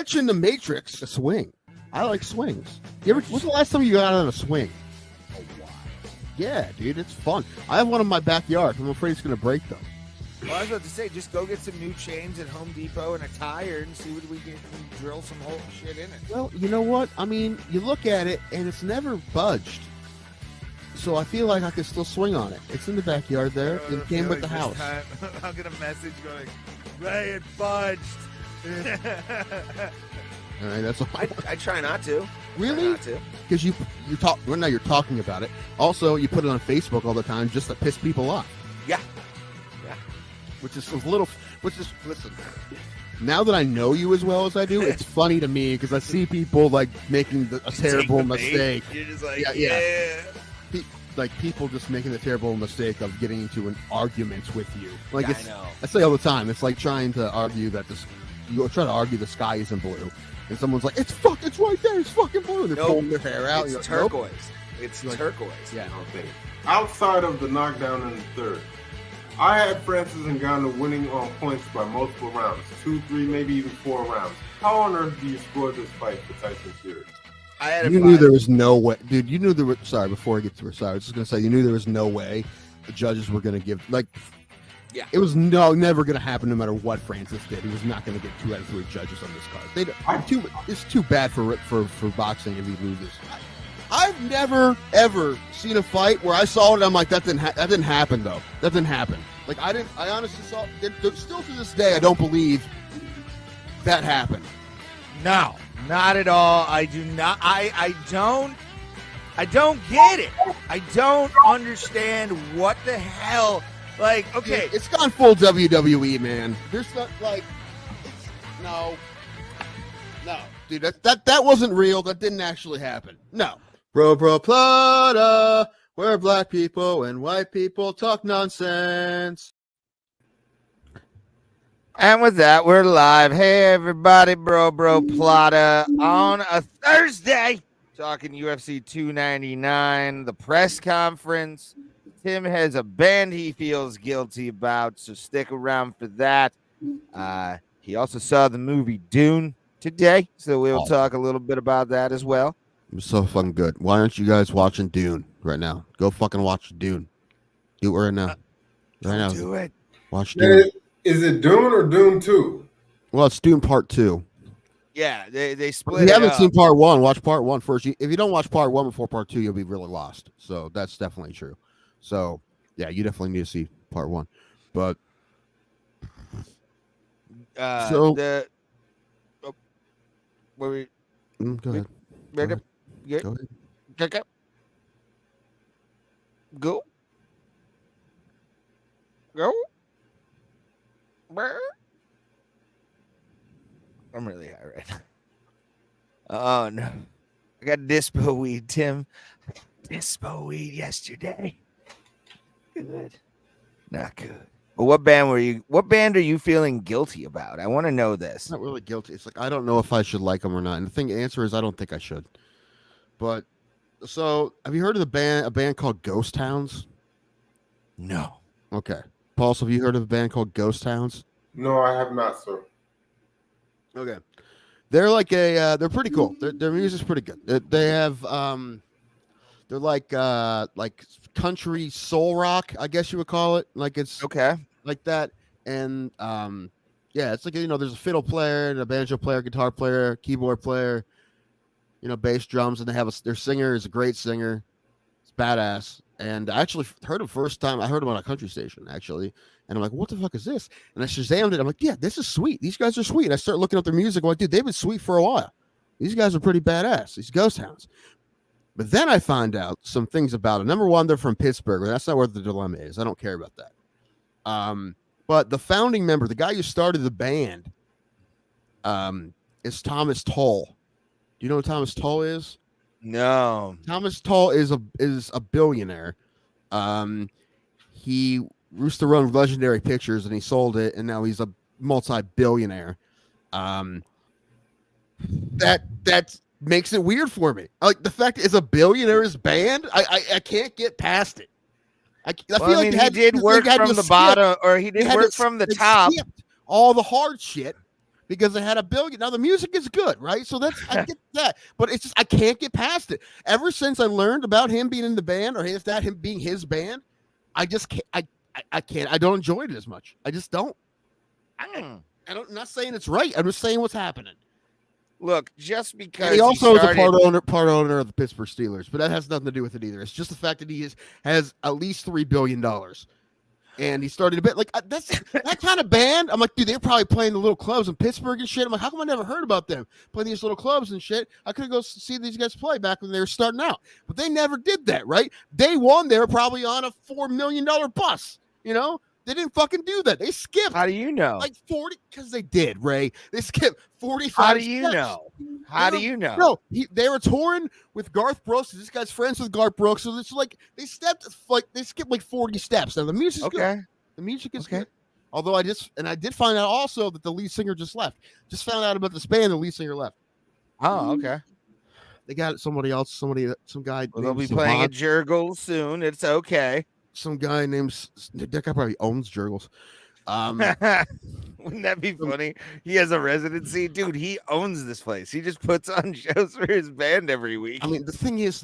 mentioned the Matrix, a swing. I like swings. When's the last time you got on a swing? A while. Yeah, dude, it's fun. I have one in my backyard. I'm afraid it's going to break, though. Well, I was about to say, just go get some new chains at Home Depot and a tire and see what we can drill some whole shit in it. Well, you know what? I mean, you look at it, and it's never budged. So I feel like I can still swing on it. It's in the backyard there. It came with the house. I'll get a message going, Ray, it budged. All right, that's all. I try not to. Really? Because you talk. Well, now you're talking about it. Also, you put it on Facebook all the time just to piss people off. Yeah. Which is listen. Now that I know you as well as I do, it's funny to me because I see people like making a terrible mistake. You're just like, yeah. Like people just making the terrible mistake of getting into an argument with you. Like I know. I say all the time. It's like trying to argue that you try to argue the sky isn't blue, and someone's like, it's right there. It's fucking blue. And they're pulling their hair out. It's like, turquoise. Nope. It's turquoise. Yeah. Okay. Outside of the knockdown in the third, I had Francis Ngannou winning on points by multiple rounds, 2, 3, maybe even 4 rounds. How on earth do you score this fight for Tyson Fury? You knew there was no way, dude. You knew there was. Sorry, before I get to her, sorry, I was just gonna say you knew there was no way the judges were gonna give Yeah. It was never gonna happen, no matter what Francis did. He was not gonna get 2 out of 3 judges on this card. It's too bad for boxing if he loses. I've never ever seen a fight where I saw it. I'm like, that didn't happen though. That didn't happen. Like I honestly saw. Still to this day, I don't believe that happened. No, not at all. I do not. I don't get it. I don't understand what the hell. Like, okay, it's gone full WWE, man. There's not like, no, dude. That wasn't real. That didn't actually happen. No. Bro, plata, where black people and white people talk nonsense. And with that, we're live. Hey, everybody, bro, plata on a Thursday. Talking UFC 299, the press conference. Tim has a band he feels guilty about, so stick around for that. He also saw the movie Dune today, so we'll talk a little bit about that as well. It's so fucking good. Why aren't you guys watching Dune right now? Go fucking watch Dune. Do it right now. Right now. Do it. Watch Dune. Is it Dune or Dune 2? Well, it's Dune Part 2. Yeah, they split. If you haven't up. seen Part 1, watch Part 1 first. If you don't watch Part 1 before Part 2, you'll be really lost. So that's definitely true. So, yeah, you definitely need to see Part 1. But Go ahead. Go ahead. Go. I'm really high right now. Oh no, I got dispo weed, Tim. Dispo weed yesterday. Good, not good. But what band are you feeling guilty about? I want to know this. Not really guilty. It's like I don't know if I should like them or not. And the answer is I don't think I should. But so, have you heard of a band called Ghost Towns? No. Okay, Paul. So have you heard of a band called Ghost Towns? No, I have not, sir. Okay, they're like they're pretty cool. Their music's pretty good. They have they're like country soul rock, I guess you would call it. Like it's Okay. like that. And yeah, it's like there's a fiddle player and a banjo player, guitar player, keyboard player, bass drums, and they have their singer is a great singer. It's badass. And I actually heard him first time. I heard him on a country station, actually. And I'm like, what the fuck is this? And I Shazammed it. I'm like, yeah, this is sweet. These guys are sweet. And I start looking up their music. I'm like, dude, they've been sweet for a while. These guys are pretty badass. These Ghost Hounds. But then I found out some things about it. Number one, they're from Pittsburgh. That's not where the dilemma is. I don't care about that. But the founding member, the guy who started the band, is Thomas Tull. Do you know who Thomas Tull is? No. Thomas Tull is a billionaire. He used to run Legendary Pictures and he sold it, and now he's a multi-billionaire. That makes it weird for me. Like the fact it's a billionaire's band, I can't get past it. I feel like he did work from the bottom, or he did work from the top. All the hard shit because they had $1 billion. Now the music is good, right? So that's I get that, but it's just I can't get past it. Ever since I learned about him being in the band or him being his band, I just can't. I can't. I don't enjoy it as much. I just don't. I'm not saying it's right. I'm just saying what's happening. Look, just because and he also is a part owner of the Pittsburgh Steelers, but that has nothing to do with it either. It's just the fact that he has at least $3 billion, and he started a bit like that's that kind of band. I'm like, dude, they're probably playing the little clubs in Pittsburgh and shit. I'm like, how come I never heard about them playing these little clubs and shit? I could go see these guys play back when they were starting out, but they never did that, right? Day one, they were probably on a $4 million bus, you know. They didn't fucking do that. They skipped. How do you know? Like 40, because they did, Ray. They skipped 45. How do you know? How do you know? No, they were touring with Garth Brooks. This guy's friends with Garth Brooks, so it's like they skipped like 40 steps. Now the music's good. The music is good. Although I did find out also that the lead singer just left. Just found out about this band. The lead singer left. Oh, okay. They got somebody else. Some guy. Well, they'll be playing at Jurgle soon. It's okay. Some guy named that guy probably owns Jurgles. Wouldn't that be funny? He has a residency, dude. He owns this place. He just puts on shows for his band every week. I mean, the thing is,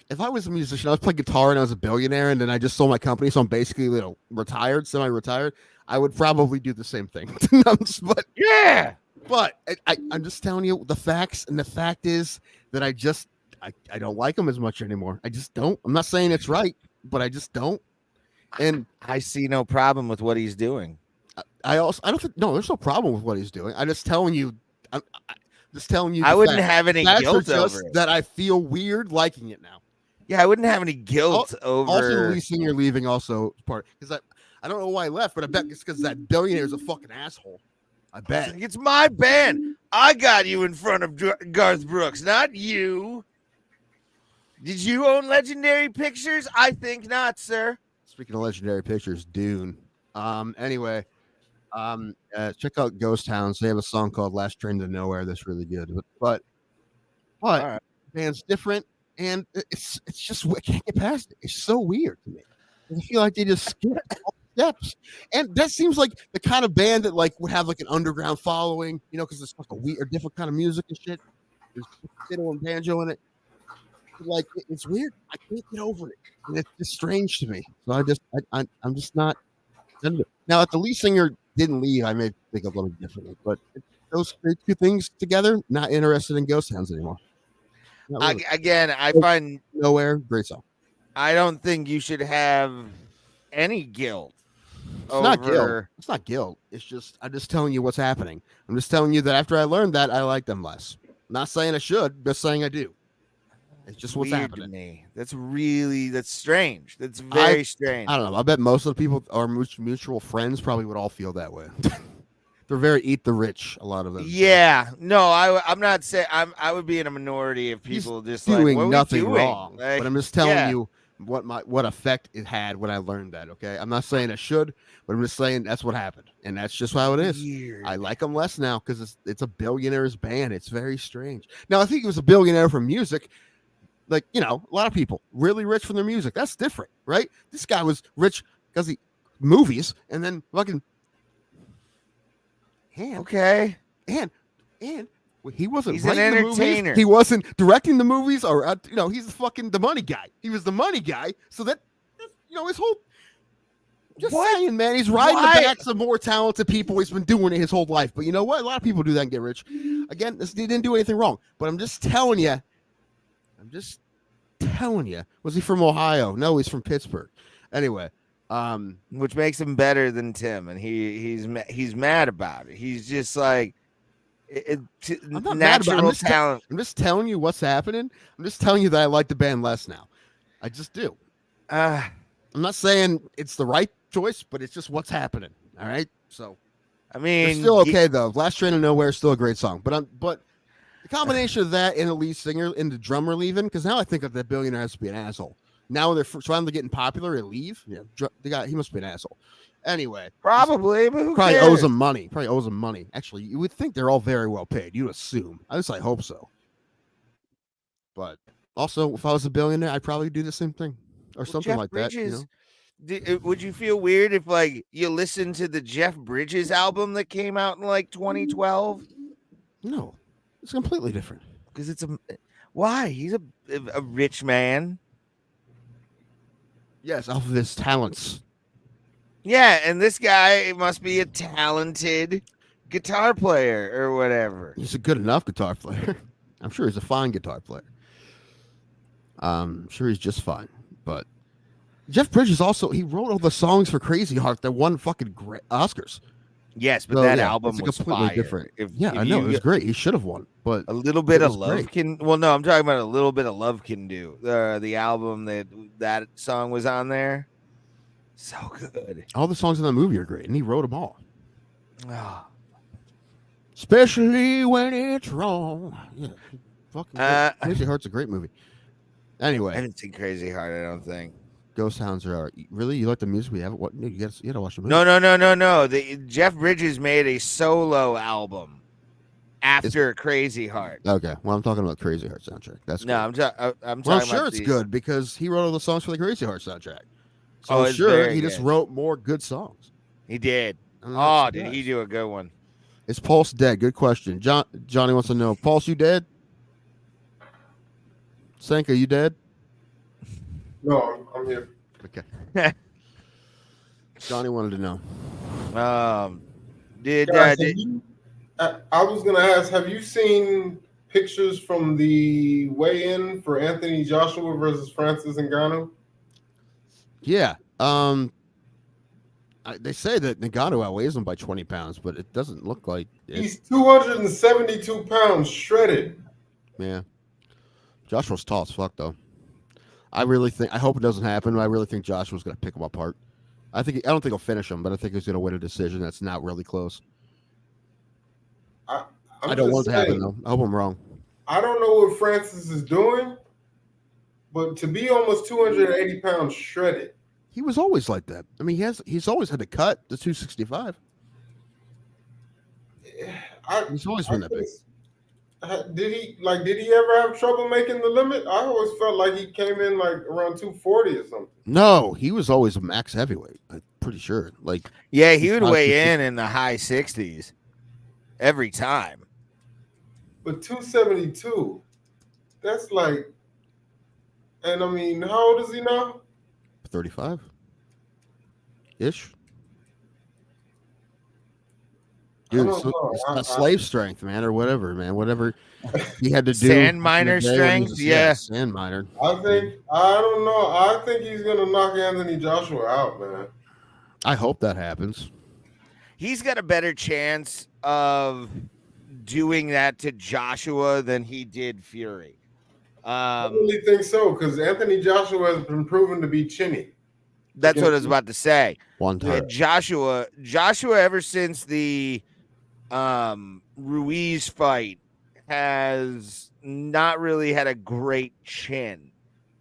if I was a musician, I was playing guitar and I was a billionaire, and then I just sold my company, so I'm basically retired, semi-retired. I would probably do the same thing. But yeah, but I'm just telling you the facts, and the fact is that I don't like them as much anymore. I just don't. I'm not saying it's right, but I just don't. And I see no problem with what he's doing. I don't think there's no problem with what he's doing. I'm just telling you. I'm just telling you. I wouldn't have any guilt over it. That I feel weird liking it now. Yeah, I wouldn't have any guilt over. Also, the lead singer leaving also part because I don't know why he left, but I bet it's because that billionaire is a fucking asshole. I bet it's my band. I got you in front of Garth Brooks, not you. Did you own Legendary Pictures? I think not, sir. Speaking of Legendary Pictures, Dune. Anyway, check out Ghost Towns. They have a song called "Last Train to Nowhere" that's really good. But right. Band's different, and it's just I can't get past it. It's so weird to me. I feel like they just skipped all the steps, and that seems like the kind of band that would have an underground following, because it's a weird, different kind of music and shit. There's fiddle and banjo in it. It's weird. I can't get over it, and it's just strange to me. So I'm just not. Now, if the lead singer didn't leave, I may think a little differently. But those two things together, not interested in Ghost Towns anymore. Really. I find Nowhere great song. I don't think you should have any guilt. It's not guilt. It's not guilt. It's just I'm just telling you what's happening. I'm just telling you that after I learned that, I like them less. I'm not saying I should, just saying I do. It's just what's happening to me. That's strange. That's very strange. I don't know. I bet most of the people, our mutual friends, probably would all feel that way. They're very eat the rich. A lot of them. Yeah. No, I'm not saying I would be in a minority of people just doing nothing wrong. But I'm just telling you what effect it had when I learned that. Okay, I'm not saying I should, but I'm just saying that's what happened, and that's just how it is. Weird. I like them less now because it's a billionaire's band. It's very strange. Now I think it was a billionaire from music. A lot of people really rich from their music. That's different, right? This guy was rich because he movies and then fucking. Okay. And he wasn't. He's an entertainer. He wasn't directing the movies, or he's the money guy. He was the money guy. So that's his whole. Just saying, man, he's riding the backs of more talented people. He's been doing it his whole life. But you know what? A lot of people do that and get rich. Again, he didn't do anything wrong. But I'm just telling you. Was he from Ohio? No, he's from Pittsburgh. Anyway, which makes him better than Tim, and he's mad about it. He's just like I'm not natural mad talent. I'm just telling you what's happening. I'm just telling you that I like the band less now. I just do. I'm not saying it's the right choice, but it's just what's happening. All right. So, I mean, it's still okay though. Last Train to Nowhere is still a great song, but the combination of that and the lead singer and the drummer leaving, because now I think that billionaire has to be an asshole. Now they're finally getting popular and leave. Yeah, he must be an asshole. Anyway, probably, but who probably cares? owes them money. Actually, you would think they're all very well paid. You'd assume. I hope so. But also, if I was a billionaire, I'd probably do the same thing or something Jeff like Bridges, that. would you feel weird if like you listened to the Jeff Bridges album that came out in like 2012? No, it's completely different. Because why? He's a rich man. Yes, off of his talents. Yeah, and this guy must be a talented guitar player or whatever. He's a good enough guitar player. I'm sure he's a fine guitar player. I'm sure he's just fine. But Jeff Bridges also, he wrote all the songs for Crazy Heart that won fucking Oscars. Yes, but So, that yeah, album it's was completely fire. different. If I know, it was great. He should have won. But a little bit it of was love great. can. Well, no, I'm talking about a little bit of love can do. The album that song was on there, so good. All the songs in that movie are great, and he wrote them all. Oh. Especially when it's wrong. Yeah, fucking Crazy Heart's a great movie. I Anyway, haven't seen Crazy Heart. I don't think. Ghost Hounds are really, you like the music? We haven't. What? You gotta watch the movie. No. The Jeff Bridges made a solo album after Crazy Heart. Okay, well, I'm talking about Crazy Heart soundtrack. That's No, good. I'm Well, I'm talking sure about it's the- good because he wrote all the songs for the Crazy Heart soundtrack. So Oh, I'm it's sure very he just good. wrote more good songs. He did. I'm not Oh, did he surprised. do a good one? Is Pulse dead? Good question. Johnny wants to know. Pulse, you dead? Senka, you dead? No, I'm here. Okay. Johnny wanted to know. Did Guys, I was gonna ask, have you seen pictures from the weigh-in for Anthony Joshua versus Francis Ngannou? Yeah. They say that Ngannou outweighs him by 20 pounds, but it doesn't look like it. He's 272 pounds shredded. Yeah. Joshua's tall as fuck, though. I hope it doesn't happen, but I really think Joshua's going to pick him apart. I don't think he'll finish him, but I think he's going to win a decision that's not really close. I don't want it to happen, though. I hope I'm wrong. I don't know what Francis is doing, but to be almost 280 pounds shredded. He was always like that. I mean, he's always had to cut the 265. He's always been that big. Did he ever have trouble making the limit? I always felt like he came in like around 240 or something. No, he was always a max heavyweight. I'm pretty sure. Yeah, he would weigh in the high 60s every time. But 272, that's like, and I mean, how old is he now? 35 ish. Dude, it's not slave strength, man, or whatever, man. Whatever he had to do. Sand miner strength, yeah. Sand miner. I don't know. I think he's gonna knock Anthony Joshua out, man. I hope that happens. He's got a better chance of doing that to Joshua than he did Fury. I really think so, because Anthony Joshua has been proven to be chinny. That's what I was about to say. One time. Joshua, ever since the Ruiz fight, has not really had a great chin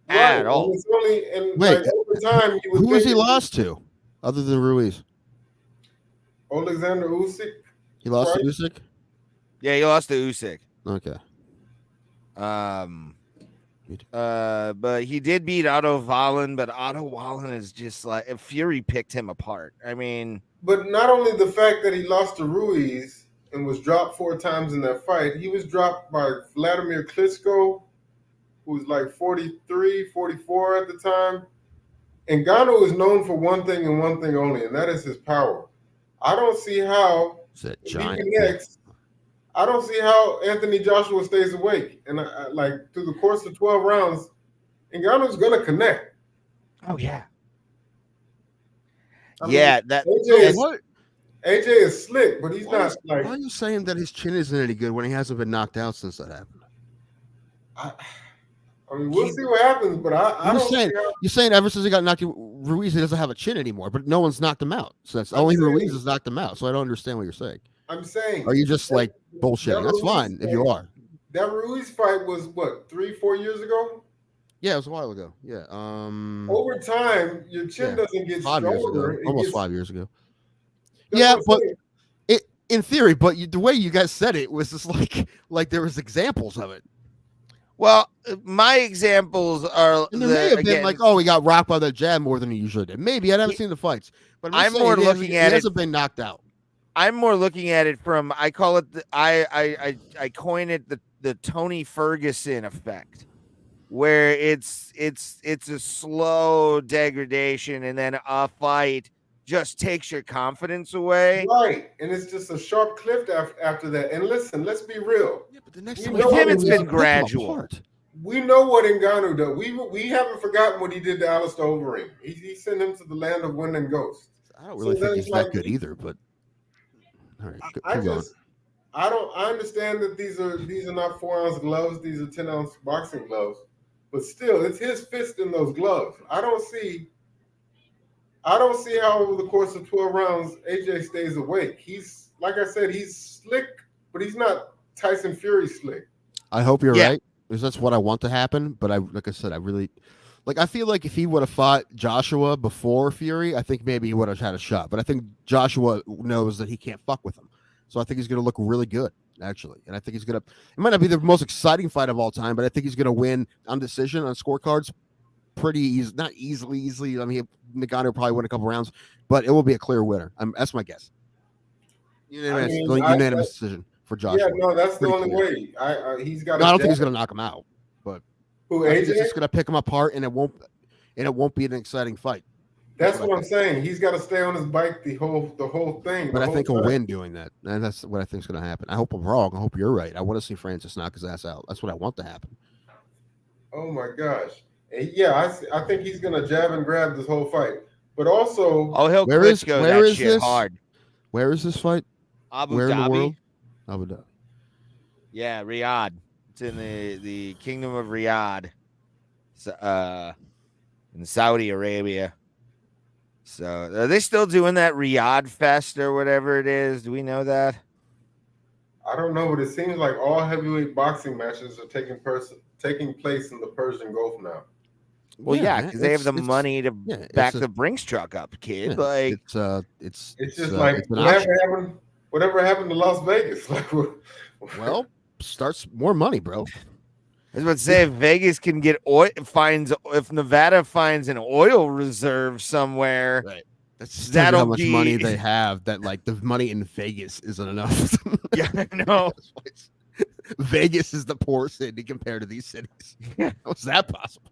at all. It's only, and Wait, over time, who has he lost to, other than Ruiz? Alexander Usyk. He lost to Usyk. Yeah, he lost to Usyk. Okay. But he did beat Otto Wallen, but Otto Wallen is just like, Fury picked him apart. I mean, but not only the fact that he lost to Ruiz and was dropped 4 times in that fight, he was dropped by Vladimir Klitschko, who was like 43, 44 at the time. And Ngannou is known for one thing and one thing only, and that is his power. I don't see how I don't see how Anthony Joshua stays awake. And like through the course of 12 rounds, Ngannou's going to connect. oh yeah. AJ is slick, but he's not like. Why are you saying that his chin isn't any good when he hasn't been knocked out since that happened? I mean, we'll see what happens, but I don't see how. You're saying ever since he got knocked out, Ruiz he doesn't have a chin anymore, but no one's knocked him out. So that's only Ruiz has knocked him out. So I don't understand what you're saying. I'm saying. Are you just like bullshitting? That's fine if you are. That Ruiz fight was what, 3-4 years ago? Yeah, it was a while ago. Yeah. Over time, your chin doesn't get 5 years ago. stronger. Almost 5 years ago. That's Yeah, what I'm but saying. in theory, but the way you guys said it was just like there was examples of it. Well, my examples are And there may have been like, oh, he got rocked by the jab more than he usually did. Maybe I haven't seen the fights, but I'm more looking at it. He hasn't been knocked out. I'm more looking at it from, I call it I coin it the Tony Ferguson effect, where it's a slow degradation and then a fight just takes your confidence away. Right, and it's just a sharp cliff after that. And listen, let's be real. Yeah, but the next time with him, it's been gradual. We know what Ngannou does. We haven't forgotten what he did to Alistair Overeem. He sent him to the land of wind and ghosts. I don't really think he's that good either, but all right, I understand that these are not 4-ounce gloves, these are 10-ounce boxing gloves, but still, it's his fist in those gloves. I don't see how over the course of 12 rounds AJ stays awake. He's, like I said, he's slick, but he's not Tyson Fury slick. I hope you're right, because that's what I want to happen. But like I said, I feel like if he would have fought Joshua before Fury, I think maybe he would have had a shot. But I think Joshua knows that he can't fuck with him. So I think he's going to look really good, actually. And I think he's going to – it might not be the most exciting fight of all time, but I think he's going to win on decision, on scorecards pretty easy. Not easily. I mean, Ngannou will probably win a couple rounds, but it will be a clear winner. That's my guess. Unanimous decision for Joshua. Yeah, no, that's the only way. He's got. No, I don't think he's going to knock him out, but AJ? He's just going to pick him apart, and it won't be an exciting fight. That's what I'm saying. He's got to stay on his bike the whole thing. But I think he'll win doing that, and that's what I think is going to happen. I hope I'm wrong. I hope you're right. I want to see Francis knock his ass out. That's what I want to happen. Oh my gosh! And yeah, I think he's going to jab and grab this whole fight. But also, he'll Klitschko that shit hard. Where is this fight? Abu Where Dhabi. In the world? Abu Dhabi. Yeah, Riyadh. It's in the Kingdom of Riyadh, in Saudi Arabia. So are they still doing that Riyadh Fest or whatever it is? Do we know that? I don't know, but it seems like all heavyweight boxing matches are taking place in the Persian Gulf now. Well, yeah, because they have the money to back the Brinks truck up, kid. Yeah, like it's just like whatever happened to Las Vegas. Well, starts more money, bro. I was about to say, if Vegas can get if Nevada finds an oil reserve somewhere, right? That'll how much money they have. That like the money in Vegas isn't enough. Yeah, I know. Vegas is the poor city compared to these cities. How's that possible,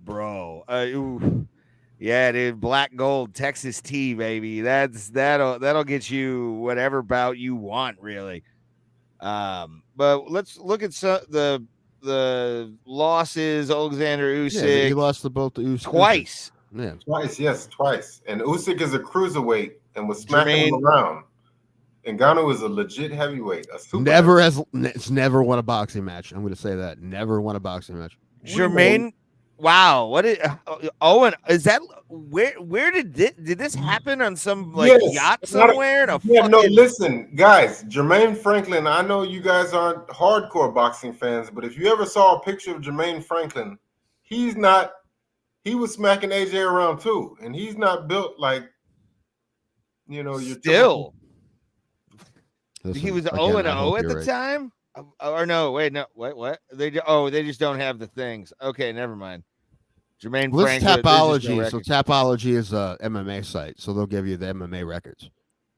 bro? Yeah, dude. Black gold, Texas tea, baby. That'll get you whatever bout you want, really. But let's look at the losses. Alexander Usyk. Yeah, he lost to both the Usyk twice. Yeah, twice. And Usyk is a cruiserweight and was smacking him around. Ngannou is a legit heavyweight. It's never won a boxing match. I'm going to say that. Never won a boxing match. Jermaine, wow. What is Owen? Is that where did this happen on some yacht somewhere? No, listen, guys. Jermaine Franklin. I know you guys aren't hardcore boxing fans, but if you ever saw a picture of Jermaine Franklin, he was smacking AJ around too, and he's not built like you're still. Listen, he was 0-0 at the time, or no? Wait, no. What? They just don't have the things. Okay, never mind. Jermaine Franklin. Tapology. So Tapology is a MMA site, so they'll give you the MMA records.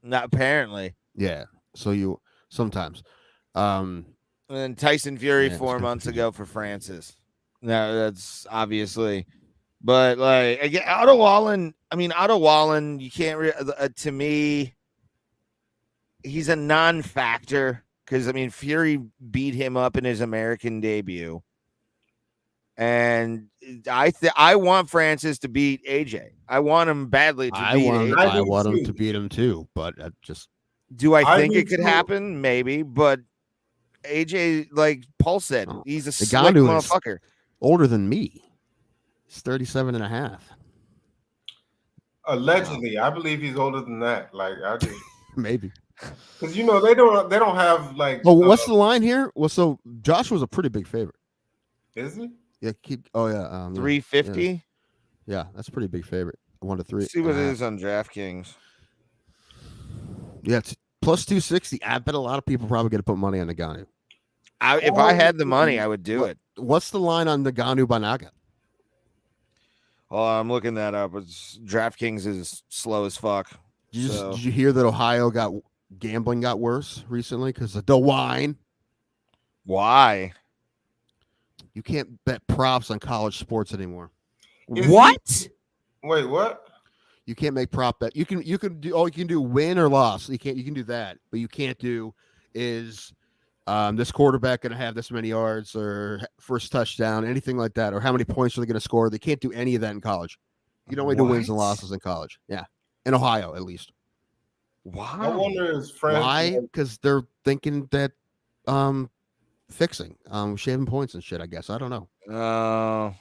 Not apparently. Yeah. So you sometimes. And then Tyson Fury 4 months ago for Francis. No, that's obviously. But like again, Otto Wallen. You can't. To me, he's a non-factor because Fury beat him up in his American debut, and I want Francis to beat AJ. I want him badly to beat AJ. I want him to beat him too, but do I think it could happen? Maybe, but AJ, like Paul said, he's a slick motherfucker. Older than me. He's 37 and a half. Allegedly, I believe he's older than that. Like I just maybe. Because they don't have like. Oh, what's the line here? Well, so Joshua's a pretty big favorite. Is he? Yeah. 350. Yeah, that's a pretty big favorite. 1-3. Let's see what it is on DraftKings. Yeah, it's plus 260. I bet a lot of people probably going to put money on Ngannou. If I had the money, I would do it. What's the line on the Ngannou Banaga? Oh, I'm looking that up. DraftKings is slow as fuck. Did you hear that Ohio gambling got worse recently because of the wine? Why? You can't bet props on college sports anymore. What? Wait, what? You can't make prop bet. You can do win or loss. You can do that, but you can't do is this quarterback going to have this many yards or first touchdown, anything like that, or how many points are they going to score? They can't do any of that in college. You don't only do wins and losses in college. Yeah, in Ohio at least. Why? I wonder why? Because they're thinking that fixing shaving points and shit. I guess I don't know.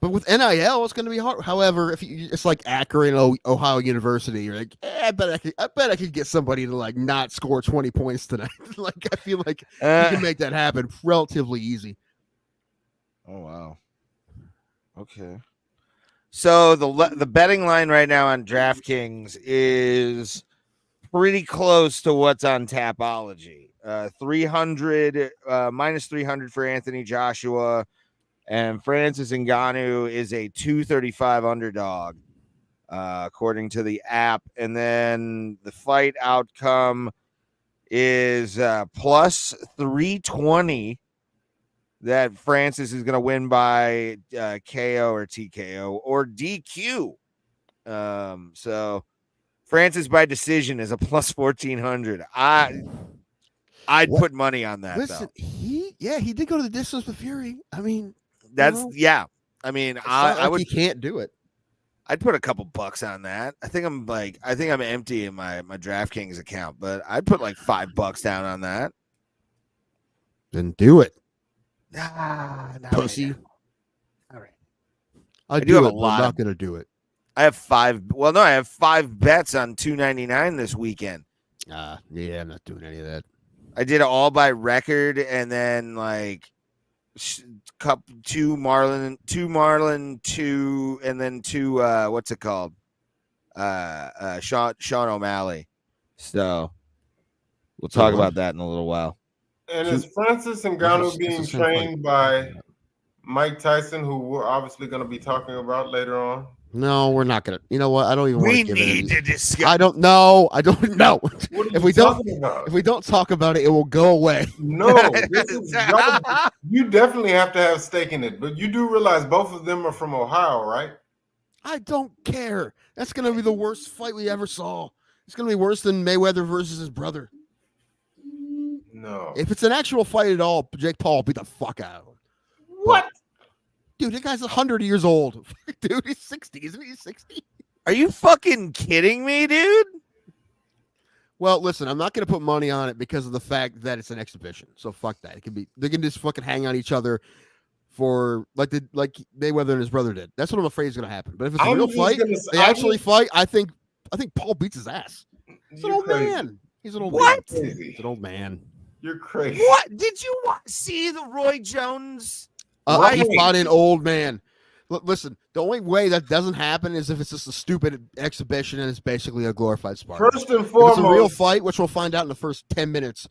But with NIL, it's going to be hard. However, it's like Akron, Ohio University, you're like, I bet I could get somebody to like not score 20 points tonight. Like I feel like you can make that happen relatively easy. Oh wow. Okay. So the betting line right now on DraftKings is pretty close to what's on Tapology. 300 minus 300 for Anthony Joshua. And Francis Ngannou is a 235 underdog, according to the app. And then the fight outcome is plus 320 that Francis is going to win by KO or TKO or DQ. So Francis by decision is a plus 1400. I'd put money on that. Listen, though. he did go to the distance with Fury. I mean, yeah. I mean, I would. You can't do it. I'd put a couple bucks on that. I think I'm empty in my DraftKings account, but I'd put like $5 down on that. Then do it. Pussy. All right. I do have a lot. I'm not gonna do it. I have 5. Well, no, I have 5 bets on $2.99 this weekend. Yeah, I'm not doing any of that. I did it all by record, and then like two Marlin, and then two what's it called? Sean O'Malley. So we'll talk about that in a little while. And is Francis Ngannou being trained by Mike Tyson, who we're obviously going to be talking about later on? No, we're not gonna. You know what? I don't even want to give it. To discuss. I don't know. If we don't talk about it, it will go away. No, you definitely have to have stake in it. But you do realize both of them are from Ohio, right? I don't care. That's gonna be the worst fight we ever saw. It's gonna be worse than Mayweather versus his brother. No. If it's an actual fight at all, Jake Paul will beat the fuck out of him. What? Dude, that guy's 100 years old. Dude, he's 60. Isn't he 60? Are you fucking kidding me, dude? Well, listen, I'm not going to put money on it because of the fact that it's an exhibition. So fuck that. They can just fucking hang on each other for like Mayweather and his brother did. That's what I'm afraid is going to happen. But if it's a real fight, they actually fight. I think Paul beats his ass. He's an old man. He's an old man. He's an old man. You're crazy. What did you see the Roy Jones? He fought an old man. Listen, the only way that doesn't happen is if it's just a stupid exhibition and it's basically a glorified sparring. First and foremost, if it's a real fight, which we'll find out in the first 10 minutes.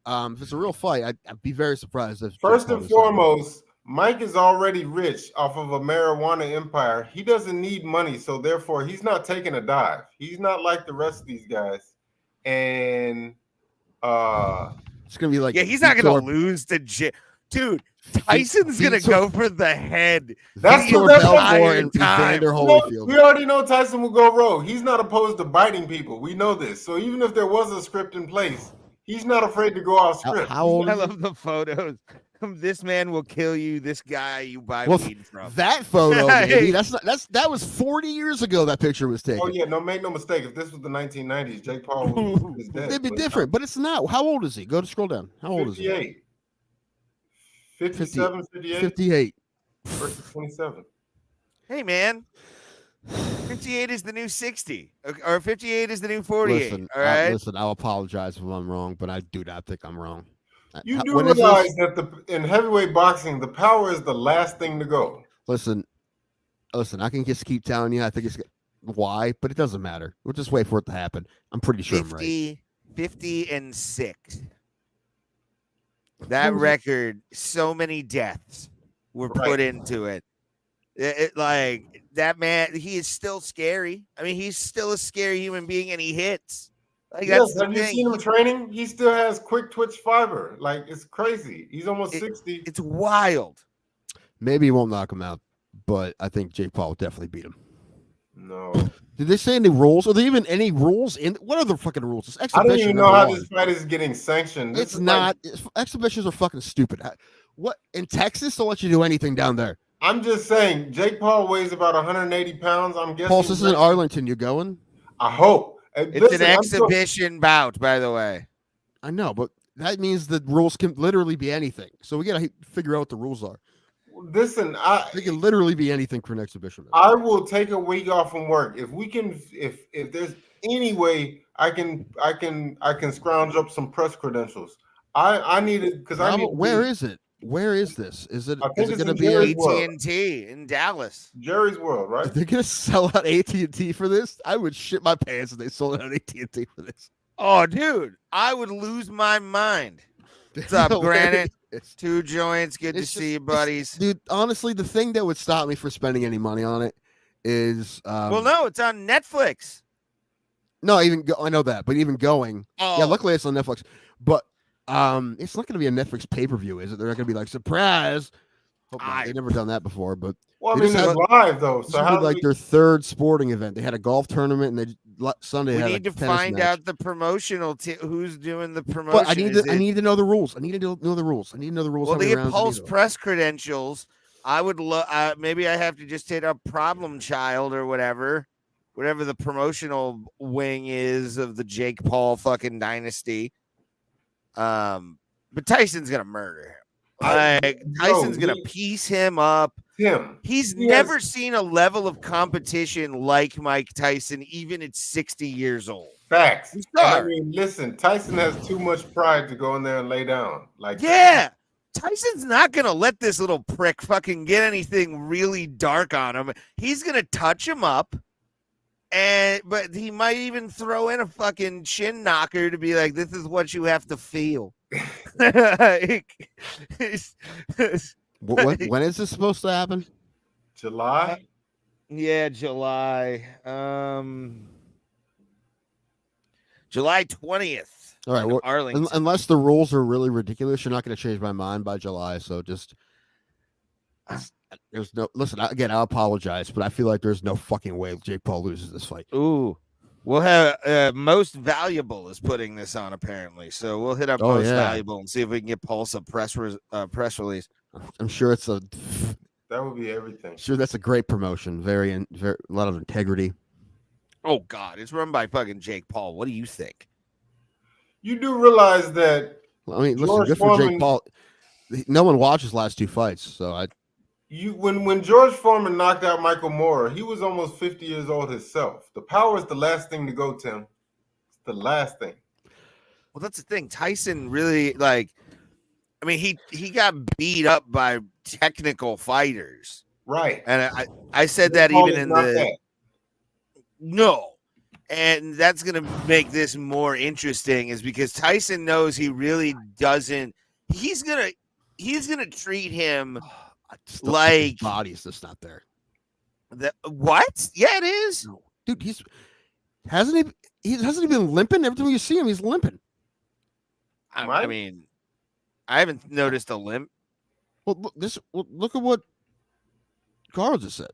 If it's a real fight, I'd be very surprised. First and foremost, Mike is already rich off of a marijuana empire. He doesn't need money, so therefore he's not taking a dive. He's not like the rest of these guys. And it's gonna be like, he's not gonna lose to dude. Tyson's gonna go for the head. That's the best time. We already know Tyson will go rogue. He's not opposed to biting people. We know this. So even if there was a script in place, he's not afraid to go off script. How old? I love the photos. This man will kill you. This guy you buy weed from. That photo, maybe. That was 40 years ago. That picture was taken. Oh yeah, no, make no mistake. If this was the 1990s, Jake Paul is dead. It'd be different, but it's not. How old is he? Go to scroll down. How old is he? 57, 58. 58 versus 27. Hey man, 58 is the new 60, or 58 is the new 48. Listen, all right. Listen, I'll apologize if I'm wrong, but I do not think I'm wrong. You do realize that in heavyweight boxing, the power is the last thing to go. Listen. I can just keep telling you. I think it's why, but it doesn't matter. We'll just wait for it to happen. I'm pretty sure 50, I'm right. 50 and 6. That record, so many deaths were put into it. Like that man, he is still scary. I mean, he's still a scary human being, and he hits. Like Yes, that's the have you thing. seen him training? He still has quick twitch fiber. Like it's crazy. He's almost 60. It's wild. Maybe he won't knock him out, but I think Jake Paul will definitely beat him. No. Did they say any rules? Are there even any rules in? What are the fucking rules? It's I exhibition. don't even know how this fight is getting sanctioned. It's not. Exhibitions are fucking stupid. What in Texas? They'll let you do anything down there. I'm just saying, Jake Paul weighs about 180 pounds. I'm guessing. Paul, this is in Arlington. You going? I hope. It's an exhibition bout, by the way. I know, but that means the rules can literally be anything. So we gotta figure out what the rules are. Listen, they can literally be anything for an exhibition match. I will take a week off from work if we can. If there's any way I can scrounge up some press credentials. I need it because I need. Where is it? Where is this? Is it? I think is it it's going to be AT&T in Dallas? Jerry's World, right? They're going to sell out AT&T for this? I would shit my pants if they sold out AT&T for this. Oh, dude, I would lose my mind. What's up, Granite? 2 joints. Good to see you, buddies. Dude, honestly, the thing that would stop me from spending any money on it is... well, no, it's on Netflix. No, I know that, but even going... Oh. Yeah, luckily it's on Netflix. But it's not going to be a Netflix pay-per-view, is it? They're not going to be like, surprise! They've never done that before, but... Well, I mean, it's live, though. So how like their third sporting event. They had a golf tournament, and Sunday we had need to find out the promotional who's doing the promotion. But I need to know the rules. I need to know the rules. Well, they get Paul's press credentials. I would maybe I have to just take a problem child or whatever the promotional wing is of the Jake Paul fucking dynasty. But Tyson's gonna murder him. Tyson's gonna piece him up. He's never seen a level of competition like Mike Tyson, even at 60 years old. Facts. I mean, listen, Tyson has too much pride to go in there and lay down. Tyson's not gonna let this little prick fucking get anything really dark on him. He's gonna touch him up, but he might even throw in a fucking chin knocker to be like, "This is what you have to feel." When is this supposed to happen? July? Yeah, July. July 20th. All right. Well, Arlington. Unless the rules are really ridiculous, you're not going to change my mind by July. So there's no. Listen, again, I apologize, but I feel like there's no fucking way Jake Paul loses this fight. Ooh. We'll have Most Valuable is putting this on apparently, so we'll hit up Most Valuable and see if we can get Pulse a press release. I'm sure it's that would be everything. Sure, that's a great promotion. Very a lot of integrity. Oh God, it's run by fucking Jake Paul. What do you think? You do realize that? Well, I mean, listen, good for Jake Paul. No one watched his last 2 fights, so when George Foreman knocked out Michael Moorer, he was almost 50 years old himself. The power is the last thing to go, Tim. It's the last thing. Well, that's the thing. Tyson really he got beat up by technical fighters. Right. And I said that even in the no. And that's going to make this more interesting is because Tyson knows he really doesn't. He's going to treat him like body's just not there. What? Yeah, it is. No. Dude, hasn't he been limping? Every time you see him, he's limping. I mean, I haven't noticed a limp. Well, look at what Carl just said.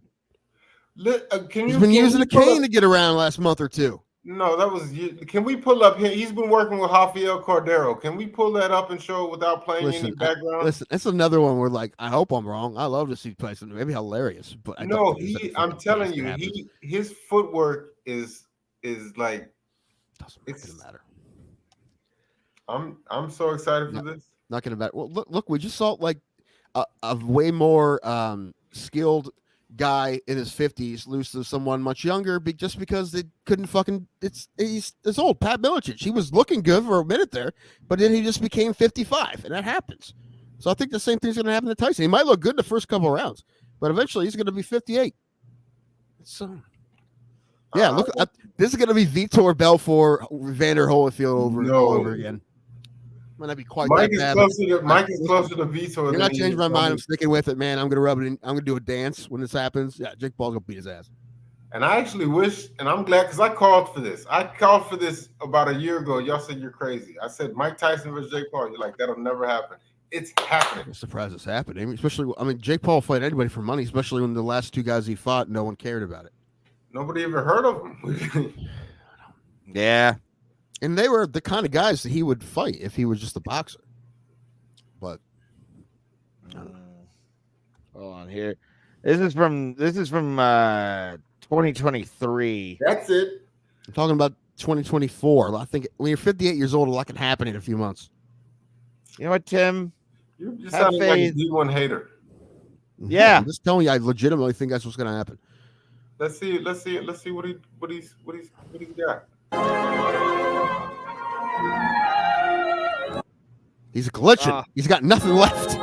He's been using a cane to get around last month or 2. No, that was. Can we pull up here? He's been working with Rafael Cordero. Can we pull that up and show it without playing any background? Listen, it's another one where I hope I'm wrong. I love to see Tyson. Maybe hilarious, but I'm telling you, his footwork is like doesn't matter. I'm so excited for this. Not gonna matter. Well, look, we just saw a way more skilled guy in his 50s lose to someone much younger just because they couldn't fucking he's old. Pat Milicic, he was looking good for a minute there, but then he just became 55, and that happens. So I think the same thing's going to happen to Tyson. He might look good in the first couple of rounds, but eventually he's going to be 58. So look, this is going to be Vitor Belfort, Vander Holyfield all over again. Might not be quite Mike that is bad. closer to Mike is closer to Vitor. You're than not he changing is my mind. Tommy. I'm sticking with it, man. I'm gonna rub it in. I'm gonna do a dance when this happens. Yeah, Jake Paul's gonna beat his ass. And I actually wish, and I'm glad because I called for this. I called for this about a year ago. Y'all said you're crazy. I said Mike Tyson versus Jake Paul. You're like, that'll never happen. It's happening. I'm surprised it's happening. Especially, I mean, Jake Paul fight anybody for money, especially when the last two guys he fought, no one cared about it. Nobody ever heard of him. Yeah. And they were the kind of guys that he would fight if he was just a boxer. But hold on here. This is from 2023. That's it. I'm talking about 2024. I think when you're 58 years old, a lot can happen in a few months. You know what, Tim? You just Have sounded like a faith. D1 hater. Yeah. I'm just telling you, I legitimately think that's what's going to happen. Let's see what he's got. He's glitching. He's got nothing left.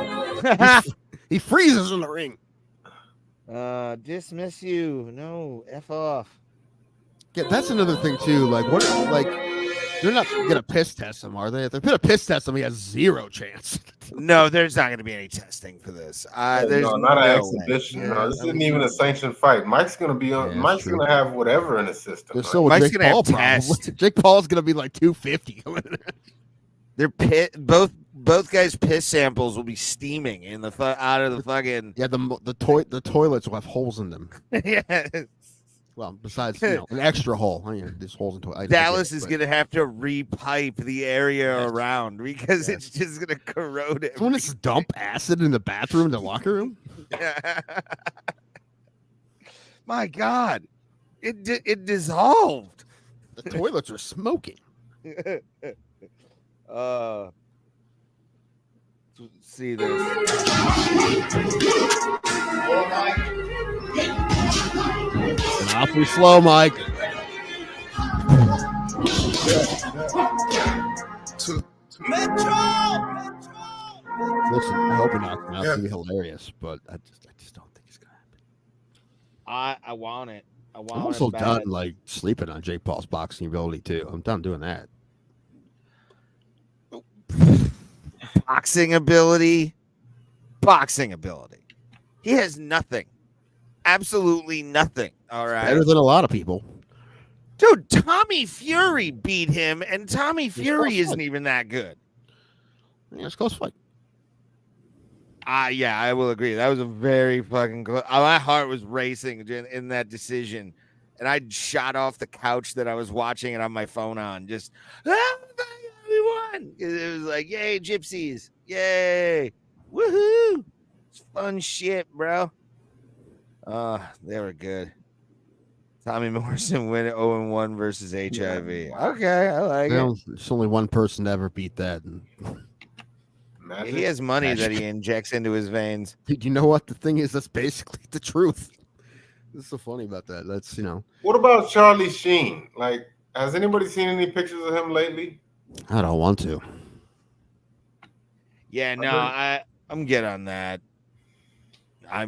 He freezes in the ring. Dismiss you. No, F off. Yeah, that's another thing too. Like, what? Like, they're not gonna piss test him, are they? If they're gonna piss test him, he has zero chance. No, there's not going to be any testing for this. There's no, not an no exhibition. way. No, this isn't even a sanctioned fight. Mike's gonna be on. Yeah, Mike's true. gonna have whatever in his system. They're right? still with Mike's Jake gonna Paul. have Probably. test. Jake Paul's gonna be like 250. They're both guys' piss samples will be steaming in the out of the fucking. Yeah, the toilets will have holes in them. Yes. Well, besides an extra hole. I mean, there's holes in toilets. Dallas is going to have to repipe the area around because Yes. it's just going to corrode it. Someone just dump acid in the bathroom, in the locker room. My God, it dissolved. The toilets are smoking. See this. And awfully slow, Mike. Listen, I hope he knocks him out. It's gonna be hilarious, but I just don't think it's gonna happen. I want it. I want I'm it also bad. done like sleeping on Jake Paul's boxing ability too. I'm done doing that. Boxing ability. He has nothing. Absolutely nothing. All right. Better than a lot of people. Dude, Tommy Fury beat him, and Tommy Fury close isn't fight. even that good. Yeah, it's a close fight. Yeah, I will agree. That was a very fucking close. My heart was racing in that decision, and I shot off the couch that I was watching it on my phone on. Just, we won. It was like, yay, gypsies. Yay. Woohoo. It's fun shit, bro. They were good. Tommy Morrison win 0-1 versus HIV. Okay, I like it. There's only one person to ever beat that. And Magic? He has money that he injects into his veins. you know what the thing is? That's basically the truth. What's so funny about that? That's What about Charlie Sheen? Like, has anybody seen any pictures of him lately? I don't want to. Yeah, no, I'm good on that. I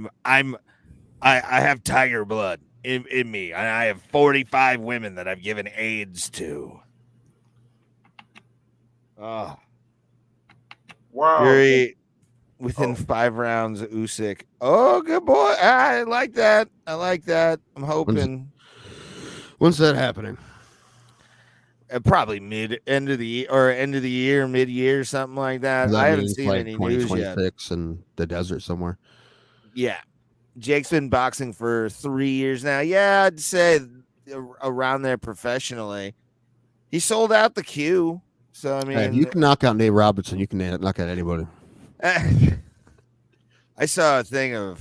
have tiger blood in me. I have 45 women that I've given AIDS to. Oh, Wow. Fury within 5 rounds. Usyk. Oh, good boy. I like that. I'm hoping. When's that happening? Probably end of the year, mid-year, something like that. Does that I haven't mean seen like any news yet. 2026 in the desert somewhere. Yeah. Jake's been boxing for 3 years now. Yeah, I'd say around there professionally. He sold out the queue. So, I mean, Hey, if you can knock out Nate Robinson, you can knock out anybody. I saw a thing I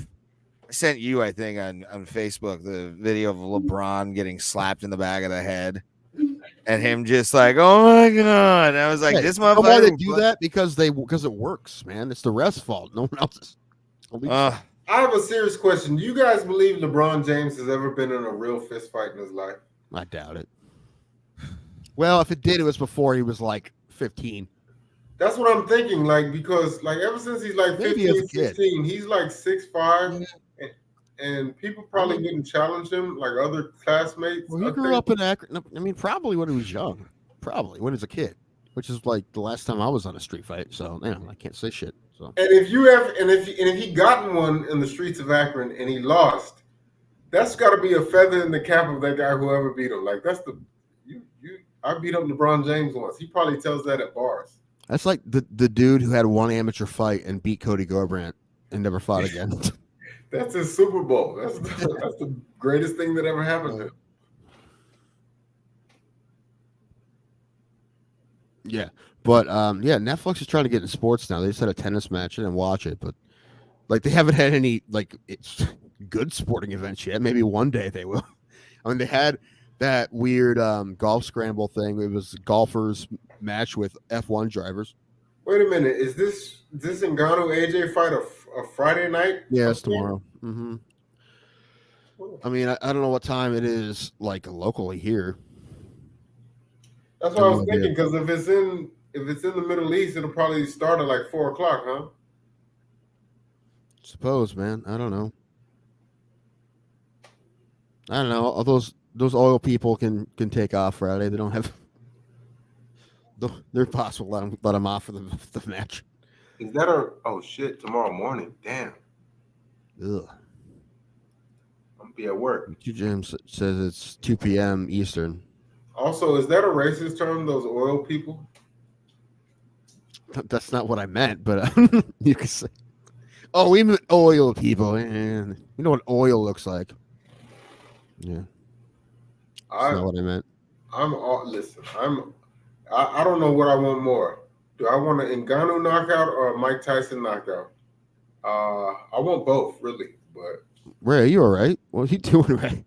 sent you, I think, on Facebook, the video of LeBron getting slapped in the back of the head. And him just like, oh my God. And I was like, this motherfucker. Why they do that? Because it works, man. It's the ref's fault. No one else's. I have a serious question. Do you guys believe LeBron James has ever been in a real fist fight in his life? I doubt it. Well, if it did, it was before he was like 15. That's what I'm thinking. Like, because like ever since he's like Maybe 15, as a kid. 16, he's like 6'5", and people probably didn't challenge him like other classmates. Well, he grew up in Akron. I mean, probably when he was young. Probably when he was a kid. which is like the last time I was on a street fight. So I can't say shit. So And if you have, and if he gotten one in the streets of Akron and he lost, that's got to be a feather in the cap of that guy whoever beat him. Like that's the you. I beat up LeBron James once. He probably tells that at bars. that's like the dude who had one amateur fight and beat Cody Garbrandt and never fought again. That's his Super Bowl. That's the greatest thing that ever happened to him. Yeah, but Netflix is trying to get into sports now. They just had a tennis match. I didn't watch it, but like they haven't had any like it's good sporting events yet. Maybe one day they will. I mean, they had that weird golf scramble thing. It was golfers match with F1 drivers. Wait a minute. Is this Ngannou AJ fight a Friday night? Yeah, it's tomorrow. Mm-hmm. I mean, I don't know what time it is like locally here. That's what I was thinking, because if it's in the Middle East, it'll probably start at like 4:00, huh? Suppose, man. I don't know. All those oil people can take off Friday. They don't have. They're possible. Let them off for the match. Is that oh shit, tomorrow morning? Damn. Ugh. I'm gonna be at work. James says it's 2 p.m. Eastern. Also, is that a racist term? Those oil people? That's not what I meant, but you could say. Oh, we meant oil people. You know what oil looks like? Yeah. That's not what I meant. Listen. I don't know what I want more. Do I want an Ngannou knockout or a Mike Tyson knockout? I want both, really. But Ray, are you all right? What are you doing, Ray?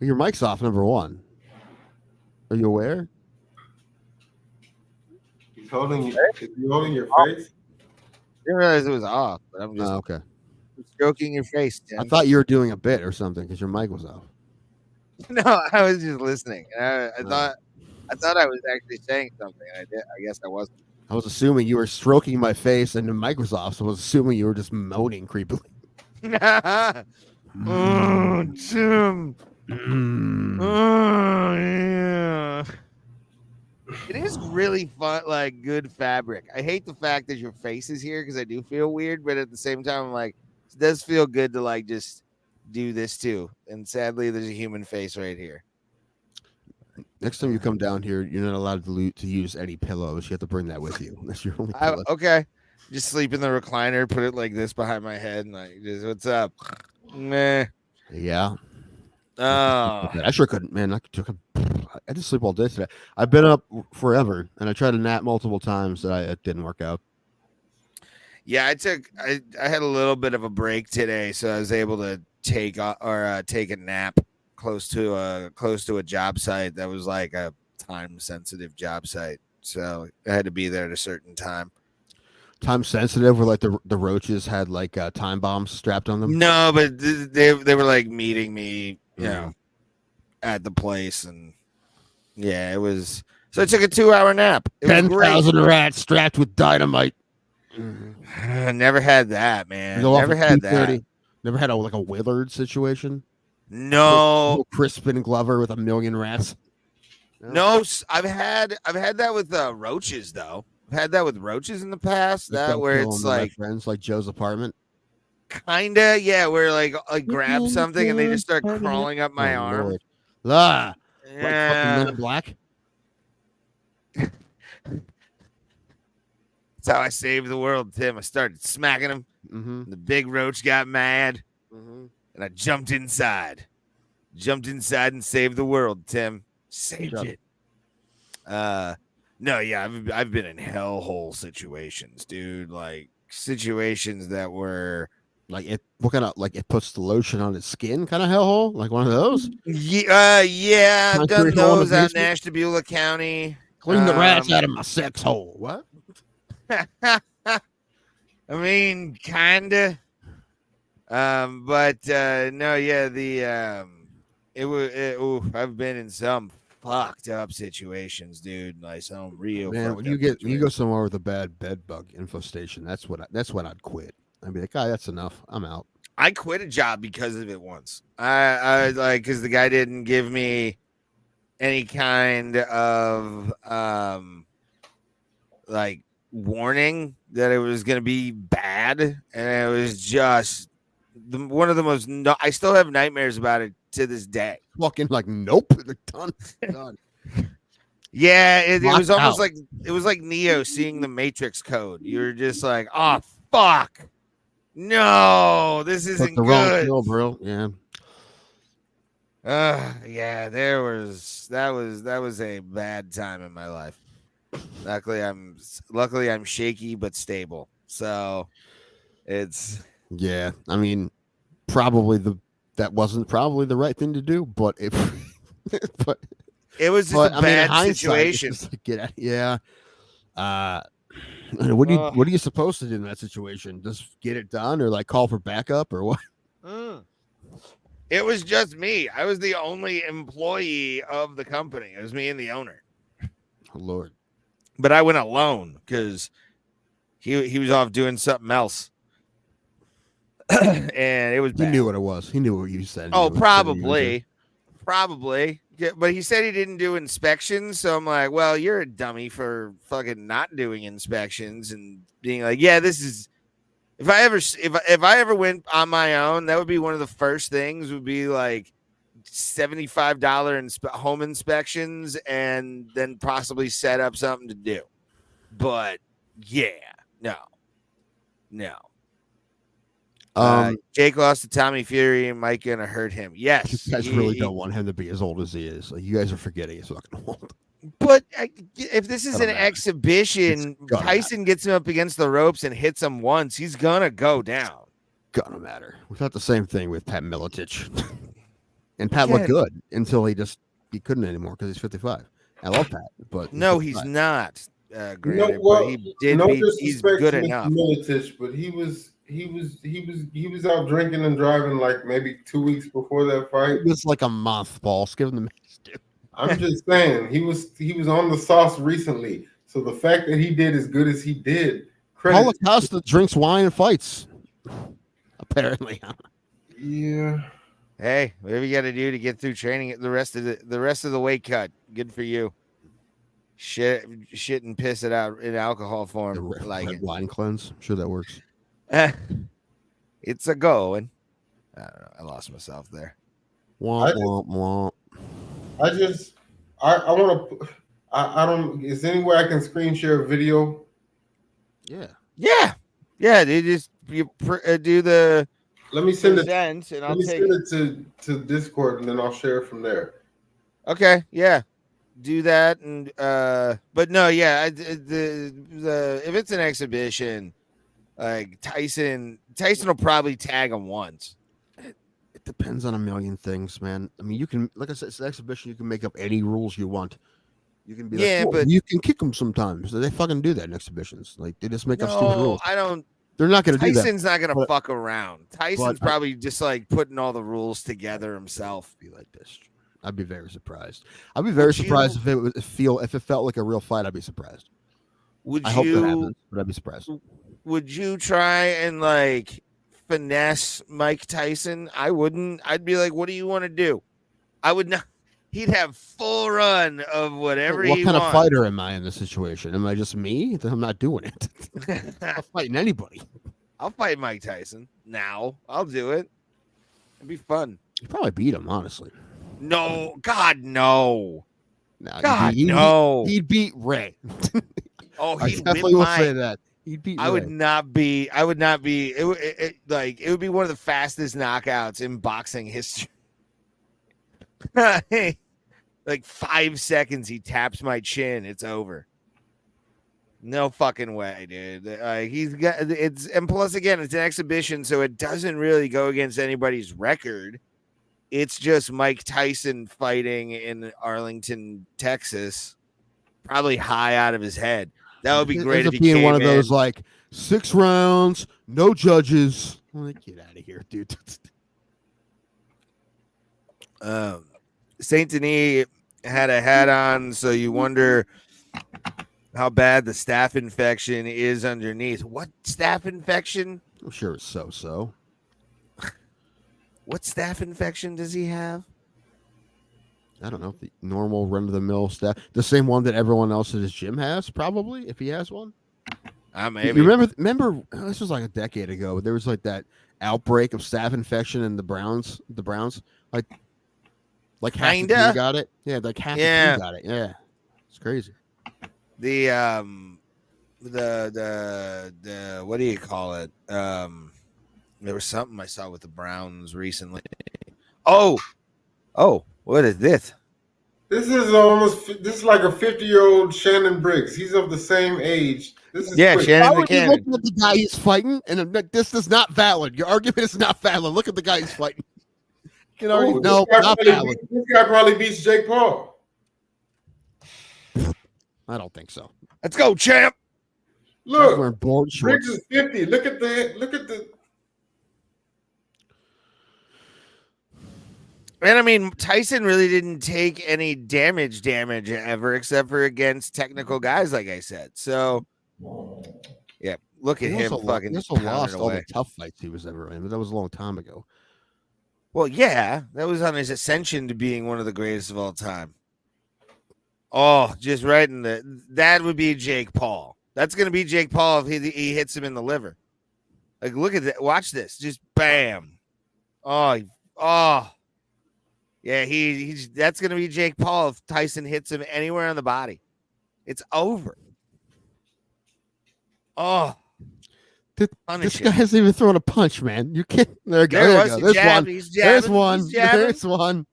Your mic's off, number one. Are you aware? He's holding your face? I didn't realize it was off, but I'm just okay. stroking your face, Tim. I thought you were doing a bit or something because your mic was off. No, I was just listening. I thought I was actually saying something. I guess I wasn't. I was assuming you were stroking my face and the mic was off, so I was assuming you were just moaning creepily. Oh, Tim. Oh, yeah. It is really fun, like good fabric. I hate the fact that your face is here because I do feel weird, but at the same time, I'm like, it does feel good to like just do this too. And sadly, there's a human face right here. Next time you come down here, you're not allowed to use any pillows. You have to bring that with you. That's your only pillow. Okay. Just sleep in the recliner, put it like this behind my head, and like, just, what's up? Meh. Yeah. Oh. I sure couldn't, man. I just sleep all day today. I've been up forever, and I tried to nap multiple times. It didn't work out. Yeah, I had a little bit of a break today, so I was able to take a nap close to a job site that was like a time sensitive job site. So I had to be there at a certain time. Time sensitive, where like the roaches had like time bombs strapped on them. No, but they were like meeting me, you know, at the place, and yeah, it was. So I took a 2-hour nap. 10,000 rats strapped with dynamite. Never had that, man. Never had that. Never had a Willard situation. No, Crispin Glover with 1,000,000 rats. No, I've had that with roaches though. I've had that with roaches in the past. That where it's like friends, like Joe's apartment. Kinda, yeah. Where like I grab something and they just start crawling up my arm. Lord. Yeah. Like fucking Men in Black. That's how I saved the world, Tim. I started smacking him. Mm-hmm. The big roach got mad, Mm-hmm. and I jumped inside. And saved the world, Tim. Saved it. No, yeah, I've been in hellhole situations, dude. Like situations that were like it. What kind of like it puts the lotion on its skin? Kind of hellhole, like one of those. Yeah, I've done Concrete hole in those the out in basement? Ashtabula County. Clean the rats out of my sex hole. What? I mean, kinda. But no, yeah, I've been in some fucked up situations, dude. Like some real. Man, when you go somewhere with a bad bed bug infestation, that's when I'd quit. I'd be like, that's enough. I'm out. I quit a job because of it once. I like because the guy didn't give me any kind of like warning that it was going to be bad, and it was just one of the most. I still have nightmares about it to this day. Fucking like, nope, they're done. Done. Yeah, it was Locked almost out. like Neo seeing the Matrix code. You're just like, oh fuck, no, this isn't the wrong good. kill, bro. Yeah. Yeah, that was a bad time in my life. Luckily I'm shaky but stable. So it's Yeah. I mean, that wasn't probably the right thing to do, but if but it was just a bad hindsight, situation. it's just like, yeah. What are you supposed to do in that situation? Just get it done, or like call for backup, or what? It was just me. I was the only employee of the company. It was me and the owner. Oh, Lord. But I went alone because he was off doing something else. And it was bad. He knew what it was. He knew what you said. Oh, probably. Yeah, but he said he didn't do inspections. So I'm like, well, you're a dummy for fucking not doing inspections and being like, yeah, this is. If I ever went on my own, that would be one of the first things. Would be like $75 home inspections, and then possibly set up something to do. But yeah, no. Jake lost to Tommy Fury, and Mike gonna hurt him. Yes, you guys really don't want him to be as old as he is. Like, you guys are forgetting he's fucking old. But if this is an exhibition, Tyson gets him up against the ropes and hits him once, he's gonna go down. Gonna matter. We thought the same thing with Pat Miletich, and Pat looked good until he couldn't anymore because he's 55. I love Pat, but no, he's not. Granted, but he did. He's good enough. Miletich, but he was out drinking and driving like maybe 2 weeks before that fight. It was like a month, boss. Give him the match, dude. I'm just saying he was on the sauce recently. So the fact that he did as good as he did, Paulo Costa drinks wine and fights. Apparently. Yeah. Hey, whatever you got to do to get through training the rest of the weight cut. Good for you. Shit and piss it out in alcohol form. Red wine cleanse. I'm sure that works. It's a going. I don't know. I lost myself there. Womp, womp. I want to. I don't. Is there any way I can screen share a video? Yeah. They just do the. Let me send it. And Let me send it to Discord, and then I'll share it from there. Okay. Yeah. Do that, and but no, yeah. The if it's an exhibition, like Tyson will probably tag him once. It depends on a million things, man. I mean, you can, like I said, it's an exhibition. You can make up any rules you want. You can be like, but you can kick them sometimes. They fucking do that in exhibitions. Like, they just make up stupid rules. They're not going to do that. Tyson's not going to fuck around. Tyson's probably just like putting all the rules together himself. Be like this. I'd be very surprised. I'd be very surprised if it felt like a real fight. I'd be surprised. I hope that happens, but I'd be surprised. Would you try and like finesse Mike Tyson? I wouldn't. I'd be like, what do you want to do? I would not. He'd have full run of whatever he wants. What kind of fighter am I in this situation? Am I just me? I'm not doing it. I'm not fighting anybody. I'll fight Mike Tyson now. I'll do it. It'd be fun. You'd probably beat him, honestly. No, God, no. God, no. He'd beat Ray. Oh, I definitely will say that. He'd beat Ray. I would not be. It would be one of the fastest knockouts in boxing history. Like 5 seconds, he taps my chin. It's over. No fucking way, dude. He's got it's, and plus again, it's an exhibition, so it doesn't really go against anybody's record. It's just Mike Tyson fighting in Arlington, Texas, probably high out of his head. That would be great if he being came one of those like 6 rounds, no judges. Like, get out of here, dude. Saint Denis had a hat on, so you wonder how bad the staph infection is underneath. What staph infection? I'm sure it's so. What staph infection does he have? I don't know, the normal run of the mill staff, the same one that everyone else at his gym has, probably, if he has one. Maybe. You remember this was like a decade ago. There was like that outbreak of staph infection in the Browns. Like half the team got it. Yeah, like half the team got it. Yeah, it's crazy. The what do you call it? There was something I saw with the Browns recently. Oh, what is this? This is like a 50-year-old Shannon Briggs. He's of the same age. This is quick. Shannon Why would you Cannon. look at the guy he's fighting? And this is not valid. Your argument is not valid. Look at the guy he's fighting. You know, no, not valid. This guy probably beats Jake Paul. I don't think so. Let's go, champ. Look, wearing board shorts. Briggs is 50. Look at the. And I mean, Tyson really didn't take any damage ever, except for against technical guys, like I said. So, yeah, look at him fucking. He also lost all the tough fights he was ever in, but that was a long time ago. Well, yeah, that was on his ascension to being one of the greatest of all time. Oh, just right in that would be Jake Paul. That's gonna be Jake Paul if he hits him in the liver. Like, look at that. Watch this. Just bam. Oh. Yeah, that's gonna be Jake Paul if Tyson hits him anywhere on the body. It's over. Oh, this guy hasn't even thrown a punch, man. You can't. There you go. There's one. There's one.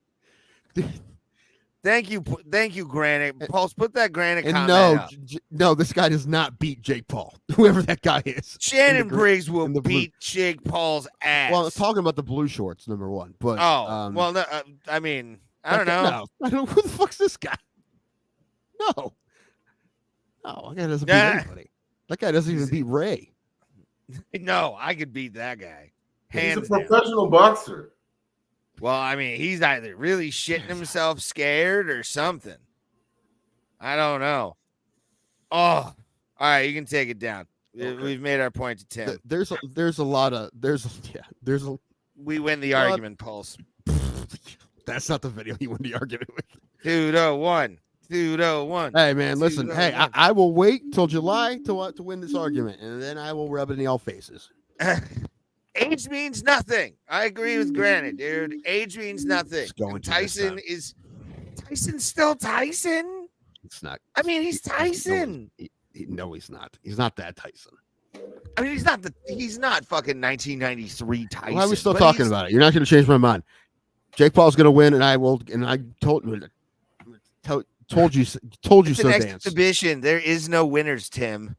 Thank you, Granite. Pulse, put that Granite and comment up. No, this guy does not beat Jake Paul, whoever that guy is. Shannon Briggs will beat Jake Paul's ass. Well, I'm talking about the blue shorts, number one. But well, no, I mean, I don't know. No, I don't know who the fuck's this guy. No, that guy doesn't beat anybody. That guy doesn't even beat Ray. No, I could beat that guy. He's a professional boxer. Well, I mean, he's either really shitting himself scared or something. I don't know. Oh, all right, you can take it down. Okay. We've made our point to Tim. We win the argument, Pulse. That's not the video you win the argument with. 201. Hey, man, listen. Hey, I will wait till July to win this argument, and then I will rub it in y'all faces. Age means nothing. I agree with Granite, dude. Age means nothing. Tyson's still Tyson. It's not. I mean, he's Tyson. No, he's not. He's not that Tyson. I mean, he's not fucking 1993 Tyson. Why are we still talking about it? You're not going to change my mind. Jake Paul's going to win, and I will. And I told you so. It's an exhibition. There is no winners, Tim.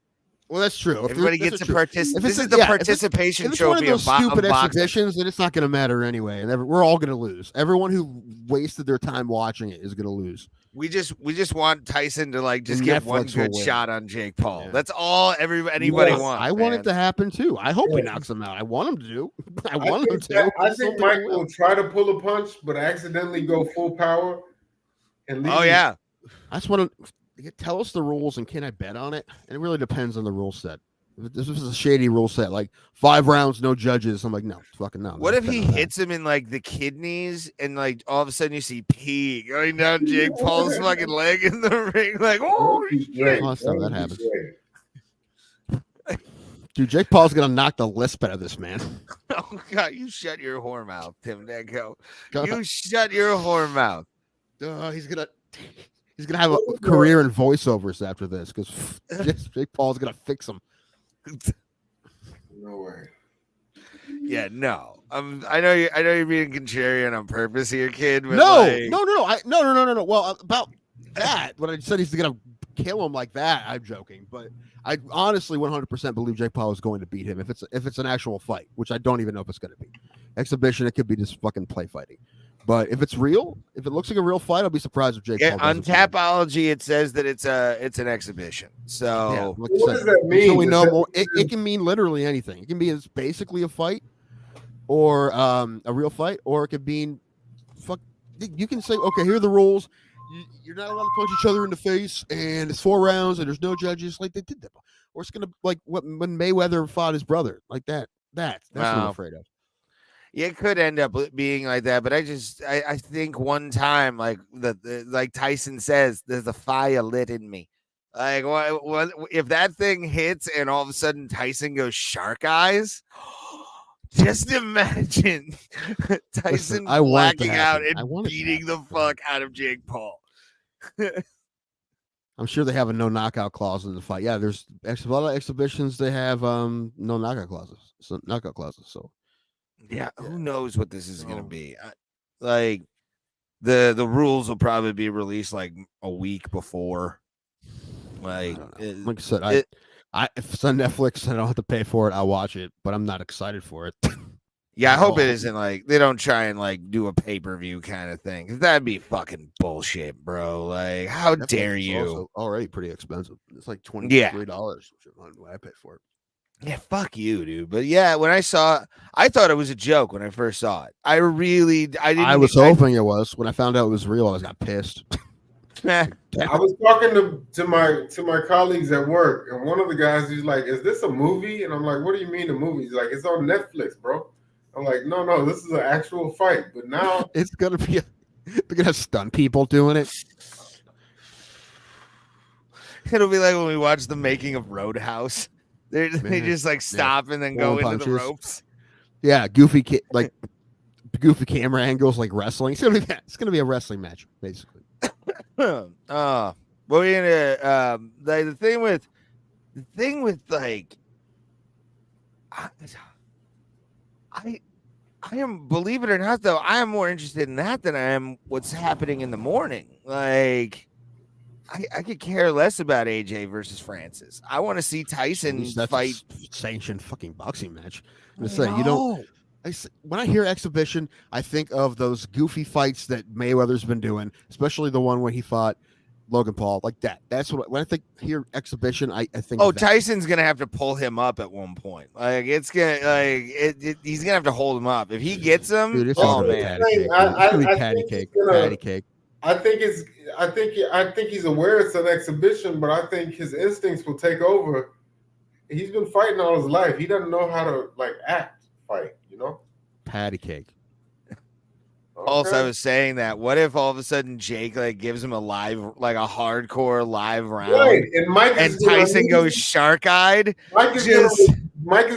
Well, that's true. Everybody gets to participate. This is the participation trophy of stupid boxing. exhibitions, then it's not going to matter anyway, and we're all going to lose. Everyone who wasted their time watching it is going to lose. We just want Tyson to just get one good shot on Jake Paul. Yeah. That's all anybody wants. I want it to happen too. I hope he knocks him out. I want him to do. I want him to. I think Mike will try to pull a punch, but accidentally go full power. And I just want to. Tell us the rules and can I bet on it? And it really depends on the rule set. If this was a shady rule set, like 5 rounds, no judges, I'm like, no, fucking no. What if he hits him in the kidneys and all of a sudden you see pee going down Jake Paul's fucking leg in the ring? Oh shit! Last time that happens. Dude, Jake Paul's gonna knock the lisp out of this man. Oh God, you shut your whore mouth, Tim Danko. You shut your whore mouth. He's going to have a career in voiceovers after this because Jake Paul's going to fix him. No way. Yeah, no. I know you're being contrarian on purpose here, kid. But No. Well, about that, when I said he's going to kill him like that, I'm joking. But I honestly 100% believe Jake Paul is going to beat him if it's an actual fight, which I don't even know if it's going to be. Exhibition, it could be just fucking play fighting. But if it's real, if it looks like a real fight, I'll be surprised if Jake Paul on Tapology, it says that it's an exhibition. So what does that mean? So we know more. It can mean literally anything. It can be basically a fight, or a real fight, or it could mean you can say, okay, here are the rules. You're not allowed to punch each other in the face, and it's 4 rounds, and there's no judges, like they did that. Or it's gonna when Mayweather fought his brother, like that. That's what I'm afraid of. It could end up being like that, but I think one time, like like Tyson says, there's a fire lit in me. Like, what if that thing hits and all of a sudden Tyson goes shark eyes? Just imagine Tyson I want it to blacking out happen. I and want it to beating the happen. fuck out of Jake Paul. I'm sure they have a no knockout clause in the fight. Yeah, there's a lot of exhibitions they have no knockout clauses. So Yeah, who knows what this is gonna be? Like the rules will probably be released like a week before. Like, like I said, if it's on Netflix and I don't have to pay for it, I'll watch it. But I'm not excited for it. yeah, I hope it isn't like they don't try and like do a pay-per-view kind of thing. 'Cause that'd be fucking bullshit, bro. Like, how Netflix dare is you? also already pretty expensive. It's like $23 when I pay for it. Yeah, fuck you, dude. But yeah, when I thought it was a joke when I first saw it. I was hoping it was. When I found out it was real, I got pissed. I was talking to my colleagues at work, and one of the guys, he's like, "Is this a movie?" And I'm like, "What do you mean a movie?" He's like, "It's on Netflix, bro." I'm like, "No, this is an actual fight." But now it's gonna be they're gonna stun people doing it. It'll be like when we watch the making of Roadhouse. They just like stop and then go into the ropes. Yeah, goofy camera angles like wrestling. It's gonna be a wrestling match, basically. Well, we're gonna like the thing with like I am, believe it or not, though, I am more interested in that than I am what's happening in the morning. Like, I could care less about AJ versus Francis. I want to see Tyson fight sanctioned fucking boxing match. I'm gonna say you don't. When I hear exhibition, I think of those goofy fights that Mayweather's been doing, especially the one when he fought Logan Paul, like that. That's what when I hear exhibition, I think. Oh, Tyson's gonna have to pull him up at one point. Like it's gonna he's gonna have to hold him up. If he gets him, dude, it's oh man, it's gonna be patty cake. I think he's aware it's an exhibition, but I think his instincts will take over. He's been fighting all his life. He doesn't know how to like fight, you know? Patty cake. Okay. Also, I was saying that. What if all of a sudden Jake like gives him a hardcore live round, right. and Tyson goes shark-eyed? Mike is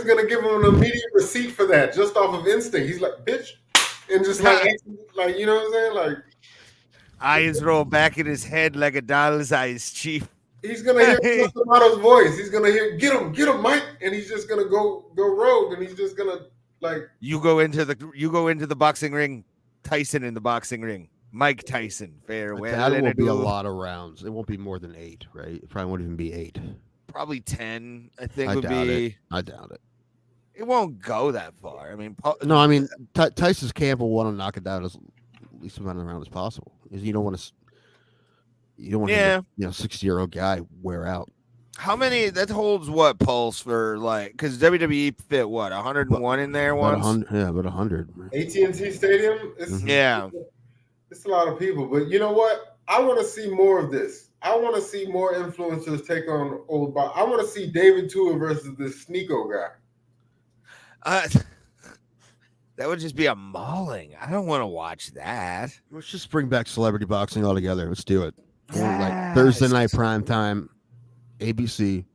gonna give him an immediate receipt for that, just off of instinct. He's like, "Bitch," and just like you know what I'm saying, like eyes roll back in his head like a doll's eyes, Chief. He's gonna hear Tomato's voice. He's gonna hear, get him, Mike, and he's just gonna go rogue, and he's just gonna like you go into the boxing ring. Tyson in the boxing ring. Mike Tyson. Farewell. That will be a lot of rounds. It won't be more than 8, right? It probably won't even be 8. Probably 10, I think I would be. I doubt it. It won't go that far. I mean, Tyson's camp will want to knock it down as least amount of rounds as possible. Because you don't want to, him to, 60-year-old guy wear out. How many that holds what pulse for like because WWE fit what 101 in there once? About 100. AT&T Stadium. It's a lot of people, but you know what? I want to see more of this. I want to see more influencers take on old. I want to see David Tua versus this Sneeko guy. That would just be a mauling. I don't want to watch that. Let's just bring back celebrity boxing altogether. Let's do it. Yes. Like Thursday night prime time. ABC.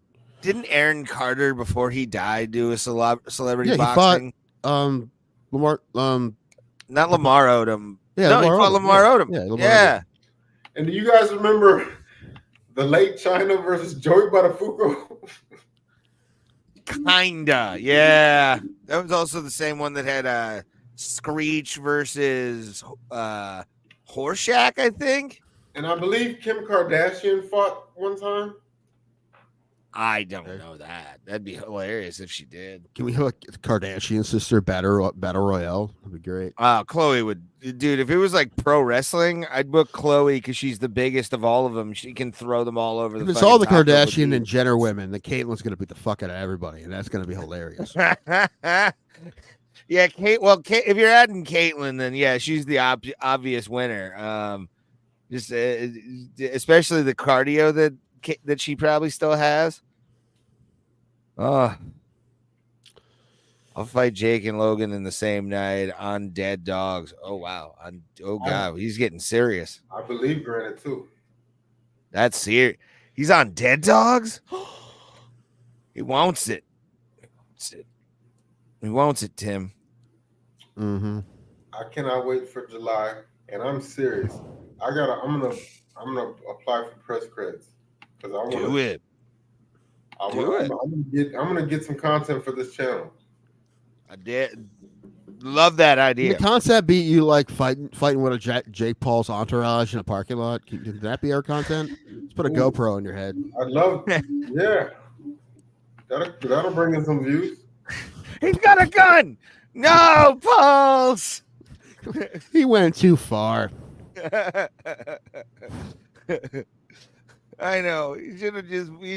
Didn't Aaron Carter before he died do a celebrity boxing? He fought Lamar not Lamar Odom. Yeah, no, he fought Lamar Odom. Yeah. And do you guys remember the late China versus Joey Buttafuoco? Kinda, yeah. That was also the same one that had Screech versus Horshack, I think. And I believe Kim Kardashian fought one time. I don't know that. That'd be hilarious if she did. Can we have a Kardashian sister battle royale? That'd be great. Chloe would, dude. If it was like pro wrestling, I'd book Chloe because she's the biggest of all of them. She can throw them all over the. It's all the Kardashian and Jenner women. The Caitlyn's gonna beat the fuck out of everybody, and that's gonna be hilarious. Yeah, Kate. Well, if you're adding Caitlyn, then yeah, she's the obvious winner. Just especially the cardio that she probably still has. I'll fight Jake and Logan in the same night on Dead Dogs. Oh wow. Oh god, he's getting serious. I believe Granite too. That's serious. He's on Dead Dogs? He wants it. He wants it, Tim. Mm-hmm. I cannot wait for July, and I'm serious. I'm gonna apply for press credits because I want to Do it. I'm gonna get some content for this channel. I did love that idea. The concept beat you like fighting with a Jake Paul's entourage in a parking lot. Can that be our content? Let's put a GoPro in your head. I'd love, yeah. That'll bring in some views. He's got a gun. No, Pulse. He went too far. I know. You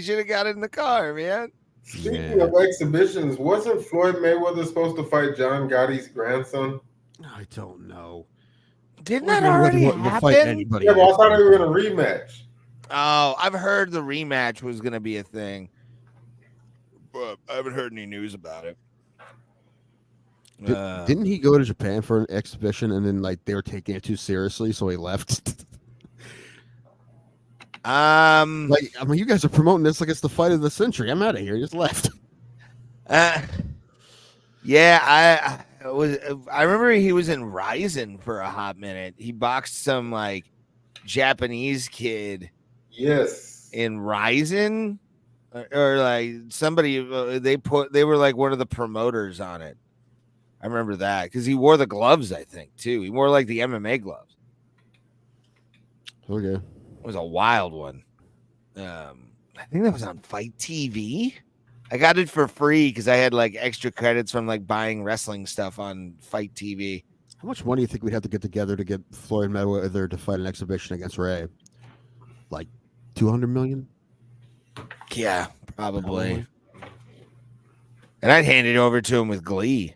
should have got in the car, man. Speaking of exhibitions, wasn't Floyd Mayweather supposed to fight John Gotti's grandson? I don't know. Didn't that already happen? Yeah, but I thought they were going to rematch. Oh, I've heard the rematch was going to be a thing, but I haven't heard any news about it. Didn't he go to Japan for an exhibition and then like they were taking it too seriously, so he left? Like, I mean, you guys are promoting this like it's the fight of the century. I'm out of here. He just left. Yeah, I remember he was in Ryzen for a hot minute. He boxed some like Japanese kid. Yes. In Ryzen, or like somebody they were like one of the promoters on it. I remember that because he wore the gloves, I think, too. He wore like the MMA gloves. Okay. It was a wild one. I think that was on Fight TV. I got it for free because I had like extra credits from like buying wrestling stuff on Fight TV. How much money do you think we'd have to get together to get Floyd Mayweather to fight an exhibition against Ray? Like 200 million? Yeah, probably. And I'd hand it over to him with glee.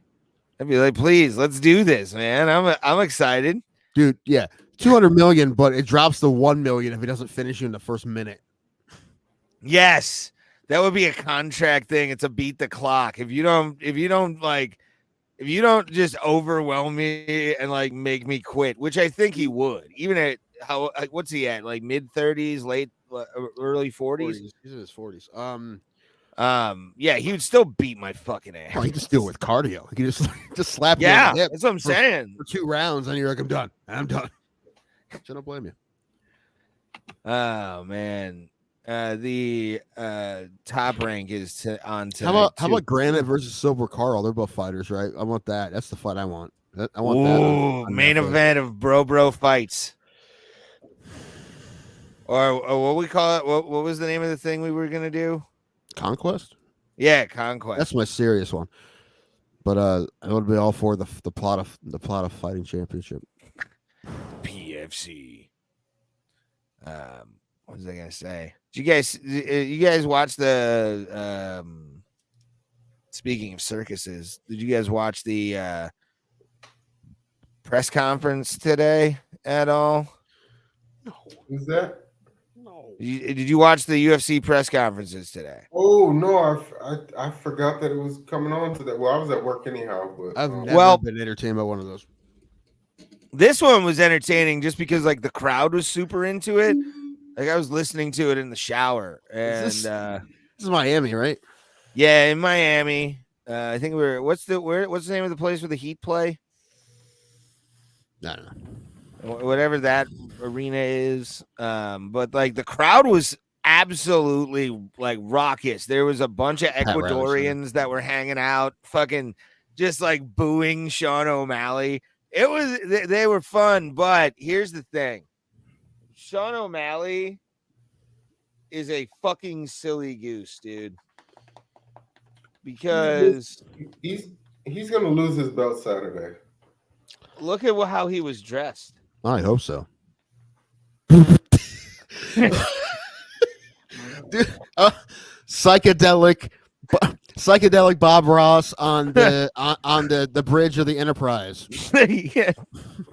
I'd be like, please, let's do this, man. I'm excited. Dude, yeah. 200 million, but it drops to 1 million if he doesn't finish you in the first minute. Yes. That would be a contract thing. It's a beat the clock. If you don't just overwhelm me and like make me quit, which I think he would, even at what's he at? Like mid 30s, late early 40s. He's in his 40s. Yeah, he would still beat my fucking ass. Oh, he just do it with cardio. He can just slap you. Yeah, that's what I'm saying. For 2 rounds, and you're like, I'm done. I'm done. I don't blame you. Oh man. The top rank is on tonight. How about Granite versus Silver Carl? They're both fighters, right? I want that. That's the fight I want. I want that. Ooh, main event of bro fights. Or what we call it? What was the name of the thing we were gonna do? Conquest? Yeah, Conquest. That's my serious one. But I would be all for the plot of fighting championship. PFC. What was I gonna say? Did you guys watch the speaking of circuses, did you guys watch the press conference today at all? No. Who's that? No. Did you watch the UFC press conferences today? Oh no, I forgot that it was coming on today. Well, I was at work anyhow, but I've never been entertained by one of those. This one was entertaining just because like the crowd was super into it. Like I was listening to it in the shower, and this is Miami, right? Yeah, in Miami. I think what's the name of the place where the Heat play? I don't know. Whatever that arena is. But like the crowd was absolutely like raucous. There was a bunch of Ecuadorians that were hanging out, fucking just like booing Sean O'Malley. They were fun, but here's the thing. Sean O'Malley is a fucking silly goose, dude. Because he's gonna lose his belt Saturday. Look at how he was dressed. I hope so. Dude, psychedelic Bob Ross on the bridge of the Enterprise. Yeah.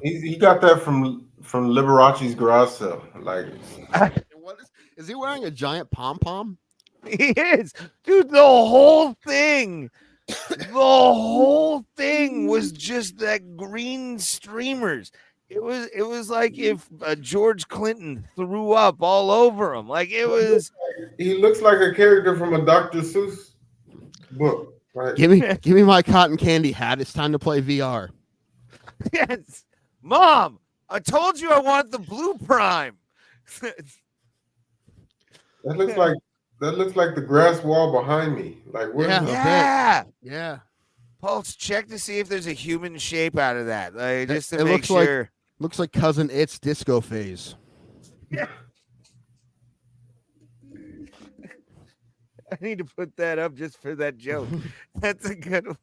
He got that from Liberace's garage sale. Like, is he wearing a giant pom pom? He is, dude. The whole thing The whole thing was just that green streamers. It was like if George Clinton threw up all over him. Like it was. He looks like a character from a Dr. Seuss book. Right? Give me my cotton candy hat. It's time to play VR. Yes, Mom. I told you I want the blue prime. That looks like the grass wall behind me. Like where? Yeah. Pulse, check to see if there's a human shape out of that. Like just to It make looks like- sure. Looks like Cousin It's disco phase. Yeah. I need to put that up just for that joke. That's a good one.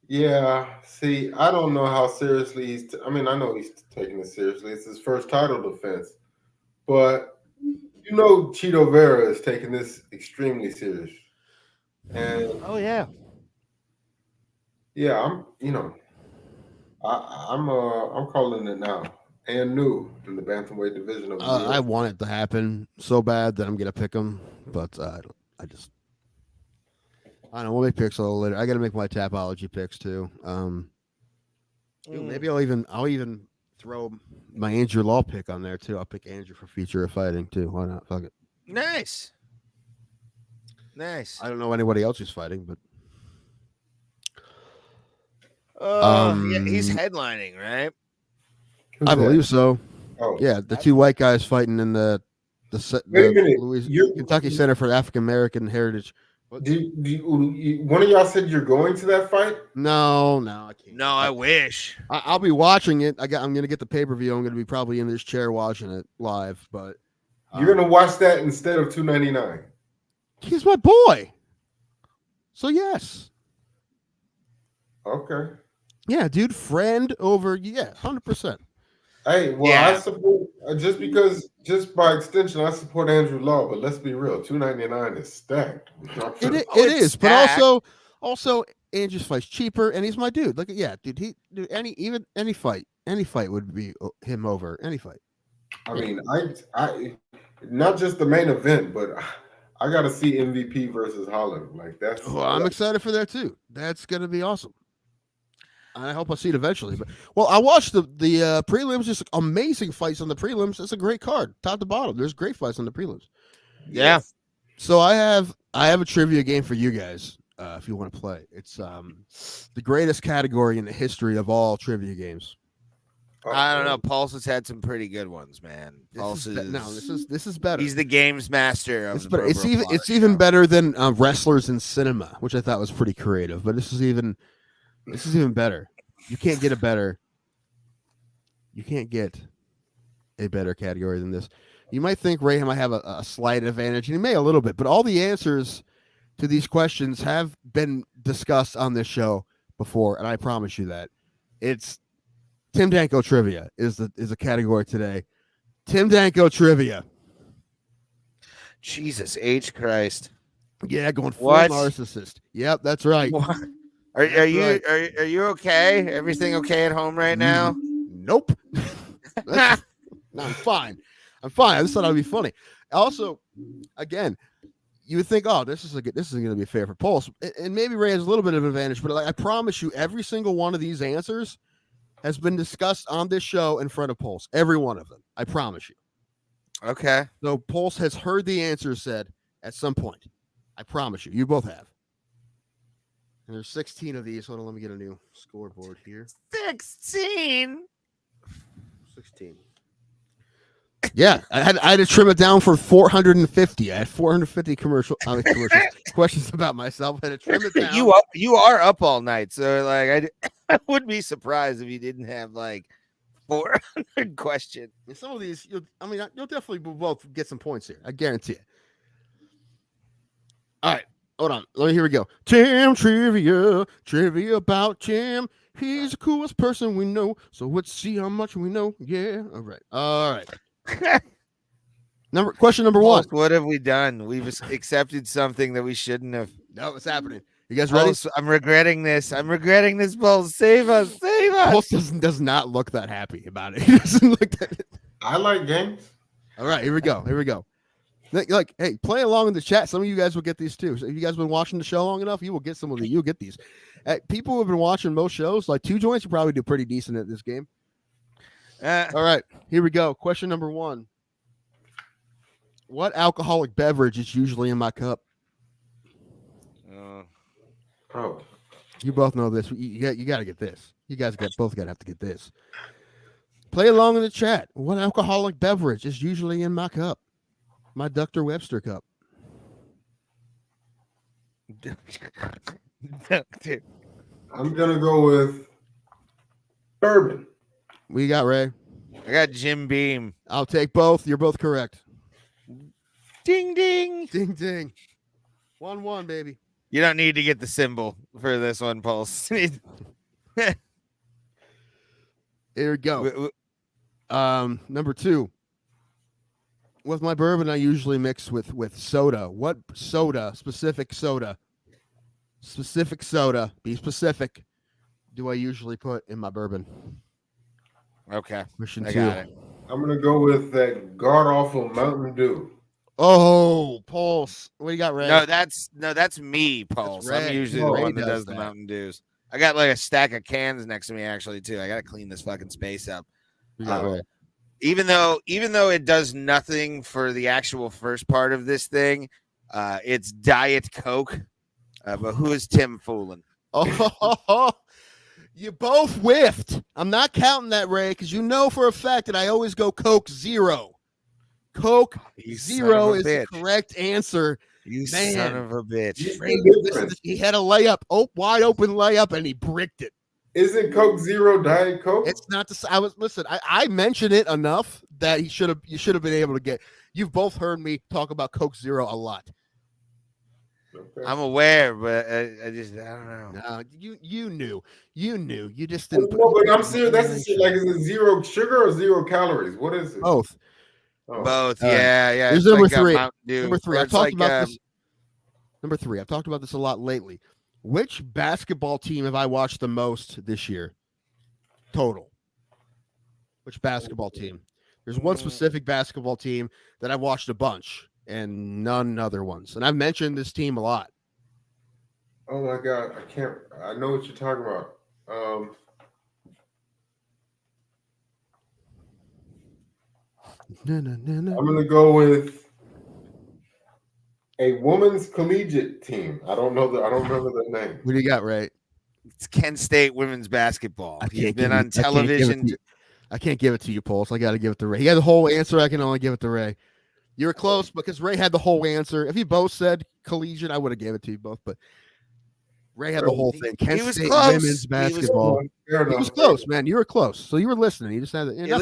Yeah. See, I don't know how seriously he's. I mean, I know he's taking it seriously. It's his first title defense, but you know, Chito Verra is taking this extremely serious. And Oh yeah. yeah, I'm calling it now. And new in the bantamweight division of the I want it to happen so bad that I'm gonna pick him, but I don't. I don't know. We'll make picks a little later. I got to make my Tapology picks too. Maybe I'll even throw my Andrew Law pick on there too. I'll pick Andrew for future of fighting too. Why not? Fuck it. Nice. I don't know anybody else who's fighting, but Yeah, he's headlining, right? Who's I that? believe so. Oh, Yeah, the two white guys fighting in the Wait a minute. Kentucky Center for African American Heritage. One of y'all said you're going to that fight? No, I can't. No, I wish. I'll be watching it. I'm gonna get the pay-per-view. I'm gonna be probably in this chair watching it live, but You're gonna watch that instead of $2.99. he's my boy. So yes. Okay. Yeah, dude, friend over 100%. Hey, well, Yeah. I support just by extension, I support Andrew Law. But let's be real, $2.99 is stacked. It it's is, but stacked. also Andrew's fight's cheaper, and he's my dude. Like, yeah, dude, any fight would be him over any fight. I mean, I not just the main event, but I got to see MVP versus Holland. Like that's. Well, I'm excited for that too. That's gonna be awesome. I hope I see it eventually. But I watched the prelims. Just amazing fights on the prelims. It's a great card, top to bottom. There's great fights on the prelims. Yeah. So I have a trivia game for you guys if you want to play. It's the greatest category in the history of all trivia games. I don't know. Pulse has had some pretty good ones, man. Pulse This is better. He's the games master. Of It's the better. Bro It's Bro even Plot it's even show. better than Wrestlers in Cinema, which I thought was pretty creative. But this is even better. You can't get a better category than this. You might think Ray might have a slight advantage, and he may a little bit, but all the answers to these questions have been discussed on this show before, and I promise you that. It's Tim Danko Trivia is a category today. Tim Danko Trivia. Jesus H Christ. Yeah, going full What? narcissist. Yep, that's right. What? Are you okay? Everything okay at home right now? Nope. No, I'm fine. I just thought it'd be funny. Also, again, you would think, oh, this is going to be fair for Pulse, and maybe Ray has a little bit of an advantage. But I promise you, every single one of these answers has been discussed on this show in front of Pulse. Every one of them. I promise you. Okay. So Pulse has heard the answers said at some point. I promise you. You both have. And there's 16 of these. Hold on, let me get a new scoreboard here. 16. 16. Yeah, I had to trim it down for 450. I had 450 commercials questions about myself. I had to trim it down. You are up all night, so like I would be surprised if you didn't have like 400 questions. And some of these, you'll definitely both get some points here. I guarantee it. All right, hold on. Here we go. Tim trivia about Tim. He's the coolest person we know. So let's see how much we know. Yeah. All right. Question number one. What have we done? We've accepted something that we shouldn't have. No, it's happening. You guys ready? Pulse, I'm regretting this. Pulse. Save us. Pulse does not look that happy about it. He doesn't look that. I like games. All right, here we go. Like, hey, play along in the chat. Some of you guys will get these too. So if you guys have been watching the show long enough, you will get some of these. You'll get these. People who have been watching most shows, like Two Joints, you probably do pretty decent at this game. All right, here we go. Question number 1. What alcoholic beverage is usually in my cup? Oh, You both know this. You got to get this. You guys both got to have to get this. Play along in the chat. What alcoholic beverage is usually in my cup? My Dr. Webster cup. I'm gonna go with bourbon. What you got, Ray? I got Jim Beam. I'll take both. You're both correct. Ding ding. Ding ding. 1-1, baby. You don't need to get the symbol for this one, Pulse. Here we go. Number 2. With my bourbon, I usually mix with soda. What soda? Specific soda. Specific soda. Be specific. Do I usually put in my bourbon? Okay. Question I 2. got it. I'm gonna go with that god awful Mountain Dew. Oh, Pulse. What do you got, Ray? No, that's me, Pulse. Ray. I'm usually Oh, the Ray one that does does the that. Mountain Dews. I got like a stack of cans next to me actually too. I gotta clean this fucking space up. You got Ray. Even though it does nothing for the actual first part of this thing, it's Diet Coke. But who is Tim fooling? Oh, you both whiffed. I'm not counting that, Ray, because you know for a fact that I always go Coke Zero. Coke You Zero son of a is the bitch. correct answer. You Man. son of a bitch. Ray, he had a layup, wide open layup, and he bricked it. Isn't Coke Zero Diet Coke? It's not the. I mentioned it enough that you should have been able to get. You've both heard me talk about Coke Zero a lot. Okay. I'm aware, but I don't know. No, you knew. You just didn't. No, but I'm serious. That's the shit. Like, is it 0 sugar or 0 calories? What is it? Both. Oh. Both, All right. yeah. Here's It's number like a 3. Mountain Dew, Number 3. or I've it's talked like, about this. Number 3. I've talked about this a lot lately. Which basketball team have I watched the most this year? Total. Which basketball team? There's one specific basketball team that I've watched a bunch and none other ones. And I've mentioned this team a lot. Oh my god, I can't. I know what you're talking about. I'm gonna go with a women's collegiate team. I don't remember the name. What do you got, Ray? It's Kent State women's basketball. I He's can't been give on it- I can't give it television. to you. I can't give it to you, Pulse. I got to give it to Ray. He had the whole answer. I can only give it to Ray. You were close because Ray had the whole answer. If you both said collegiate, I would have gave it to you both. But Ray had the whole thing. Kent was State close. women's basketball. Fair He enough. was close, man. You were close. So you were listening. You just had it. At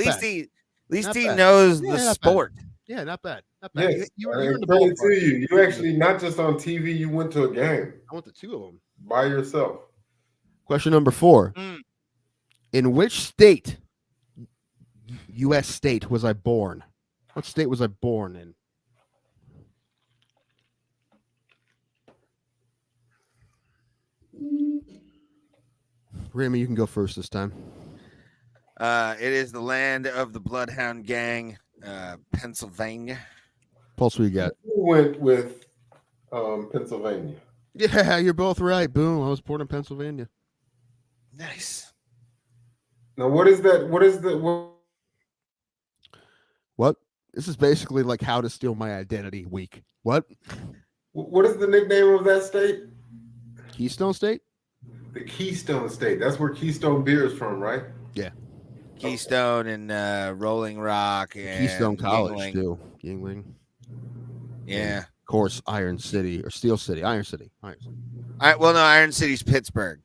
least Not he bad. knows Yeah, the not bad. sport. Yeah, not bad. Not bad. Yes, You were in the credit to ballpark. you. You actually not just on TV. You went to a game I went to 2 of them. by yourself. Question number 4. Mm. In which state, U.S. state, was I born? What state was I born in? Remy, you can go first this time. It is the land of the Bloodhound Gang, Pennsylvania. Pulse, what you got? You went with Pennsylvania. Yeah, you're both right. Boom. I was born in Pennsylvania. Nice. Now, what is that? What? This is basically like how to steal my identity week. What? What is the nickname of that state? Keystone State? The Keystone State. That's where Keystone beer is from, right? Yeah. Keystone and Rolling Rock and Keystone College, Yuengling. too. Yingling. Yeah. Of course, Iron City or Steel City. Iron City. Iron City. Well, no, Iron City's Pittsburgh.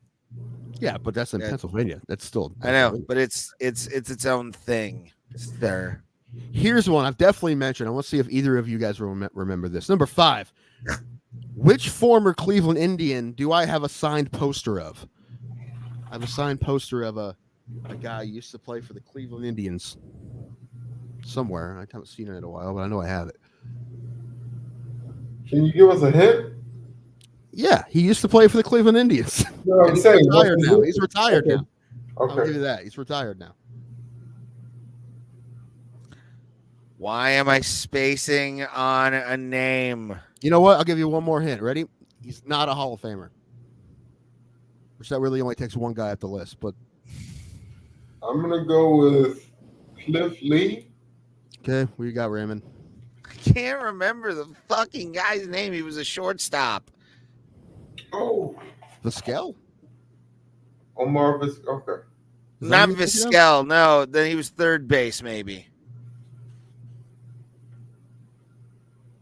Yeah, but that's in Yeah. Pennsylvania. That's still. I know, but it's its own thing, sir. Here's one I've definitely mentioned. I want to see if either of you guys remember this. Number 5. Which former Cleveland Indian do I have a signed poster of? I have a signed poster of a guy who used to play for the Cleveland Indians somewhere. I haven't seen it in a while, but I know I have it. Can you give us a hint? Yeah, he used to play for the Cleveland Indians. No, I'm He's saying retired now. He's retired Okay. now. I'll give Okay. you that. He's retired now. Why am I spacing on a name? You know what? I'll give you one more hint. Ready? He's not a Hall of Famer. Which that really only takes one guy off the list. But I'm gonna go with Cliff Lee. okay, what you got, Raymond? I can't remember the fucking guy's name. He was a shortstop. Oh, Vizquel? Omar Vizquel. Okay. Is that Not who you're thinking of? Vizquel. No, then he was third base, maybe.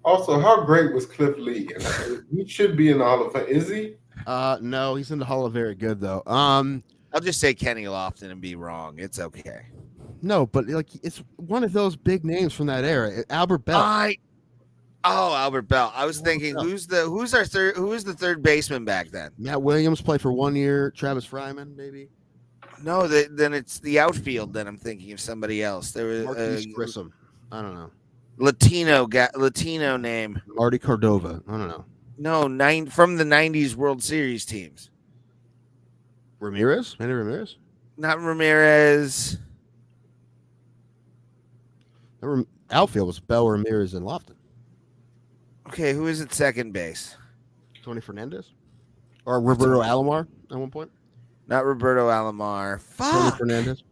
Also, how great was Cliff Lee? And he should be in the Hall of Fame. Is he? No, he's in the Hall of Very Good though. I'll just say Kenny Lofton and be wrong. It's okay. No, but like it's one of those big names from that era. Albert Bell. Albert Bell. I was thinking, Bell. who was the third baseman back then? Matt Williams played for 1 year. Travis Fryman, maybe. No, then it's the outfield. Then I'm thinking of somebody else. There was Marquise Grissom. I don't know. Latino name. Marty Cordova. I don't know. No, from the '90s World Series teams. Ramirez? Manny Ramirez? Not Ramirez. Outfield was Bell, Ramirez, and Lofton. Okay, who is at second base? Tony Fernandez? Or Roberto Alomar at one point? Not Roberto Alomar. Tony Fuck. Fernandez?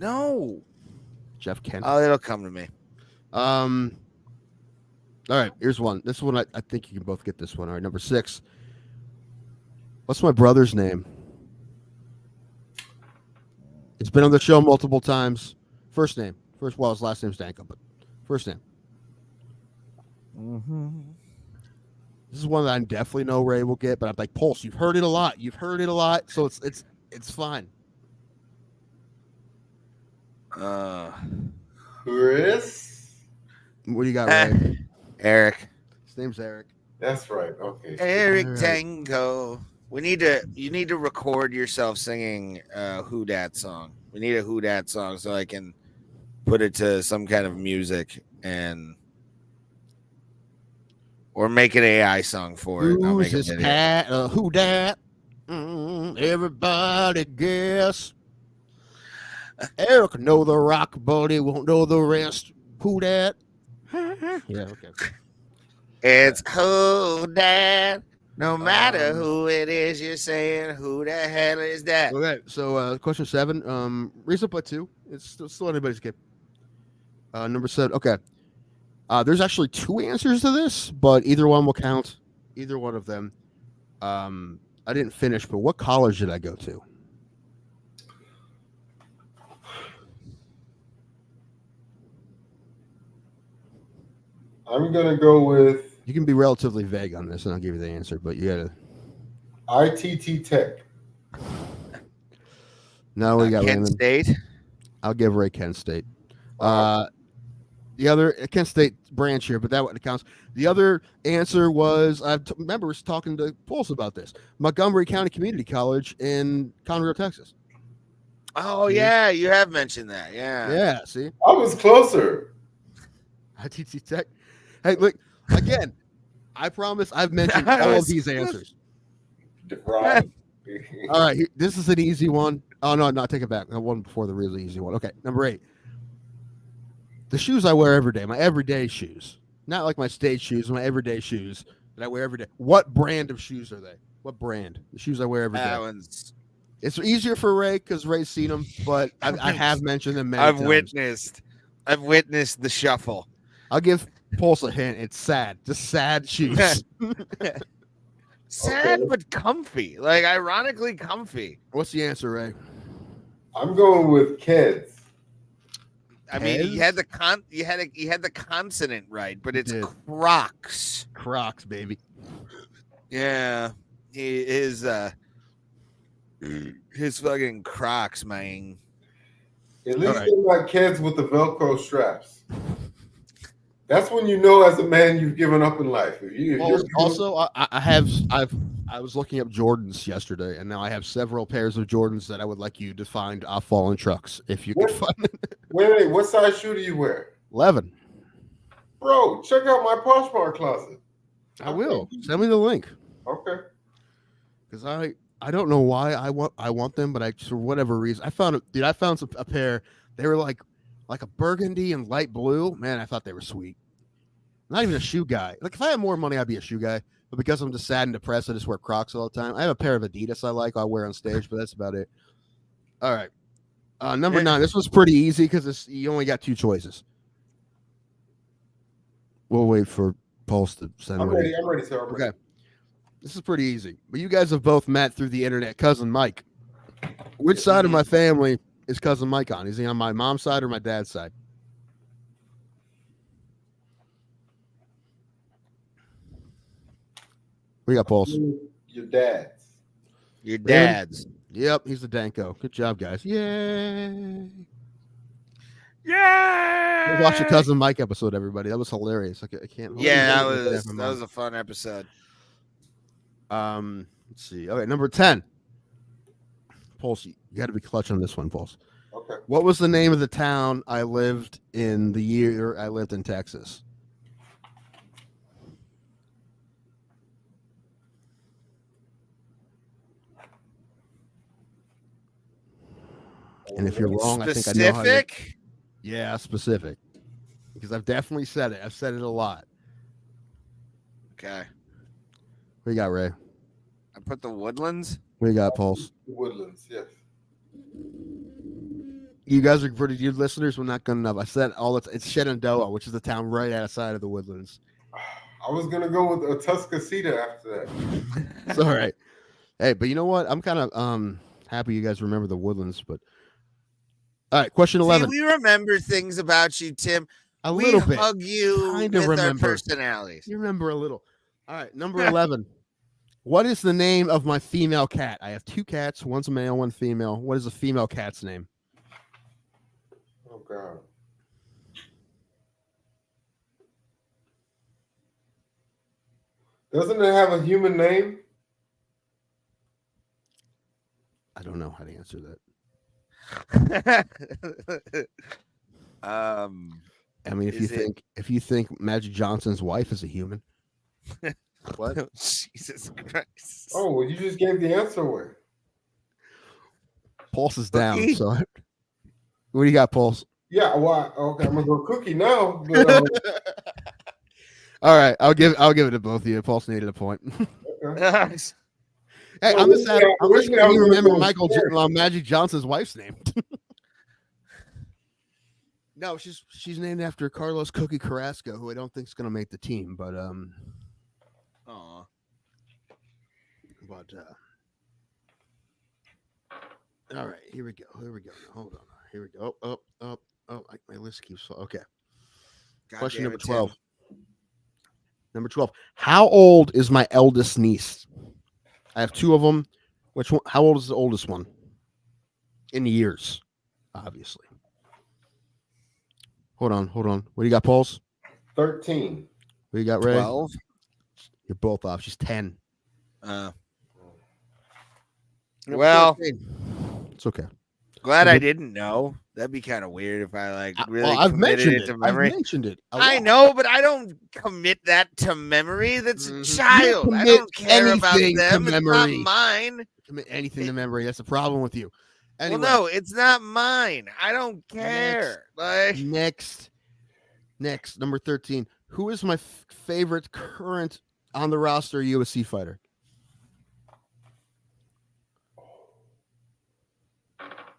No. Jeff Kent? Oh, it'll come to me. All right, here's one. This one, I think you can both get this one. All right, number 6. What's my brother's name? It's been on the show multiple times. First name. His last name's Danko, but first name. Mm-hmm. This is one that I definitely know Ray will get, but I'm like, Pulse, you've heard it a lot. So it's fine. Chris. What do you got, Ray? Eric. His name's Eric. That's right. Okay. Eric All right. Tango. You need to record yourself singing Who Dat song. We need a Who Dat song so I can put it to some kind of music or make an AI song for it. I'll Who's make a this video. cat? Who dat? Everybody guess. Eric know the rock, but he won't know the rest. Who dat? Yeah, okay. It's Who Dat. No matter who it is, you're saying, who the hell is that? Okay, so question 7. Reason but 2. It's still anybody's game. Number 7. Okay. There's actually 2 answers to this, but either one will count. Either one of them. I didn't finish, but what college did I go to? I'm gonna go with You can be relatively vague on this, and I'll give you the answer, but you gotta. ITT Tech. No, we got Kent Raymond. State. I'll give Ray Kent State. The other Kent State branch here, but that one counts. The other answer was I remember was talking to Pulse about this. Montgomery County Community College in Conroe, Texas. Oh yeah, you have mentioned that. Yeah. Yeah, see, I was closer. ITT Tech. Hey, look again. I promise I've mentioned all of these answers. Right. All right, this is an easy one. Oh no, take it back. One before the really easy one. Okay, number 8. The shoes I wear every day, my everyday shoes, not like my stage shoes, my everyday shoes that I wear every day. What brand of shoes are they? What brand? The shoes I wear every day. That one's. It's easier for Ray because Ray's seen them, but I have mentioned them many times. I've witnessed the shuffle. I'll give Pulse a hint. It's sad. Just sad shoes. Sad but comfy, like ironically comfy. What's the answer, Ray? I'm going with Keds. I mean, you had the consonant right, but it's Crocs. Crocs, baby. Yeah, his fucking Crocs, man. At least right. they're not Keds with the Velcro straps. That's when you know, as a man, you've given up in life. I was looking up Jordans yesterday, and now I have several pairs of Jordans that I would like you to find off fallen trucks if you could find them. Wait, what size shoe do you wear? 11. Bro, check out my Poshmark closet. I will. Send me the link. Okay. Because I don't know why I want them, but for whatever reason I found a pair. They were like like a burgundy and light blue. Man, I thought they were sweet. Not even a shoe guy. Like if I had more money, I'd be a shoe guy. But because I'm just sad and depressed, I just wear Crocs all the time. I have a pair of Adidas I like. I'll wear on stage, but that's about it. All right. Number 9. This was pretty easy because you only got 2 choices. We'll wait for Pulse to send. I'm ready, sir. Okay. This is pretty easy. But you guys have both met through the internet. Cousin Mike. Which side of my family is Cousin Mike on? Is he on my mom's side or my dad's side? We got Pulse. Your dad's. Your dad's. Yep, he's the Danko. Good job, guys. Yay. Yeah. Watch the Cousin Mike episode, everybody. That was hilarious. I can't. Yeah, that was a fun episode. Let's see. Okay, number 10. Pulse, you got to be clutch on this one, Pulse. Okay. What was the name of the town I lived in the year I lived in Texas? And if you're wrong, I think I know how you... Yeah, specific. Because I've definitely said it. I've said it a lot. Okay. What you got, Ray? I put the Woodlands. What you got, Pulse? Woodlands, yes. You guys are pretty good listeners. We're not good enough. I said all it's Shenandoah, which is the town right outside of the Woodlands. I was gonna go with a Tuscasita after that. It's all right. Hey, but you know what? I'm kind of happy you guys remember the Woodlands. But all right, question 11. See, we remember things about you, Tim. We little bit. Hug you Kinda with remember. our personalities. You remember a little. All right, number 11. What is the name of my female cat? I have 2 cats. One's a male, one female. What is the female cat's name? Oh God. Doesn't it have a human name? I don't know how to answer that. I mean, if you think Magic Johnson's wife is a human, what? Jesus Christ! Oh, well, you just gave the answer away. Pulse is down. So, what do you got, Pulse? Yeah, well, okay, I'm gonna go Cookie now. But, all right, I'll give it to both of you. Pulse needed a point. okay. Hey, Well, I'm just happy you remember Michael Magic Johnson's wife's name. No, she's named after Carlos Cookie Carrasco, who I don't think is going to make the team, but Aw. But all right, here we go. Hold on. Here we go. Oh, my list keeps okay. Question number 12. Number 12. How old is my eldest niece? I have 2 of them. Which one? How old is the oldest one? In years, obviously. Hold on. What do you got, Pulse? 13. What do you got, Ray? 12. You're both off. She's 10. Well, it's okay. glad I didn't know. That'd be kind of weird if I really I've mentioned it to memory. I've mentioned it. I know, but I don't commit that to memory. That's a child. I don't care about them. It's not mine. Commit anything to memory. That's the problem with you. Anyway, Well, no, it's not mine. I don't care. Next, number 13. Who is my favorite current on the roster UFC fighter?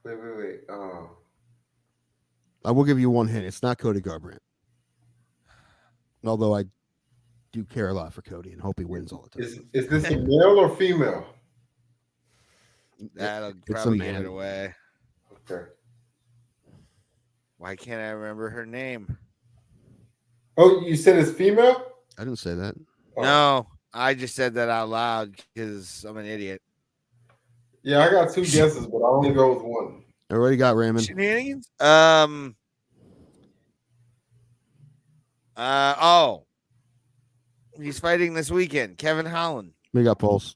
Wait. I will give you one hint. It's not Cody Garbrandt. Although I do care a lot for Cody and hope he wins all the time. Is this a male or female? That'll probably give it away. Okay. Why can't I remember her name? Oh, you said it's female? I didn't say that. Oh. No, I just said that out loud because I'm an idiot. Yeah, I got 2 guesses, but I only go with one. I already got Raymond. Shenanigans? He's fighting this weekend. Kevin Holland. We got Pulse.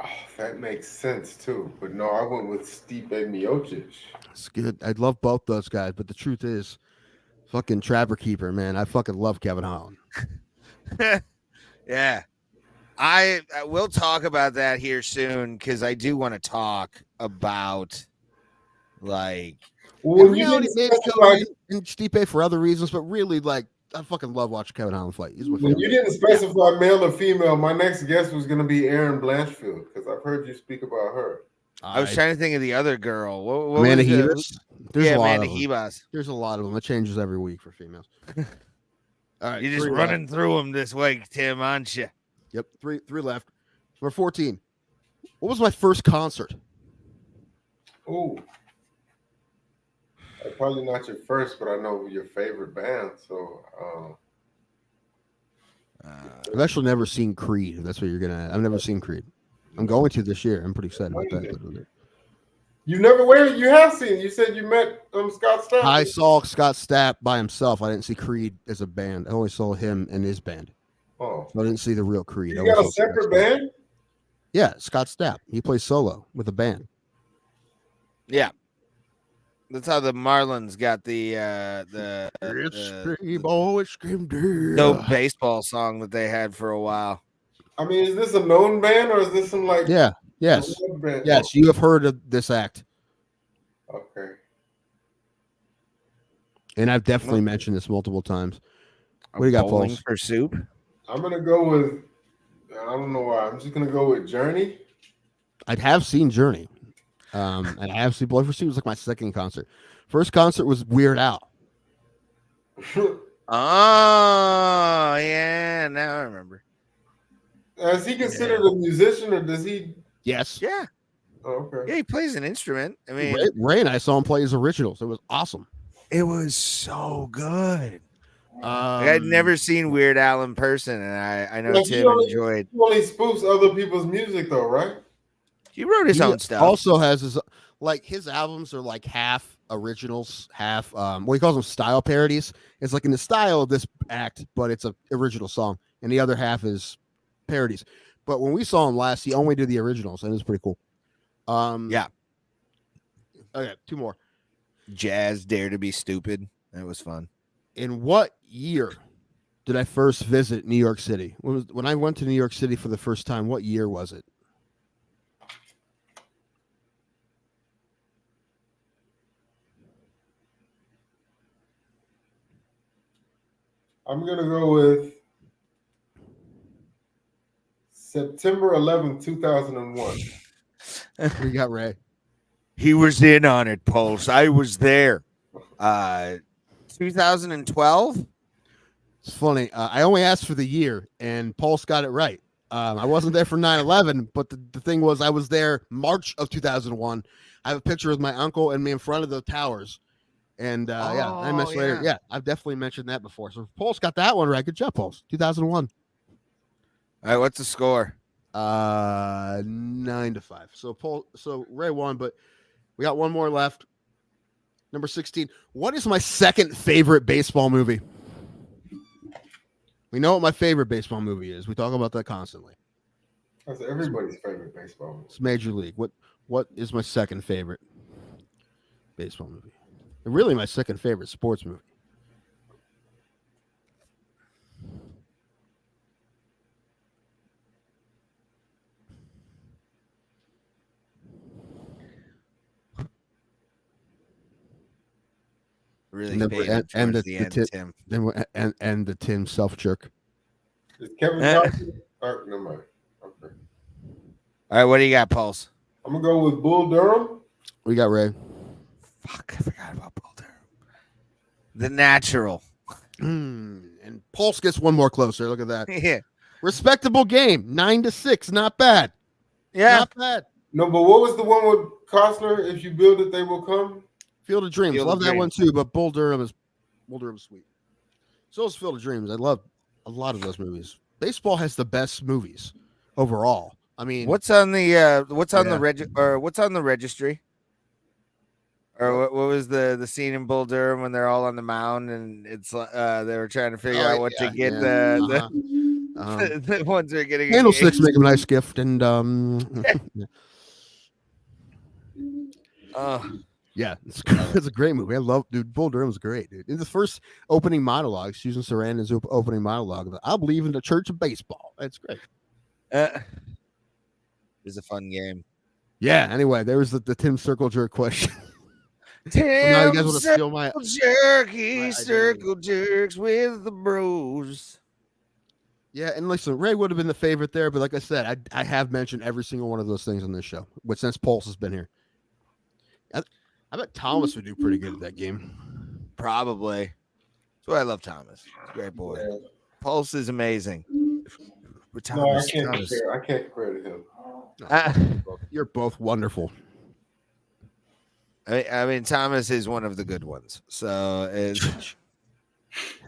Oh, that makes sense too. But no, I went with Stipe Miocic. It's good. I love both those guys, but the truth is, fucking Trapper Keeper, man. I fucking love Kevin Holland. Yeah. I will talk about that here soon because I do want to talk about like Well, In when you reality, didn't maybe specify, Cody and Stipe for other reasons, but really, like, I fucking love watching Kevin Holland fight. He's my when favorite. you didn't specify male or female, my next guest was going to be Erin Blanchfield because I've heard you speak about her. I was trying to think of the other girl. What Amanda was it? Hebus. There's a lot Amanda of them. Hebus. There's a lot of them. It changes every week for females. All right, You're just 3 running left. through them this week, Tim, aren't you? Yep, three left. Number 14. What was my first concert? Oh, probably not your first, but I know your favorite band. So, I've actually never seen Creed. If that's what you're gonna. I've never seen Creed. I'm going to this year. I'm pretty excited about that. you never waited. You have seen. You said you met Scott Stapp. I saw Scott Stapp by himself. I didn't see Creed as a band. I only saw him and his band. Oh, So I didn't see the real Creed. you I got only a saw Scott separate Stapp. band? Yeah, Scott Stapp. He plays solo with a band. Yeah. That's how the Marlins got the dope baseball song that they had for a while. I mean, is this a known band or is this some like? Yeah. Yes. Band? Yes. You have heard of this act, Okay. and I've definitely mentioned this multiple times. What do you got, Bowling Pauls? for soup? I'm gonna go with. I don't know why. I'm just gonna go with Journey. I have seen Journey. And I have seen Blood for Soup. It was like my second concert. First concert was Weird Al. Oh, yeah. Now I remember. Is he considered a musician or does he? Yes. Yeah. Oh, okay. Yeah, he plays an instrument. I mean, Ray and I saw him play his originals. It was awesome. it was so good. Like, I'd never seen Weird Al in person, and I know Like, Tim enjoyed. He only spoofs other people's music, though, right? He wrote his He own stuff. Also has his his albums are like half originals, half he calls them style parodies. It's like in the style of this act, but it's a original song, and the other half is parodies. But when we saw him last, he only did the originals, and it was pretty cool. Yeah. Okay, 2 more. Jazz Dare to Be Stupid. That was fun. In what year did I first visit New York City? When I went to New York City for the first time, what year was it? I'm gonna go with September 11th, 2001. We got Ray. He was in on it, Pulse. I was there. 2012? It's funny. I only asked for the year, and Pulse got it right. I wasn't there for 9/11, but the thing was, I was there March of 2001. I have a picture with my uncle and me in front of the towers. And I mentioned later. Yeah, I've definitely mentioned that before. So Pulse got that one right. Good job, Pulse. 2001. All right, what's the score? 9-5. So Ray won, but we got one more left. Number 16. What is my second favorite baseball movie? We know what my favorite baseball movie is. We talk about that constantly. That's everybody's favorite baseball movie. It's Major League. What is my second favorite baseball movie? And really my second favorite sports movie. Really And the Tim. Tim. And the Tim self jerk. Is Kevin Costner? Never mind. Okay. All right, what do you got, Pulse? I'm gonna go with Bull Durham. We got Ray. Fuck, I forgot about Bull Durham. The Natural. And Pulse gets one more closer. Look at that. Yeah. Respectable game. 9-6. Not bad. Yeah. Not bad. No, but what was the one with Costner? If you build it, they will come. Field of Dreams. Field Love of that Dreams. one too, but Bull Durham's sweet. So is Field of Dreams. I love a lot of those movies. Baseball has the best movies overall. I mean, What's on the registry? Or what was the scene in Bull Durham when they're all on the mound and it's they were trying to figure out what to get the ones that are getting Candlesticks make a nice gift, and yeah, it's a great movie. I love, dude. Bull Durham's great, dude. In the first opening monologue, Susan Sarandon's opening monologue, I believe in the Church of Baseball. That's great. It's a fun game. Yeah. Anyway, there was the Tim Circle jerk question. now you guys Tim want to steal my Jerky, identity. circle jerks with the bros. Yeah, and listen, Ray would have been the favorite there, but like I said, I have mentioned every single one of those things on this show, but since Pulse has been here. I bet Thomas would do pretty good at that game. Probably. That's why I love Thomas. He's a great boy. Yeah. Pulse is amazing. But No, I Thomas, can't Thomas. compare. I can't compare to him. You're both wonderful. I mean, Thomas is one of the good ones. So it's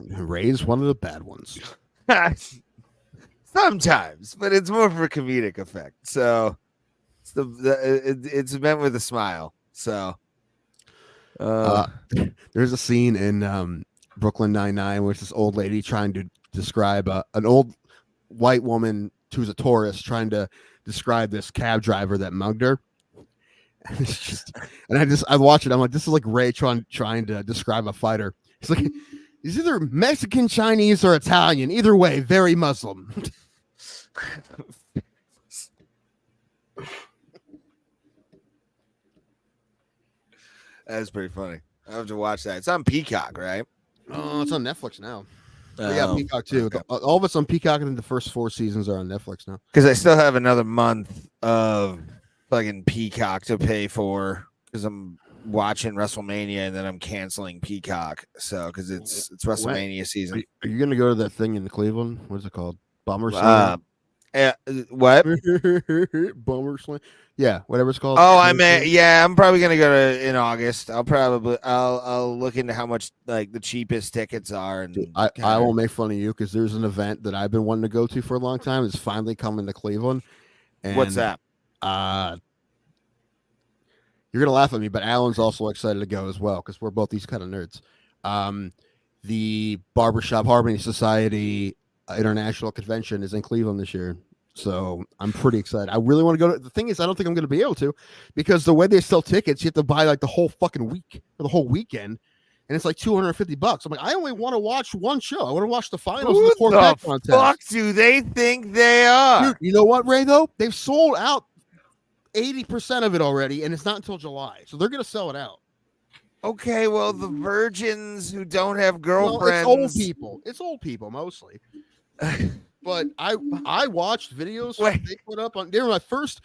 Ray's one of the bad ones. sometimes, but it's more for comedic effect. So it's meant with a smile. So there's a scene in Brooklyn Nine-Nine where it's this old lady trying to describe an old white woman who's a tourist trying to describe this cab driver that mugged her. And it's just, and I watch it. I'm like, this is like Ray trying to describe a fighter. It's like he's either Mexican, Chinese, or Italian. Either way, very Muslim. That's pretty funny. I have to watch that. It's on Peacock, right? Oh, it's on Netflix now. Yeah, Peacock too. Okay. All of it's on Peacock, and then the first 4 seasons are on Netflix now. Because I still have another month of fucking Peacock to pay for because I'm watching WrestleMania and then I'm canceling Peacock. So because it's WrestleMania season. Are you gonna go to that thing in Cleveland? What is it called? Bummer What? Bummer Slam. Yeah, whatever it's called. Oh, I'm probably gonna go to in August. I'll look into how much like the cheapest tickets are, and Dude, I won't make fun of you because there's an event that I've been wanting to go to for a long time. It's finally coming to Cleveland. And, what's that? You're gonna laugh at me, but Alan's also excited to go as well because we're both these kind of nerds. The Barbershop Harmony Society International Convention is in Cleveland this year. So I'm pretty excited. I really want to go to. The thing is, I don't think I'm going to be able to because the way they sell tickets, you have to buy like the whole fucking week or the whole weekend, and it's like $250. I'm like, I only want to watch one show. I want to watch the finals of the quarterback contest. Fuck do they think they are? Dude, you know what, Ray? Though they've sold out 80% of it already, and it's not until July, so they're going to sell it out. Okay, well, the virgins who don't have girlfriends. Well, it's old people mostly. But I watched videos they put up on. They were my first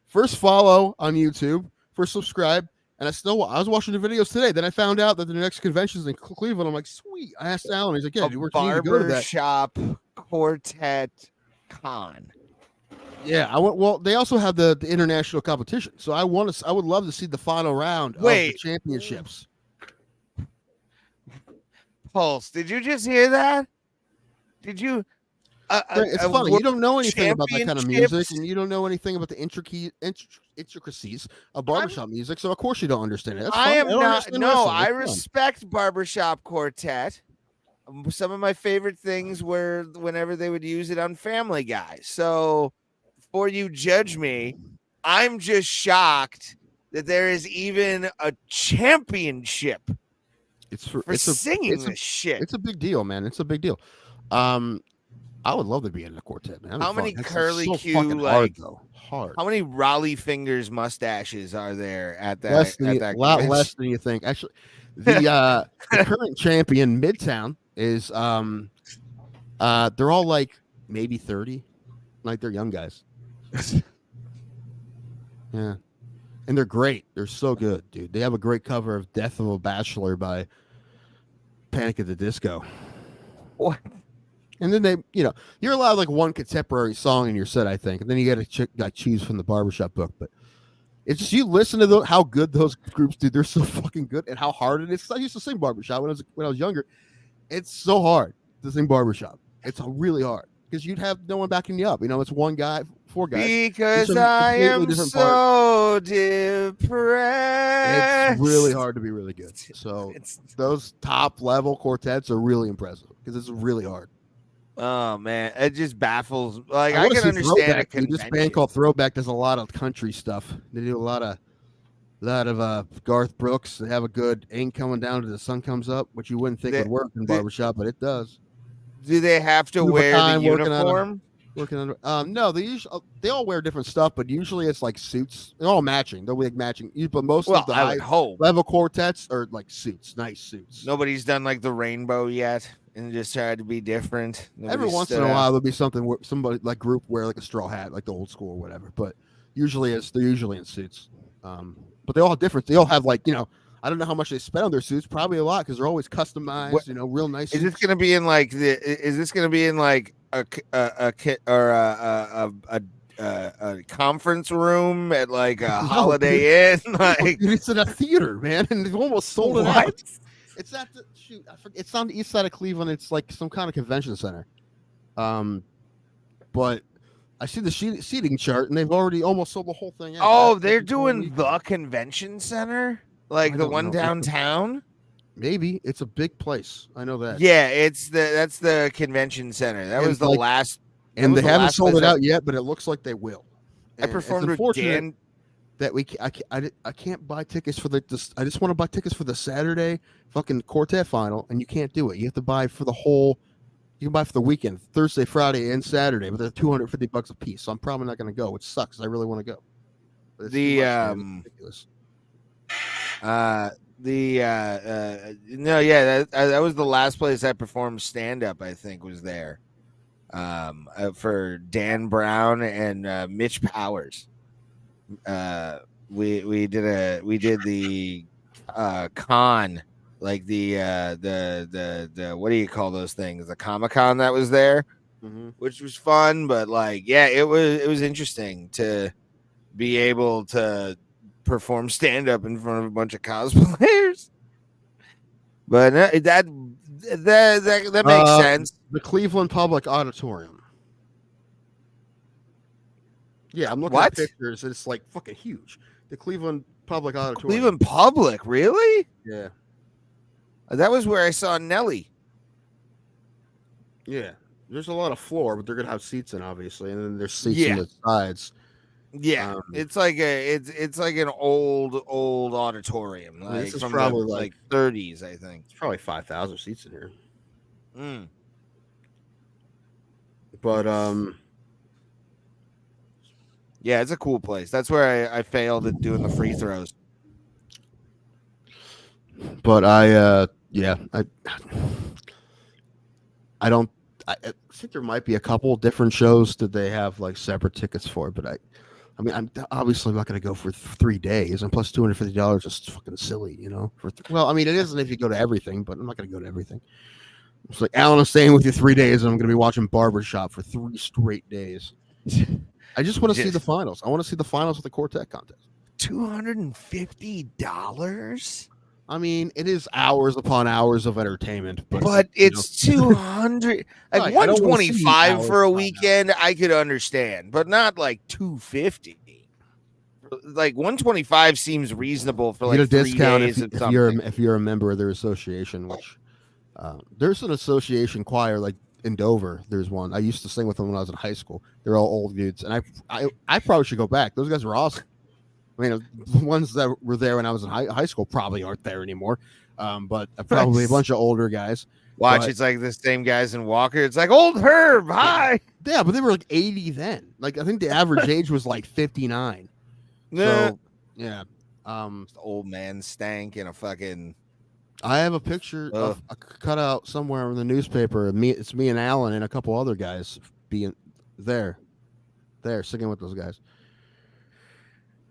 follow on YouTube, first subscribe, and I was watching the videos today. Then I found out that the next convention is in Cleveland. I'm like, sweet. I asked Alan. He's like, yeah, we're keen to go to that. Barbershop Quartet Con. Yeah, I went. Well, they also have the international competition, so I would love to see the final round of the championships. Pulse, did you just hear that? Did you? It's funny. You don't know anything about that kind of music, and you don't know anything about the intricacies of barbershop music. So of course you don't understand it. That's I am fun. not. No, I fun. respect Barbershop Quartet. Some of my favorite things were whenever they would use it on Family Guy. So before you judge me, I'm just shocked that there is even a championship for singing this shit. It's a big deal, man. It's a big deal. I would love to be in the quartet, man. How many curly Q hard? How many Raleigh fingers mustaches are there at that? A lot less than you think. Actually, the current champion Midtown is they're all like maybe 30, like they're young guys. Yeah, and they're great. They're so good, dude. They have a great cover of "Death of a Bachelor" by Panic at the Disco. What? And then you're allowed like one contemporary song in your set, I think, and then you got to choose from the barbershop book. But it's just you listen to how good those groups do. They're so fucking good, and how hard it is. I used to sing barbershop when I was younger. It's so hard to sing barbershop. It's really hard because you'd have no one backing you up. It's one guy, 4 guys. Because I am so depressed. It's really hard to be really good. So those top level quartets are really impressive because it's really hard. Oh man, it just baffles. Like I can understand it. This band called Throwback does a lot of country stuff. They do a lot of Garth Brooks. They have a good "Ain't Coming Down Till the Sun Comes Up," which you wouldn't think would work in barbershop, but it does. Do they have to wear the uniform? Working on no, they all wear different stuff, but usually it's like suits. They're all matching. They'll be like matching. But most Well, of the I would high hope level quartets are like suits, nice suits. nobody's done like the rainbow yet and just tried to be different. Every Nobody's once in stood a out. while there'll be something where somebody like group wear like a straw hat, like the old school or whatever. But usually they're usually in suits. But they all have different. They all have like I don't know how much they spend on their suits. Probably a lot because they're always customized. What- Real nice. Is suits. this going to be in like Is this going to be in like a kit or a conference room at like a Holiday Inn? Like It's in a theater, man, and they've almost sold it out. It's at the shoot. I forget. It's on the east side of Cleveland. It's like some kind of convention center. But I see the seating chart, and they've already almost sold the whole thing out. Oh, That's they're like the whole doing weekend. the convention center, like I the don't one know. downtown. Maybe it's a big place. I know that. Yeah, that's the convention center. That And was the like- last. and was they the haven't last sold place it I- out yet, but it looks like they will. I And it's performed with unfortunate Dan. that I can't buy tickets for I just want to buy tickets for the Saturday fucking quartet final, and you can't do it. You have to buy for the whole. You can buy for the weekend, Thursday, Friday, and Saturday, but they're $250 a piece. So I'm probably not going to go, which sucks. I really want to go. But it's too much, man. It's ridiculous. No, yeah, that was the last place I performed stand up. I think was there, for Dan Brown and Mitch Powers. We did the con, like the what do you call those things? The Comic-Con that was there, which was fun, but like yeah, it was interesting to be able to perform stand up in front of a bunch of cosplayers. But that makes sense. The Cleveland Public Auditorium. Yeah, I'm looking What? at pictures, and it's like fucking huge. The Cleveland Public Auditorium. Cleveland Public, really? Yeah. That was where I saw Nelly. Yeah. There's a lot of floor, but they're gonna have seats in, obviously, and then there's seats Yeah. on the sides. Yeah, it's like an old auditorium, like this is from probably the, like 30s, I think. It's probably 5,000 seats in here. Mm. But Yeah, it's a cool place. That's where I failed at doing the free throws. But I think there might be a couple different shows that they have like separate tickets for, but I'm obviously not going to go for 3 days, and plus $250 is fucking silly, well, I mean, it isn't if you go to everything, but I'm not going to go to everything. It's like, Alan, I'm staying with you 3 days, and I'm going to be watching Barbershop for 3 straight days. I just want to see the finals. I want to see the finals of the quartet contest. $250? I mean, it is hours upon hours of entertainment, but it's 200, like Right, I don't wanna see 125 for a hours weekend. I could understand, but not like 250. Like 125 seems reasonable for you like get a 3 discount days if, of if something. you're a member of their association. Which there's an association choir like in Dover. There's one. I used to sing with them when I was in high school. They're all old dudes, and I probably should go back. Those guys are awesome. I mean, the ones that were there when I was in high school probably aren't there anymore. But probably a bunch of older guys. Watch, but- it's like the same guys in Walker. It's like old Herb. Hi. Yeah, but they were like 80 then. Like I think the average age was like 59. So yeah. The old man stank in a fucking. I have a picture of a cutout somewhere in the newspaper. It's me and Alan and a couple other guys being there singing with those guys.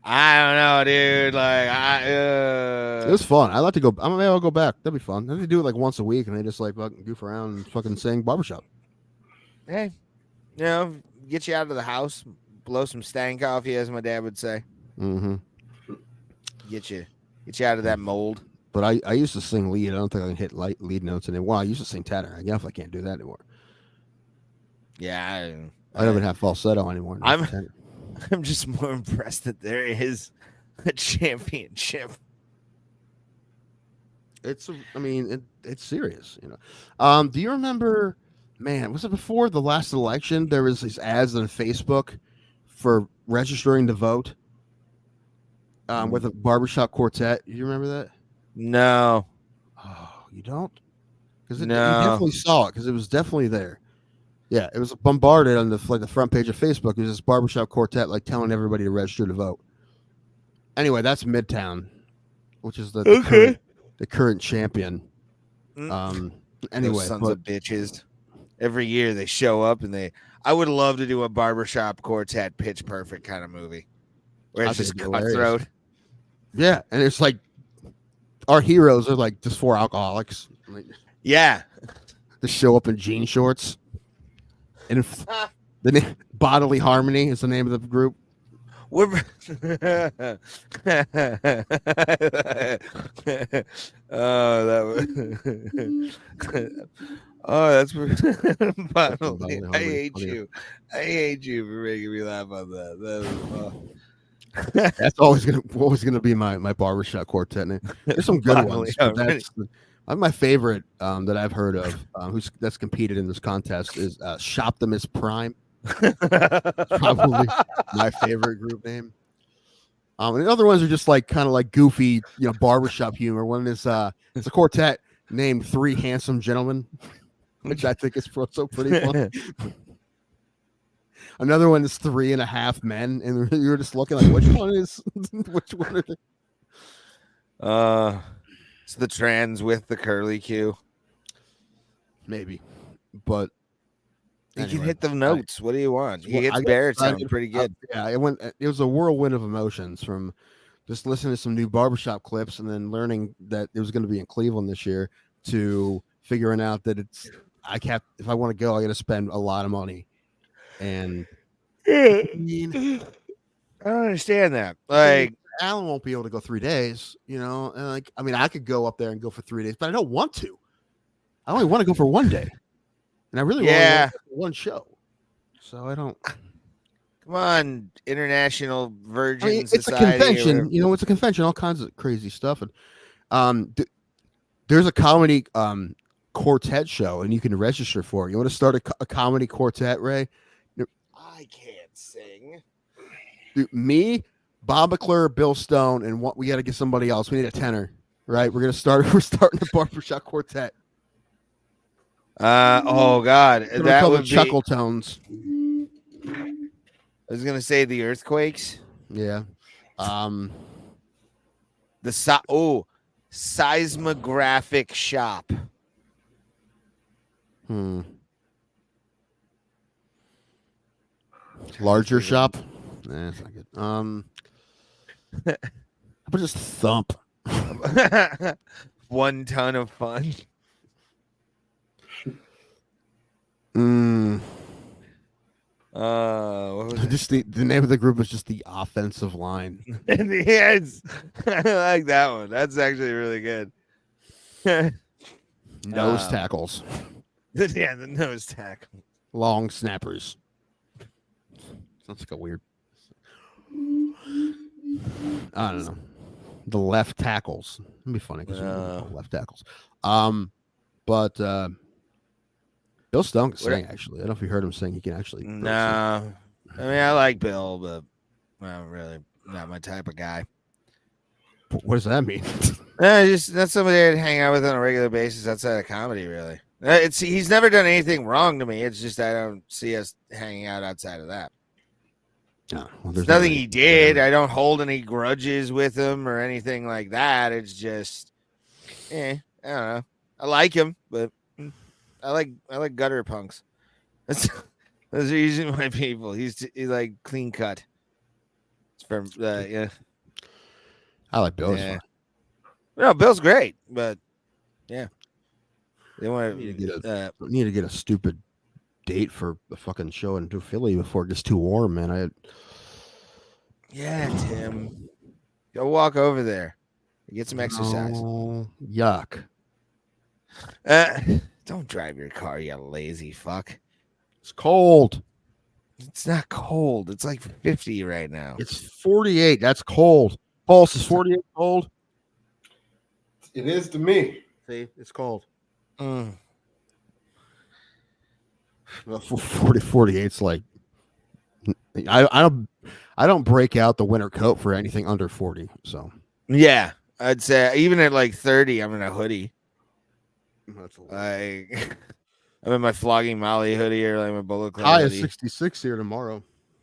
I don't know, dude. Like It was ffun. I'd like to go. Maybe I'll go back. That'd be fun. They do it like once a week, and they just like fucking goof around and fucking sing Barbershop. Hey, get you out of the house, blow some stank off you, as my dad would say. Mm-hmm. Get you out of that mold. But I used to sing lead. I don't think I can hit lead notes anymore. Well, I used to sing tenor. I guess I can't do that anymore. Yeah, I don't even have falsetto anymore. I'm just more impressed that there is a championship. It's serious, Do you remember, man, was it before the last election? There was these ads on Facebook for registering to vote with a barbershop quartet. You remember that? No. Oh, you don't? Because you No. definitely saw it because it was definitely there. Yeah, it was bombarded on the front page of Facebook. It was this barbershop quartet like telling everybody to register to vote. Anyway, that's Midtown, which is the current champion. Anyway, those sons of bitches. Every year they show up and I would love to do a barbershop quartet Pitch Perfect kind of movie where it's just cutthroat. Yeah, and it's like our heroes are like just 4 alcoholics. Yeah, to show up in jean shorts. And the name, Bodily Harmony is the name of the group. That's bodily. I hate you. I hate you for making me laugh on that. That's always gonna be my barbershop quartet name. There's some good ones. But my favorite that I've heard of that's competed in this contest is Shoptimus Prime. Probably my favorite group name. And the other ones are just like kind of like goofy, barbershop humor. One is it's a quartet named Three Handsome Gentlemen, which I think is so pretty fun. Another one is 3.5 Men, and you're just looking like, which one is which one are they? It's the trans with the curly Q. Maybe, but you can hit the notes. What do you want? He gets baritone pretty good. It was a whirlwind of emotions from just listening to some new barbershop clips and then learning that it was going to be in Cleveland this year to figuring out that if I want to go, I got to spend a lot of money. And I don't understand that. Like, Alan won't be able to go 3 days, and I could go up there and go for 3 days, but I don't want to. I only want to go for 1 day. And I really want to go for one show. So I don't. Come on, International Virgin Society. It's a convention. It's a convention, all kinds of crazy stuff. And there's a comedy quartet show, and you can register for it. You want to start a comedy quartet, Ray? I can't sing. Dude, me, Bob McClure, Bill Stone, and we got to get somebody else. We need a tenor, right? We're starting a barbershop quartet. Oh God, that would be Chuckle Tones. I was gonna say the Earthquakes. Yeah. Seismographic Shop. Larger shop. Nah, that's not good. How about just Thump? 1 ton of fun. What was just the name of the group was just the Offensive Line. Yes, I like that one. That's actually really good. Nose tackles. Yeah, the nose tackle. Long snappers. Sounds like a weird. I don't know. The left tackles. It'd be funny because left tackles. But Bill Stone can sing, actually. I don't know if you heard him sing. He can actually. No. I mean, I like Bill, but really not my type of guy. What does that mean? Just that's somebody I'd hang out with on a regular basis outside of comedy, really. He's never done anything wrong to me. It's just I don't see us hanging out outside of that. No, there's nothing he did. I don't hold any grudges with him or anything like that. It's just, I don't know. I like him, but I like gutter punks. Those are usually my people. He's like clean cut. It's from yeah. I like Bill. Yeah. No, Bill's great, but yeah, they want need to get a stupid date for the fucking show in Philly before it gets too warm, man. Yeah, Tim, go walk over there, get some exercise. Oh, yuck! Don't drive your car, you lazy fuck. It's cold. It's not cold. It's like 50 right now. It's 48. That's cold. Pulse is 48 cold. It is to me. See, it's cold. 48's like I don't break out the winter coat for anything under 40. So yeah, I'd say even at like 30, I'm in a hoodie. That's like I'm in my Flogging Molly hoodie or like my Bullet Club High is hoodie. 66 here tomorrow.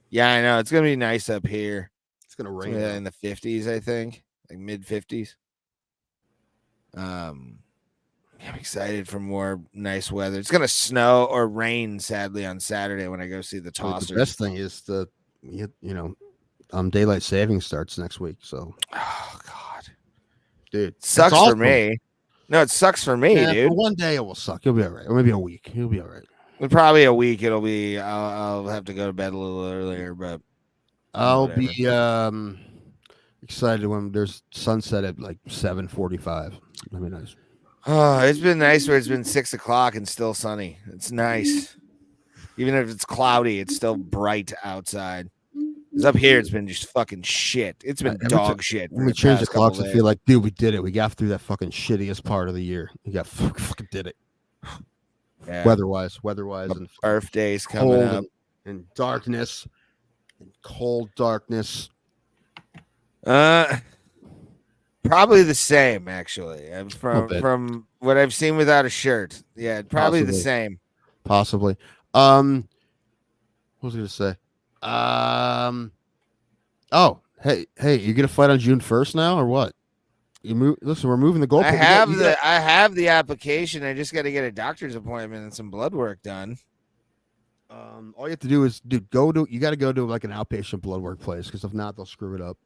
Yeah, I know. It's gonna be nice up here. It's gonna It's rain. gonna be in the 50s, I think, like mid 50s. I'm excited for more nice weather. It's gonna snow or rain, sadly, on Saturday when I go see the Tossers. The best thing is daylight saving starts next week. So, oh god, dude, sucks it's for awesome. me. No, it sucks for me, dude. For one day it will suck. You'll be all right. Or maybe a week. You'll be all right. Probably a week. It'll be. I'll have to go to bed a little earlier, but I'll whatever. be excited when there's sunset at like 7:45. That'd be nice. Oh, it's been nice where it's been 6 o'clock and still sunny. It's nice. Even if it's cloudy, it's still bright outside. Because up here, it's been just fucking shit. It's been dog shit. When we changed the clocks, I feel like, dude, we did it. We got through that fucking shittiest part of the year. We got fucking did it. Yeah. Weather-wise, and birthdays coming up, and darkness, and cold darkness. Probably the same, actually. From what I've seen without a shirt. Yeah, probably the same. Possibly. What was I gonna say? Oh, hey, you gonna fight on June 1st now or what? Listen, we're moving the goalpost. I have the application. I just got to get a doctor's appointment and some blood work done. All you have to do is, dude, you got to go to like an outpatient blood work place because if not, they'll screw it up.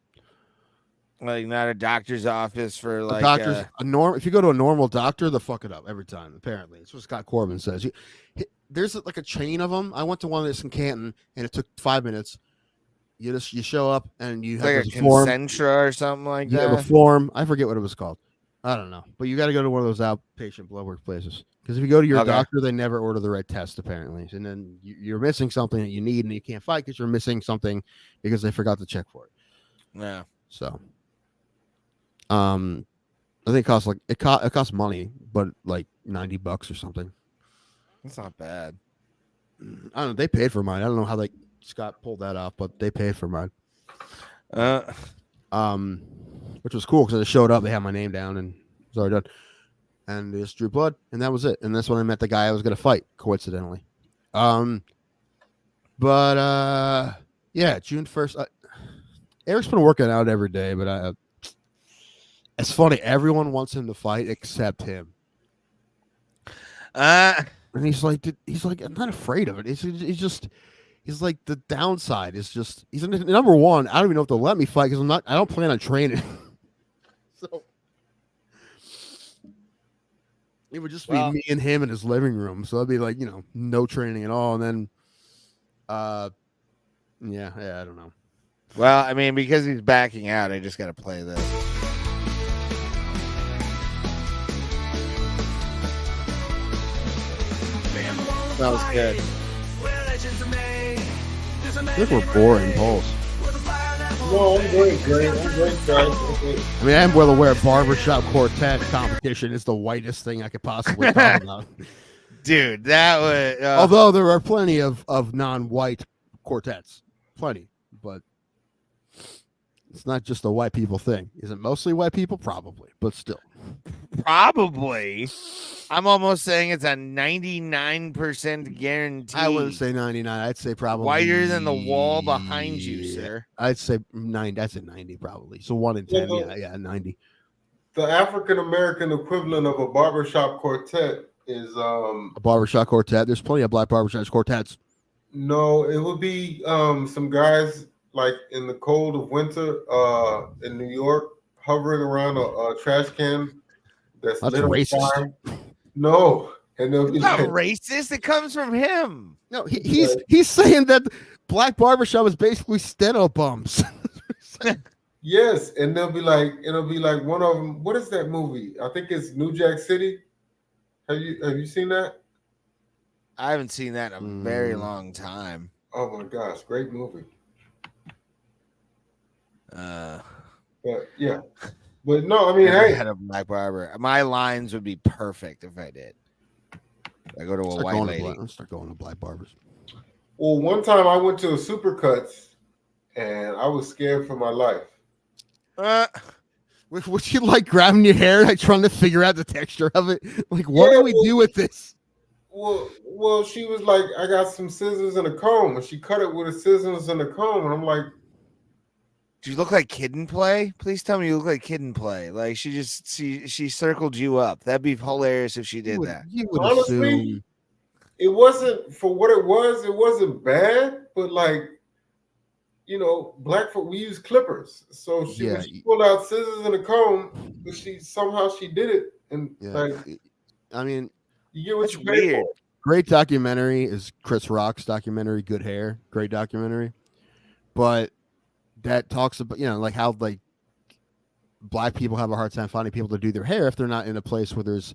Like not a doctor's office for like doctors. If you go to a normal doctor, they'll fuck it up every time. Apparently, it's what Scott Corbin says. There's like a chain of them. I went to one that's in Canton, and it took 5 minutes. You show up and you have like a Concentra or something like that. You have a form. I forget what it was called. I don't know, but you got to go to one of those outpatient blood work places because if you go to your doctor, they never order the right test apparently, and then you're missing something that you need and you can't fight because you're missing something because they forgot to check for it. Yeah. So, I think it costs it costs money, but like $90 or something. That's not bad. I don't know. They paid for mine. I don't know how Scott pulled that off, but they paid for mine. Which was cool because I showed up, they had my name down, and it was already done. And they just drew blood, and that was it. And that's when I met the guy I was gonna fight, coincidentally. Yeah, June 1st. Eric's been working out every day, but it's funny. Everyone wants him to fight except him. And he's like, I'm not afraid of it. He's like the downside is just he's number one. I don't even know if they'll let me fight because I don't plan on training. So it would just be me and him in his living room. So that'd be like, no training at all. And then yeah, I don't know. Well, I mean, because he's backing out, I just gotta play this. That was good. I think we're boring, Pulse. No, I'm great, guys. I mean, I'm well aware barbershop quartet competition is the whitest thing I could possibly talk about. Dude, that was... Although there are plenty of non-white quartets. Plenty. But it's not just a white people thing. Is it mostly white people? Probably. But still. Probably. I'm almost saying it's a 99% guarantee. I wouldn't say 99. I'd say probably whiter than the wall behind you, sir. I'd say 90. I'd say 90 probably. So 1 in 10. Yeah, 90. The African American equivalent of a barbershop quartet is a barbershop quartet. There's plenty of black barbershop quartets. No, it would be some guys like in the cold of winter in New York hovering around a trash can that's lit on fire. No, and they'll be not racist. It comes from him. No, he's saying that black barbershop is basically steno bums. Yes, and it'll be like one of them. What is that movie? I think it's New Jack City. Have you seen that? I haven't seen that in a very long time. Oh my gosh, great movie. But yeah. But no, I mean, hey, had a black barber. My lines would be perfect if I did. I go to a white lady. I'll start going to black barbers. Well, one time I went to a Supercuts and I was scared for my life. Was you like grabbing your hair, like trying to figure out the texture of it? Like, what do we do with this? Well, she was like, I got some scissors and a comb, and she cut it with the scissors and a comb, and I'm like, Do you look like Kid and Play? Please tell me you look like Kid and Play. Like she circled you up. That'd be hilarious if she did that. You would honestly, assume. it wasn't for what it was. It wasn't bad, but like, you know, Blackfoot, we use clippers, so she pulled out scissors and a comb, but she did it, and like, I mean, you get what you pay for. Great documentary is Chris Rock's documentary, Good Hair. Great documentary, but that talks about, you know, like how like black people have a hard time finding people to do their hair if they're not in a place where there's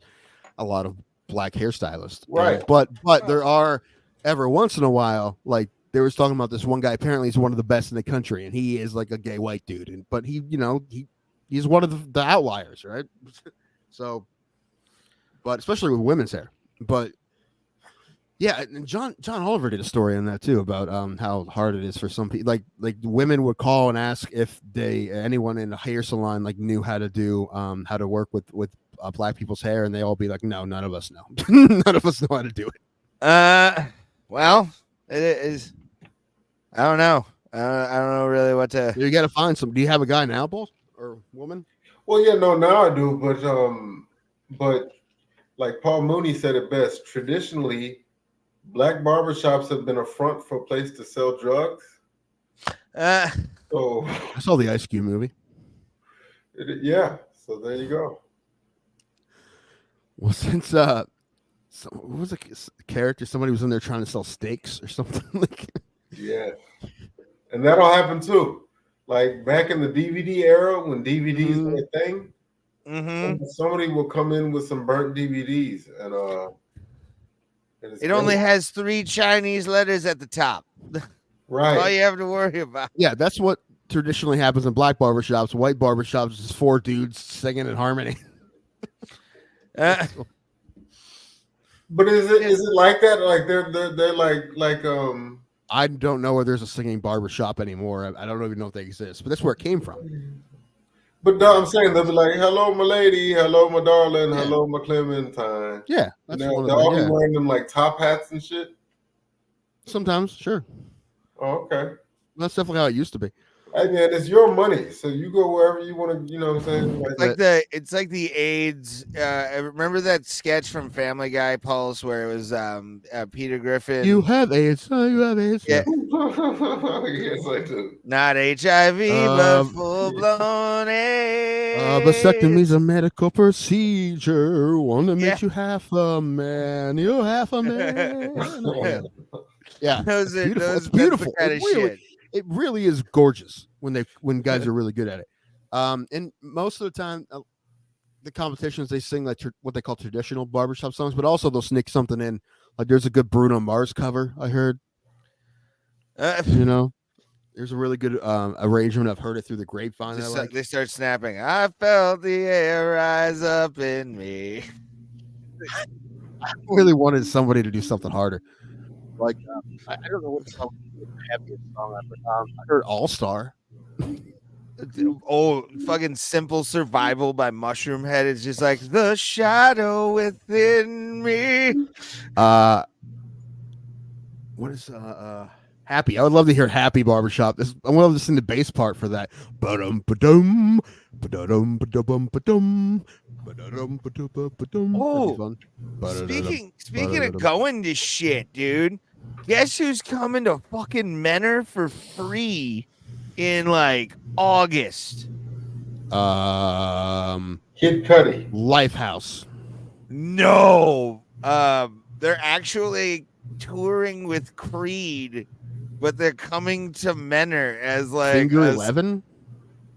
a lot of black hairstylists. Right. But there are every once in a while, like they was talking about this one guy, apparently he's one of the best in the country, and he is like a gay white dude, but he, you know, he's one of the outliers, right? So, but especially with women's hair. But yeah, and John Oliver did a story on that too about how hard it is for some people. Like women would call and ask if anyone in a hair salon like knew how to do how to work with black people's hair, and they all be like, no, none of us know. None of us know how to do it. Well, it is. I don't know. I don't know really what to. You got to find some. Do you have a guy now, Paul, or woman? Well, yeah, no, now I do, but like Paul Mooney said it best. Traditionally, black barbershops have been a front for a place to sell drugs. So I saw the Ice Cube movie. Yeah, so there you go. Well, since what was a character? Somebody was in there trying to sell steaks or something like. Yeah, and that'll happen too. Like back in the DVD era when DVDs were a thing, somebody will come in with some burnt DVDs, and it only has 3 Chinese letters at the top. Right. That's all you have to worry about. Yeah, that's what traditionally happens in black barbershops. White barbershops is 4 dudes singing in harmony. But is it like that? Like they're like I don't know where there's a singing barbershop anymore. I don't even know if they exist, but that's where it came from. But I'm saying they'll be like, "Hello, my lady. Hello, my darling. Hello, my Clementine." Yeah, that's they'll all be wearing them like top hats and shit. Sometimes, sure. Oh, okay. That's definitely how it used to be. Hey man, it's your money, so you go wherever you want to. You know what I'm saying? It's like the AIDS. Remember that sketch from Family Guy, Pulse, where it was Peter Griffin. You have AIDS. Oh, you have AIDS. Yeah. Yes, I do. Not HIV, but full blown AIDS. Vasectomy is a medical procedure. One that makes you half a man. You're half a man. Yeah. Those it's beautiful. Kind of shit. It really is gorgeous when guys are really good at it. And most of the time, the competitions they sing like what they call traditional barbershop songs, but also they'll sneak something in. Like there's a good Bruno Mars cover I heard. You know, there's a really good arrangement. I've heard it through the grapevine. They start snapping. I felt the air rise up in me. I really wanted somebody to do something harder. Like I don't know what the happiest song ever. I heard All Star. Oh, fucking Simple Survival by Mushroom Head is just like the shadow within me. What is Happy? I would love to hear Happy Barbershop. I would love to sing the bass part for that. Ba-dum, ba-dum, ba-dum, ba-dum, ba-dum. Oh, speaking of going to shit, dude. Guess who's coming to fucking Menor for free in like August? Kid Cudi. Lifehouse. No. They're actually touring with Creed, but they're coming to Menor as like Finger 11?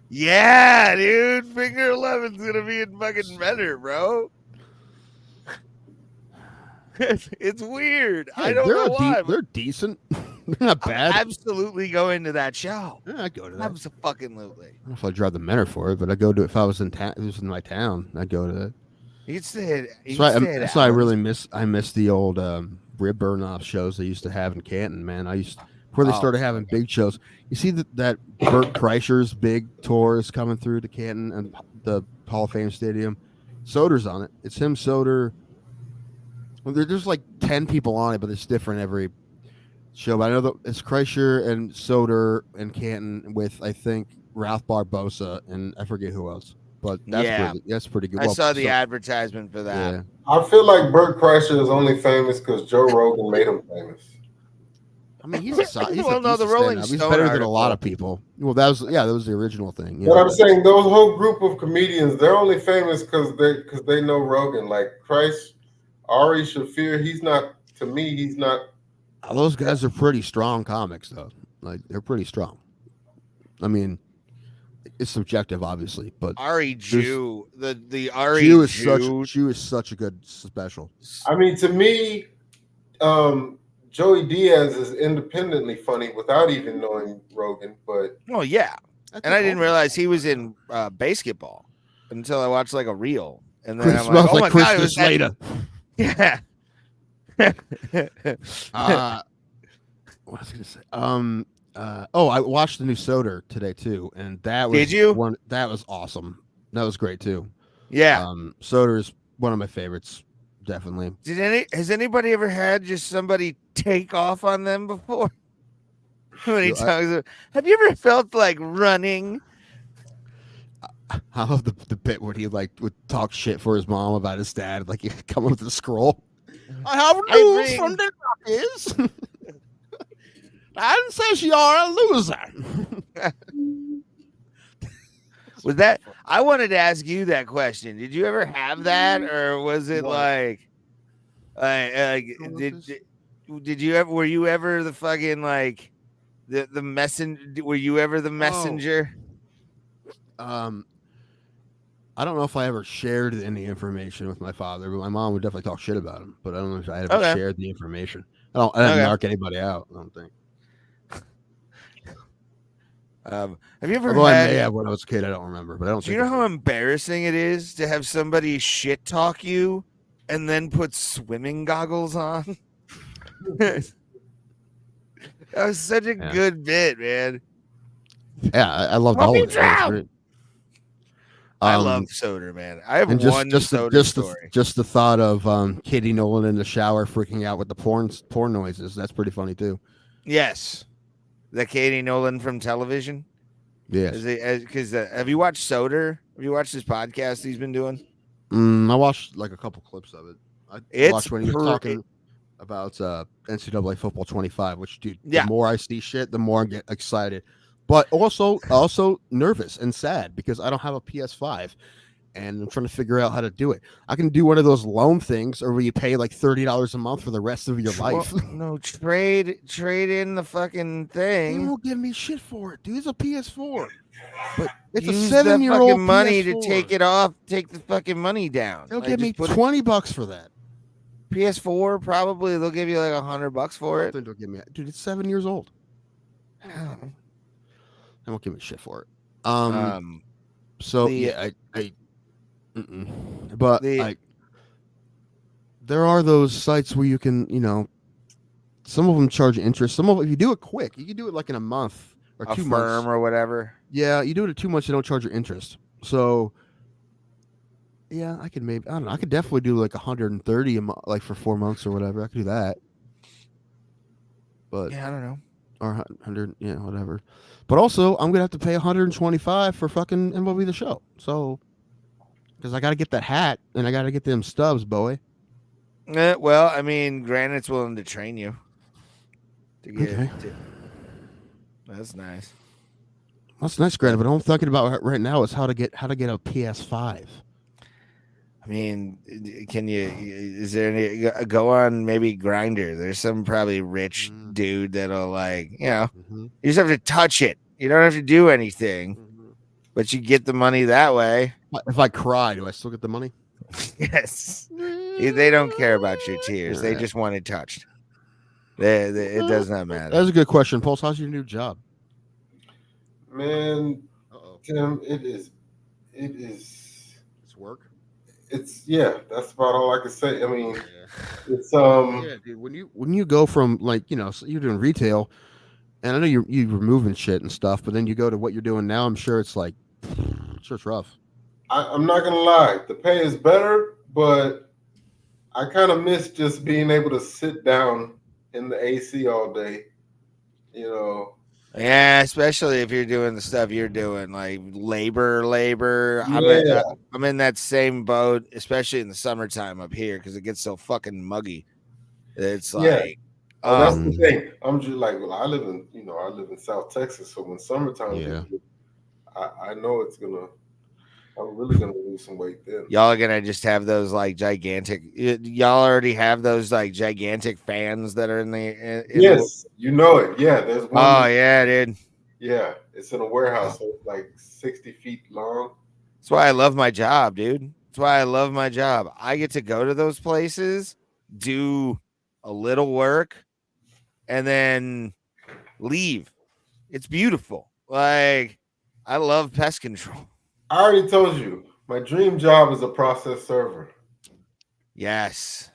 Yeah, dude. Finger 11's gonna be in fucking Menor, bro. It's weird. Hey, I don't know why. They're decent. They're not bad. I'm absolutely going to that show. Yeah, I'd go to that. Absolutely. I don't know if I'd drive the Menor for it, but I'd go to it if I was in town. If it was in my town, I'd go to that. You stay That's why I really miss the old rib burn off shows they used to have in Canton, man. Before they started having big shows. You see that Bert Kreischer's big tour is coming through to Canton and the Hall of Fame Stadium. Soder's on it. It's him, Soder. Well, there's like 10 people on it, but it's different every show. But I know that it's Kreischer and Soder and Canton with, I think, Ralph Barbosa and I forget who else. But that's pretty good. I saw the advertisement for that. Yeah. I feel like Bert Kreischer is only famous because Joe Rogan made him famous. I mean, he's the Rolling Stone. Stone He's better than a lot article. of people. Well, that was the original thing. But I'm saying those whole group of comedians, they're only famous because they know Rogan. Like Christ, Ari Shaffir, he's not. To me, he's not. Those guys are pretty strong comics, though. Like they're pretty strong. I mean, it's subjective, obviously, but Ari Jew, the Ari Jew is such a good special. I mean, to me, Joey Diaz is independently funny without even knowing Rogan. But yeah, and I didn't realize he was in basketball until I watched like a reel, and then I'm like, oh my god, it was Slater. Yeah. What was I gonna say? I watched the new Soder today too, and that was Did you? That was awesome. That was great too. Yeah. Soder is one of my favorites, definitely. Has anybody ever had just somebody take off on them before? Have you ever felt like running? I love the bit where he would talk shit for his mom about his dad, like he come up with a scroll. I have news from the Rockies. And says you're a loser. Was that? I wanted to ask you that question. Did you ever have that, or was it did you ever? Were you ever the fucking like the messenger? Were you ever the messenger? I don't know if I ever shared any information with my father, but my mom would definitely talk shit about him. But I don't know if I ever shared the information. I didn't mark anybody out. I don't think. Have you ever? Although I may have when I was a kid, I don't remember. But I don't. Do you know how embarrassing it is to have somebody shit talk you and then put swimming goggles on? That was such a good bit, man. Yeah, I loved all of it. I love Soder, man. I have one Soder story. Just the thought of Katie Nolan in the shower freaking out with the porn noises. That's pretty funny too. Yes. The Katie Nolan from television? Yes. Because have you watched Soder? Have you watched his podcast he's been doing? I watched like a couple clips of it. I watched when he was talking about NCAA Football 25, which, dude, the more I see shit, the more I get excited. But also nervous and sad because I don't have a PS5 and I'm trying to figure out how to do it. I can do one of those loan things or where you pay like $30 a month for the rest of your life. No, trade in the fucking thing. They won't give me shit for it, dude. It's a PS4. But it's use a 7-year-old fucking money PS4. to take it off, take the fucking money down. They'll give me $20 for that. PS4, probably they'll give you like $100 for it. They'll give me, dude, it's 7 years old. They won't give me shit for it. There are those sites where you can, some of them charge interest. Some of them, if you do it quick, you can do it like in a month or 2 months or whatever. Yeah, you do it at 2 months, you don't charge your interest. So, yeah, I could I could definitely do like 130 a month, like for 4 months or whatever. I could do that. But yeah, I don't know. Or 100, whatever. But also, I'm gonna have to pay 125 for fucking MLB The Show. So, because I got to get that hat and I got to get them stubs, boy. Well, I mean, Granite's willing to train you. That's nice. That's nice, Granite. But what I'm thinking about right now is how to get a PS5. I mean, is there any, go on maybe Grindr? There's some probably rich dude that'll you just have to touch it. You don't have to do anything, but you get the money that way. If I cry, do I still get the money? Yes. They don't care about your tears. They just want it touched. It does not matter. That's a good question. Pulse, how's your new job? Man, Tim, it is. It's work. That's about all I can say. I mean, it's dude, when you go from so you're doing retail, and I know you're removing shit and stuff, but then you go to what you're doing now. I'm sure it's rough. I'm not gonna lie, the pay is better, but I kind of miss just being able to sit down in the AC all day. You know. Yeah, especially if you're doing the stuff you're doing, like labor. Yeah. I'm in that same boat, especially in the summertime up here because it gets so fucking muggy. It's Yeah. like, Oh, that's oh, the thing. I'm just like, well, I live in South Texas, so when summertime Yeah. gets, I know I'm really gonna lose some weight then. y'all are gonna just have those like gigantic. Y'all already have those like gigantic fans that are in the. Yes, you know it. Yeah, there's one. Oh yeah, dude. Yeah, it's in a warehouse, so it's like 60 feet long. That's why I love my job, dude. That's why I love my job. I get to go to those places, do a little work, and then leave. It's beautiful. Like, I love pest control. I already told you, my dream job is a process server. Yes.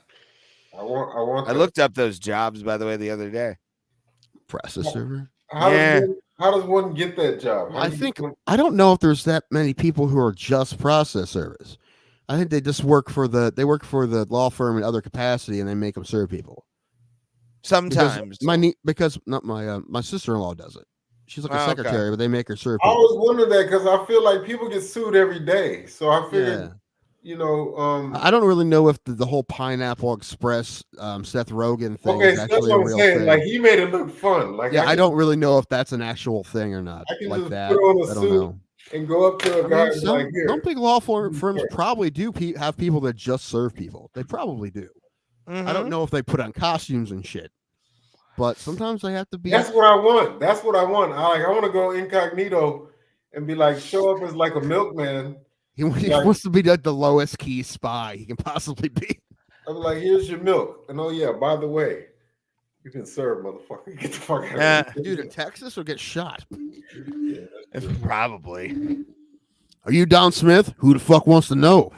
I want. I looked up those jobs, by the way, the other day. Process server. How does one get that job? I don't know if there's that many people who are just process servers. I think they just work for the law firm in other capacity, and they make them serve people. Sometimes Because my sister-in-law does it. She's like a secretary, but they make her serve I people. was wondering that because I feel like people get sued every day, so I figured, I don't really know if the whole Pineapple Express Seth Rogen thing is so that's actually what a I'm real saying. thing. Like he made it look fun. Like I don't really know if that's an actual thing or not. I can Like just that, put on a I don't suit know. and go up to a guy and be like, here. Some big law firms probably do have people that just serve people. They probably do. I don't know if they put on costumes and shit, but sometimes they have to be. That's what I want. I want to go incognito and be like, show up as like a milkman. He wants to be the lowest key spy he can possibly be. I'm like, here's your milk. And oh yeah, by the way, you can serve, motherfucker. Get the fuck out of here. Dude, in Texas or get shot. Probably. Are you Don Smith? Who the fuck wants to know?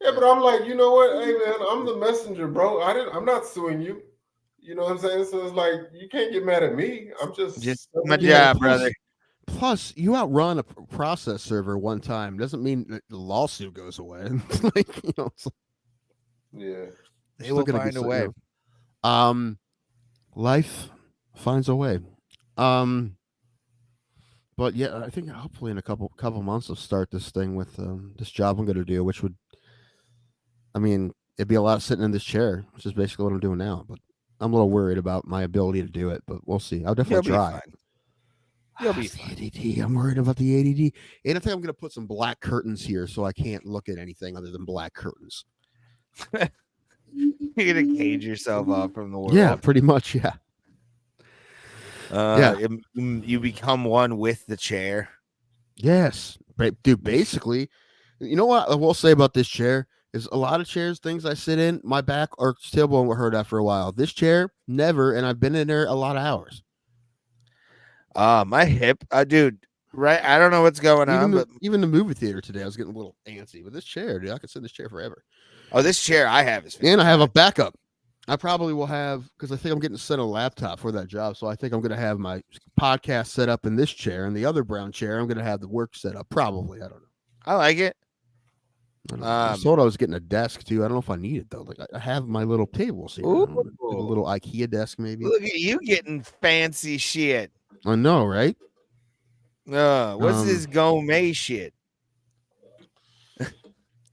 Yeah, but I'm like, you know what? Hey man, I'm the messenger, bro. I'm not suing you. You know what I'm saying? So it's like you can't get mad at me. I'm just my job, brother. Plus, you outrun a process server one time doesn't mean that the lawsuit goes away. Yeah, they will find a way. Life finds a way. But yeah, I think hopefully in a couple months I'll start this thing with this job I'm going to do, which would, I mean, it'd be a lot of sitting in this chair, which is basically what I'm doing now. But I'm a little worried about my ability to do it, but we'll see. I'll definitely try. You'll be fine. ADD. I'm worried about the ADD. And I think I'm going to put some black curtains here so I can't look at anything other than black curtains. You're going to cage yourself off from the world. Yeah, pretty much. Yeah. You become one with the chair. Yes. Dude, basically, you know what I will say about this chair is a lot of chairs, things I sit in, my back or tailbone will hurt after a while. This chair, never, and I've been in there a lot of hours. My hip, dude, right? I don't know what's going on, but even the movie theater today, I was getting a little antsy. But this chair, dude, I could sit in this chair forever. Oh, this chair I have is and I have a backup. I probably will have, because I think I'm getting set a laptop for that job. So I think I'm going to have my podcast set up in this chair, and the other brown chair, I'm going to have the work set up. Probably. I don't know. I like it. I was told I was getting a desk too. I don't know if I need it though. Like I have my little tables here. Like a little IKEA desk, maybe. Look at you getting fancy shit. I know, right? What's this gourmet shit?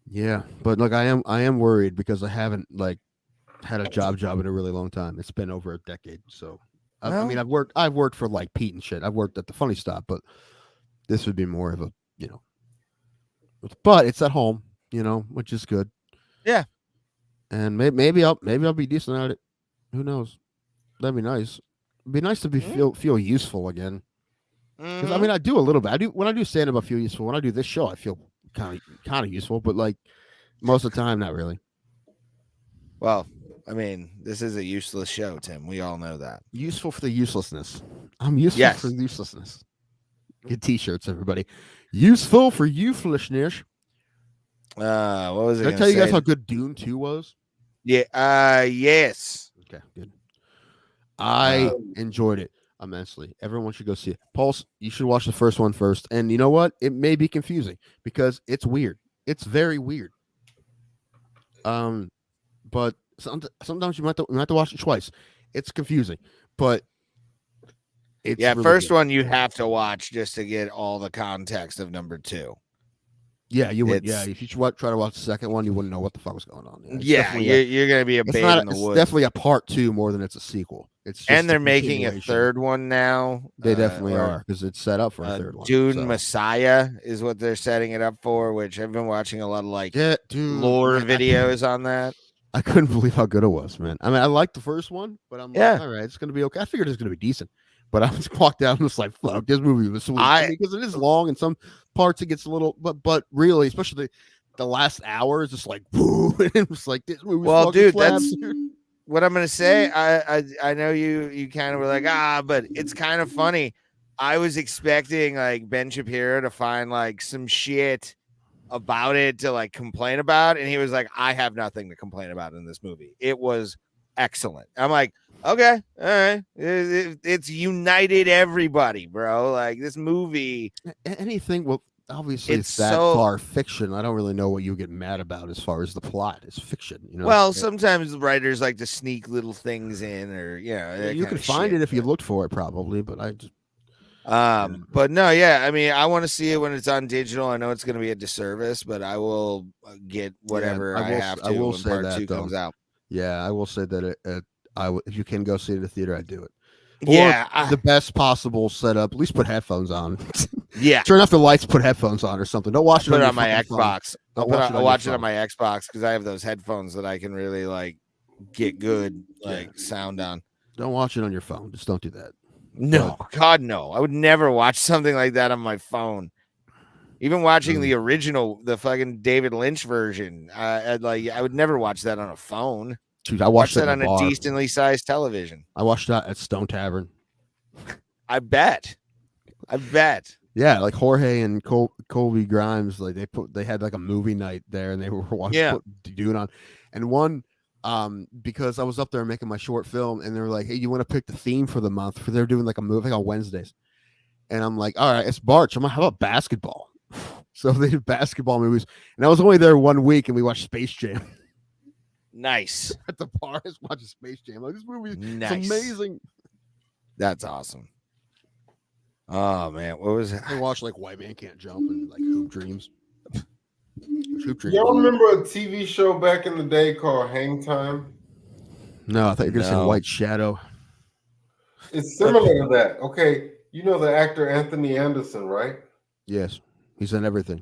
Yeah, but look, I am worried because I haven't like had a job in a really long time. It's been over a decade. So I mean, I've worked for like Pete and shit. I've worked at the Funny Stop, but this would be more of a, but it's at home, which is good. Yeah. And maybe I'll be decent at it. Who knows? That'd be nice. It'd be nice to be feel useful again. Because I mean, I do a little bit. When I do stand up, I feel useful. When I do this show, I feel kind of useful. But like most of the time, not really. Well, I mean, this is a useless show, Tim. We all know that. Useful for the uselessness. I'm useful for uselessness. Get T-shirts, everybody. Useful for uselessness. What was it? Did I tell you guys how good Dune 2 was? Yeah. Yes. Okay, good. I enjoyed it immensely. Everyone should go see it. Pulse, you should watch the first one first. And you know what? It may be confusing because it's weird. It's very weird. but sometimes you might have to watch it twice. It's confusing, but it's really first good. one you have to watch just to get all the context of number 2. Yeah, you would. It's- Yeah, if you try to watch the second one, you wouldn't know what the fuck was going on. It's Yeah, definitely you're gonna be a it's babe not. in the It's woods. definitely a part 2 more than it's a sequel. It's just And they're a making a continuation. third one now. They definitely or, are because it's set up for a third one. Dune so. Messiah is what they're setting it up for, which I've been watching a lot of like Yeah, dude, lore man, videos on that. I couldn't believe how good it was, man. I mean, I liked the first one, but I'm Yeah. like, all right, it's gonna be okay. I figured it was gonna be decent, but I just walked out and was like, fuck, this movie was sweet. Because it is long and some parts it gets a little, but really, especially the last hour is just like, boo, and it was like this movie. Well, dude, slaps. that's what I'm gonna say. I know you kind of were like, but it's kind of funny. I was expecting like Ben Shapiro to find like some shit about it to like complain about, and he was like, I have nothing to complain about in this movie. It was excellent. I'm like, okay, all right, it's united everybody, bro. Like this movie, anything. Well, obviously, it's it's that so far fiction. I don't really know what you get mad about as far as the plot. It's fiction, you know. well, sometimes writers like to sneak little things in, or you could find it if you looked for it, probably. But I just. But no, yeah, I mean, I want to see it when it's on digital. I know it's going to be a disservice, but I will get whatever I have to I will when say part that 2 comes out. Yeah, I will say that if you can go see it at the theater, I'd do it. Or the best possible setup. At least put headphones on. Yeah, turn off the lights, put headphones on or something. Don't watch it. Put on it on my Xbox. I'll watch it on my Xbox Xbox because I have those headphones that I can really like get good sound on. Don't watch it on your phone. Just don't do that. No, God, no. I would never watch something like that on my phone. Even watching the original, the fucking David Lynch version, I would never watch that on a phone. Dude, I watched that on a decently sized television. I watched that at Stone Tavern. I bet. Yeah, like Jorge and Colby Grimes, like they had like a movie night there, and they were watching Dune on, and one. Because I was up there making my short film, and they were like, "Hey, you want to pick the theme for the month?" For they're doing like a movie on Wednesdays, and I'm like, "All right, it's March. I'm like, how about basketball?" So they did basketball movies, and I was only there 1 week, and we watched Space Jam. Nice At the bar, I was watching Space Jam. Like this movie is amazing. That's awesome. Oh man, what was it? I watched like White Man Can't Jump and like Hoop Dreams. Y'all remember a TV show back in the day called Hang Time? No, I thought you were going to say White Shadow. It's similar to that. Okay, you know the actor Anthony Anderson, right? Yes, he's in everything.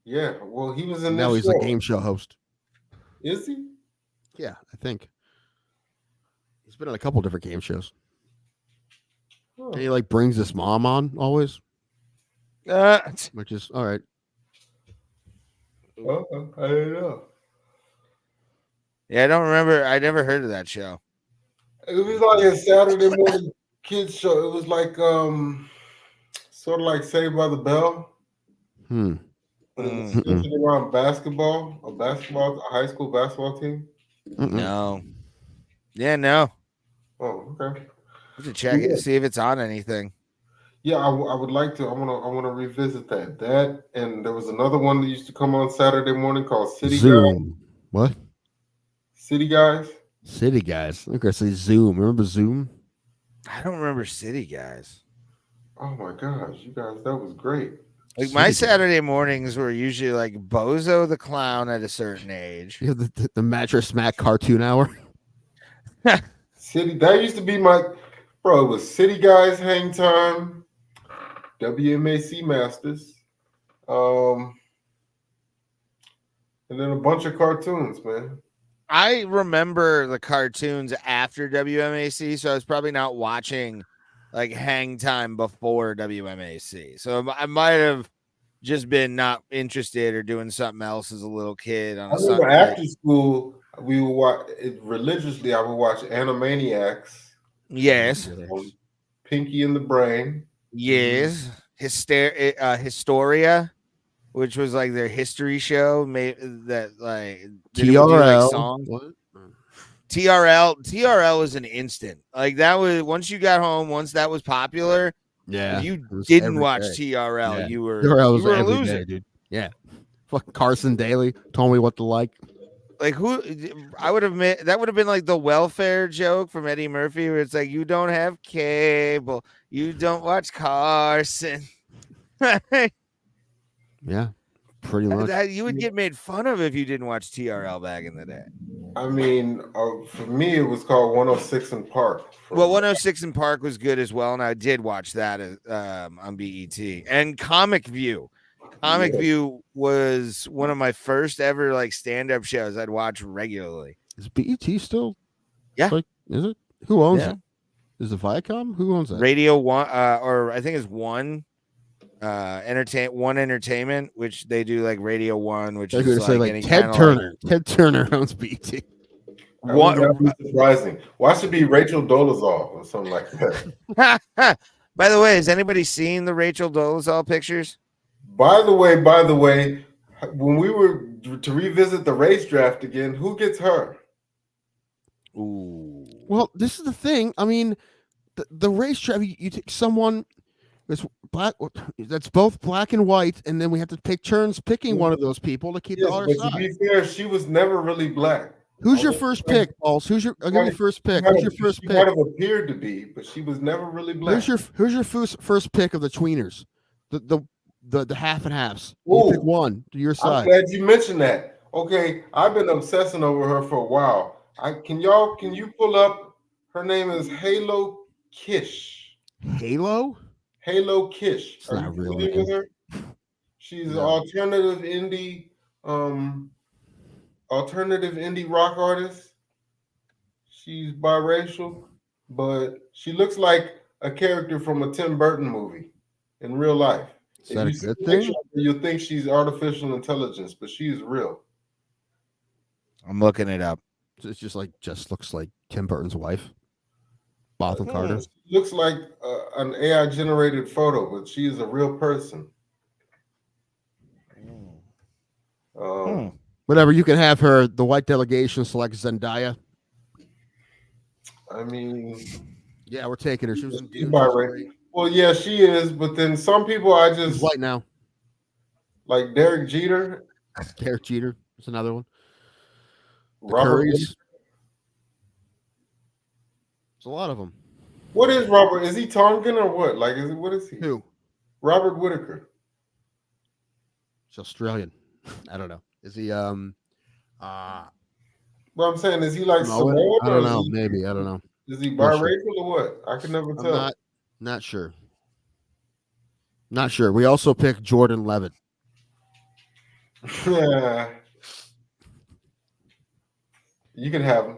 Yeah, well, he was in. Now he's a game show host. Is he? Yeah, I think he's been on a couple different game shows. Huh. And he like brings his mom on always, which is all right. Oh, I don't know. Yeah, I don't remember. I never heard of that show. It was like a Saturday morning kids show. It was like sort of like Saved by the Bell. Hmm. But it's centered around basketball, a high school basketball team. No. Yeah, no. Oh, okay. We should check it, see if it's on anything. Yeah, I would like to. I want to revisit that. That and there was another one that used to come on Saturday morning called City Zoom. Guys. What? City Guys. City Guys. I think I say Zoom. Remember Zoom? I don't remember City Guys. Oh my gosh, you guys, that was great. Like my Saturday mornings were usually like Bozo the Clown at a certain age. You have the Mattress Smack cartoon hour. City, that used to be my bro. It was City Guys, Hang Time, WMAC Masters, and then a bunch of cartoons, man. I remember the cartoons after WMAC, so I was probably not watching like Hang Time before WMAC. So I might have just been not interested or doing something else as a little kid. On I remember after school, we would watch it religiously. I would watch Animaniacs. Yes. Pinky and the Brain. Yes. Historia, which was like their history show. That like TRL. Songs. What? TRL was an instant. Like that was once you got home, once that was popular. Yeah. If you didn't watch TRL, you were TRL was a every loser, day, dude. Yeah. Fuck Carson Daly told me what to like. Like who? I would have that would have been like the welfare joke from Eddie Murphy, where it's like you don't have cable, you don't watch Carson. Yeah, pretty much. That you would get made fun of if you didn't watch TRL back in the day. I mean, for me, it was called 106 in Park. Well, 106 in Park was good as well, and I did watch that on BET. And Comic View. Comic View was one of my first ever like stand-up shows I'd watch regularly. Is BET still? Yeah. Like, is it? Who owns it? Is it Viacom? Who owns that? Radio One, or I think it's One. One Entertainment, which they do like Radio One, which is say like Ted Turner. Ted Turner owns BET. What surprising? Why should it be Rachel Dolezal or something like that? By the way, has anybody seen the Rachel Dolezal pictures? By the way, when we were to revisit the race draft again, who gets her? Ooh. Well, this is the thing. I mean, the race draft. You take someone that's black, that's both black and white, and then we have to take turns picking one of those people to keep the other side. To be fair, she was never really black. Who's your first pick, Balls? I'll give you first pick. Who's your first pick? She might have appeared to be, but she was never really black. Who's your first pick of the tweeners? The half and halves. You pick one to your side. I'm glad you mentioned that. Okay, I've been obsessing over her for a while. Can you pull up? Her name is Halo Kish. Halo Kish. It's Are not you real familiar with her? She's an alternative indie rock artist. She's biracial, but she looks like a character from a Tim Burton movie in real life. Is that a good thing? You'll think she's artificial intelligence, but she is real. I'm looking it up. It's just looks like Tim Burton's wife, Botham Carter. She looks like an AI generated photo, but she is a real person. Whatever, you can have her. The white delegation select Zendaya. I mean, yeah, we're taking her. She was in Dune. Well, yeah, she is, but then some people She's white now. Like Derek Jeter. Derek Jeter is another one. Robert. There's a lot of them. What is Robert? Is he Tongan or what? Like, what is he? Who? Robert Whitaker. He's Australian. I don't know. Is he Well, I'm saying, is he like Samoan? I don't know. Maybe. I don't know. Is he biracial or what? I can never tell. Not sure. Not sure. We also picked Jordan Levitt. Yeah. You can have him.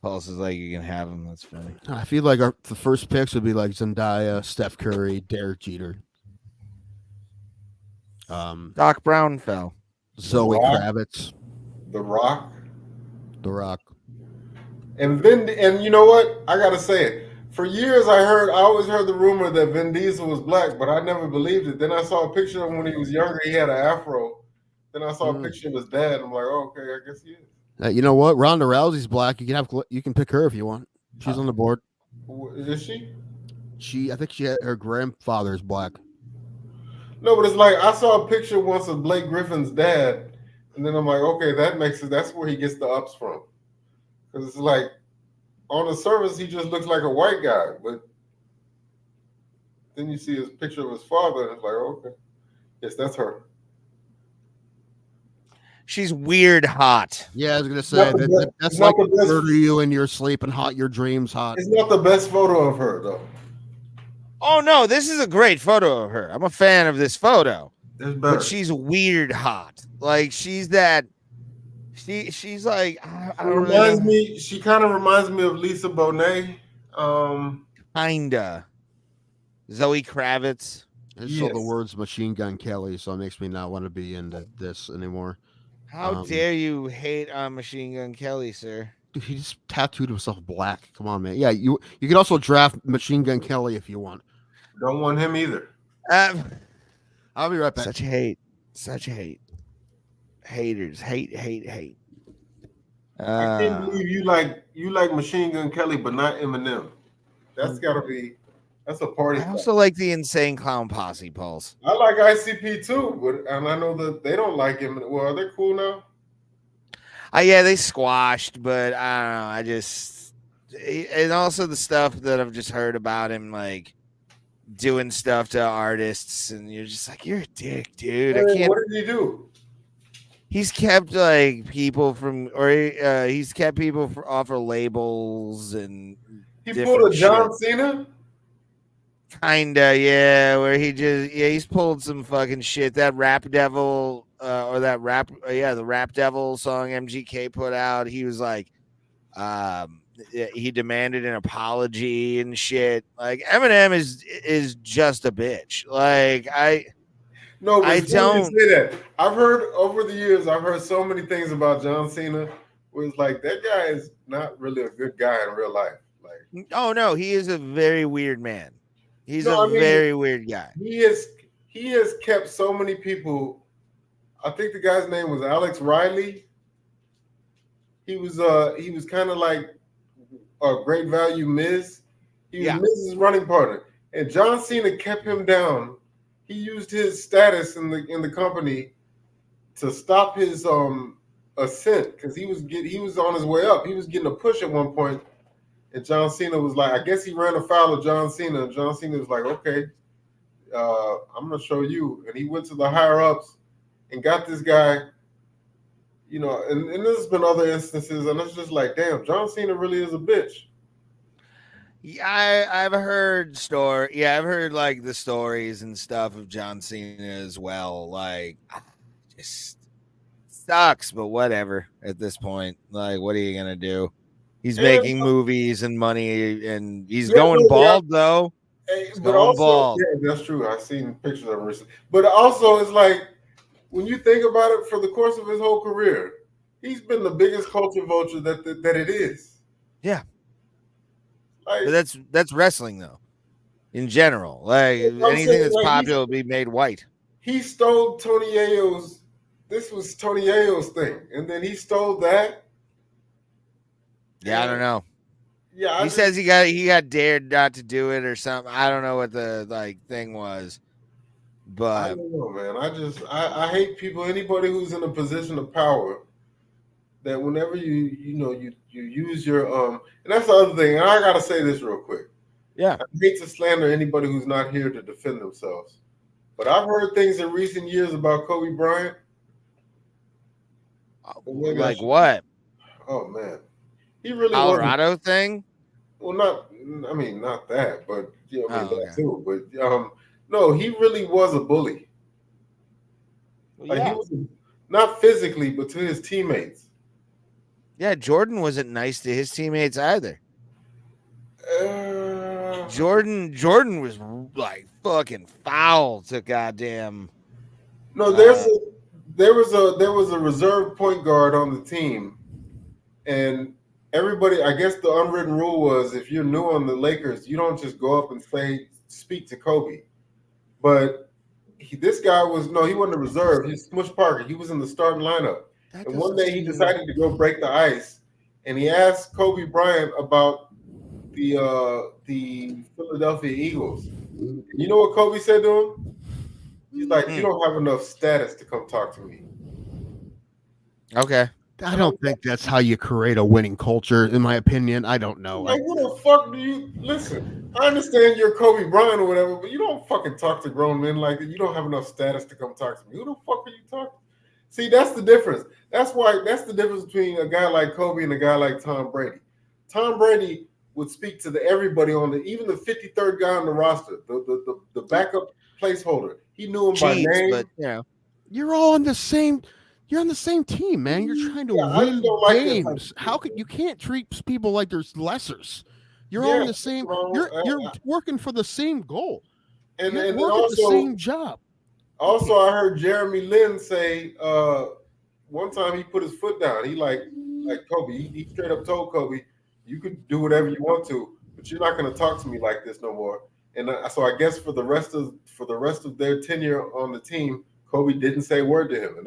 Pulse is like, you can have him. That's funny. I feel like the first picks would be like Zendaya, Steph Curry, Derek Jeter. Doc Brown fell. Zoe Kravitz. The Rock. And you know what? I gotta say it. For years, I always heard the rumor that Vin Diesel was black, but I never believed it. Then I saw a picture of him when he was younger. He had an afro. Then I saw a picture of his dad. I'm like, oh, okay, I guess he is. You know what? Ronda Rousey's black. You can pick her if you want. She's on the board. Is she? I think her grandfather is black. No, but it's like I saw a picture once of Blake Griffin's dad, and then I'm like, okay, that makes it. That's where he gets the ups from, because it's like on the surface he just looks like a white guy, but then you see his picture of his father, and it's like, okay, yes, that's her. She's weird hot. Yeah, I was gonna say that's like murder you in your sleep and hot your dreams hot. It's not the best photo of her though. Oh no, this is a great photo of her. I'm a fan of this photo. But she's weird hot. Like she's like she kind of reminds me of Lisa Bonet. Kinda. Zoe Kravitz. I saw the words Machine Gun Kelly, so it makes me not want to be into this anymore. How dare you hate on Machine Gun Kelly, sir? Dude, he just tattooed himself black. Come on, man. Yeah, you can also draft Machine Gun Kelly if you want. Don't want him either. I'll be right back. Such hate. Haters. Hate. I can't believe you like Machine Gun Kelly, but not Eminem. That's gotta be That's a party. I also like the Insane Clown Posse, Pulse. I like ICP too, but and I know that they don't like him. Well, are they cool now? Yeah, they squashed, but I don't know. I just, and also the stuff that I've just heard about him, like doing stuff to artists, and you're just like, you're a dick, dude. I can't. What did he do? He's kept like people from, or he's kept people off of labels, and He pulled a John Cena. Kinda, yeah. Where he's pulled some fucking shit. That Rap Devil, the Rap Devil song MGK put out. He was like, he demanded an apology and shit. Like Eminem is just a bitch. Like I don't say that. I've heard over the years. I've heard so many things about John Cena. Where it's like that guy is not really a good guy in real life. Like, oh no, he is a very weird man. He's very weird guy. He has kept so many people. I think the guy's name was Alex Riley. He was kind of like a Great Value Miz. He was Miz's running partner, and John Cena kept him down. He used his status in the company to stop his ascent because he was on his way up. He was getting a push at one point. And John Cena was like, I guess he ran afoul of John Cena. And John Cena was like, okay, I'm going to show you. And he went to the higher ups and got this guy, you know, and there's been other instances. And it's just like, damn, John Cena really is a bitch. Yeah, I've heard I've heard like the stories and stuff of John Cena as well. Like, just sucks, but whatever at this point. Like, what are you going to do? He's making movies and money, and he's going bald, though. He's going bald. Yeah, that's true. I've seen pictures of him recently. But also, it's like, when you think about it, for the course of his whole career, he's been the biggest culture vulture that it is. Yeah. Like, but that's wrestling, though, in general. Like, anything that's popular will be made white. He stole Tony Yayo's. This was Tony Yayo's thing. And then he stole that. Yeah, I don't know. Yeah, he says he got dared not to do it or something. I don't know what the thing was, but I don't know, man. I hate people. Anybody who's in a position of power, that whenever you use your and that's the other thing. And I gotta say this real quick. Yeah, I hate to slander anybody who's not here to defend themselves, but I've heard things in recent years about Kobe Bryant. Like what? Oh man. He really Colorado thing? Well, not that, but that too. But no, he really was a bully. Like he was not physically, but to his teammates. Yeah, Jordan wasn't nice to his teammates either. Jordan was like fucking foul to goddamn. No, there was a reserve point guard on the team, and everybody, I guess the unwritten rule was if you're new on the Lakers, you don't just go up and speak to Kobe. But this guy he wasn't a reserve. He's Smush Parker. He was in the starting lineup. And one day he decided to go break the ice, and he asked Kobe Bryant about the Philadelphia Eagles. You know what Kobe said to him? He's like, you don't have enough status to come talk to me. Okay. I don't think that's how you create a winning culture, in my opinion. I don't know. Like, what the fuck do you listen? I understand you're Kobe Bryant or whatever, but you don't fucking talk to grown men like that. You don't have enough status to come talk to me. Who the fuck are you talking? See, that's the difference. That's the difference between a guy like Kobe and a guy like Tom Brady. Tom Brady would speak to everybody even the 53rd guy on the roster, the backup placeholder. He knew him by name. But you're all on the same. You're on the same team, man. You're trying to win games. You can't treat people like there's lessers. You're all in the same. You're working for the same goal. And you're and working also the same job. Also, I heard Jeremy Lin say one time he put his foot down. He like Kobe. He straight up told Kobe, "You could do whatever you want to, but you're not going to talk to me like this no more." And so I guess for the rest of their tenure on the team, Kobe didn't say a word to him, and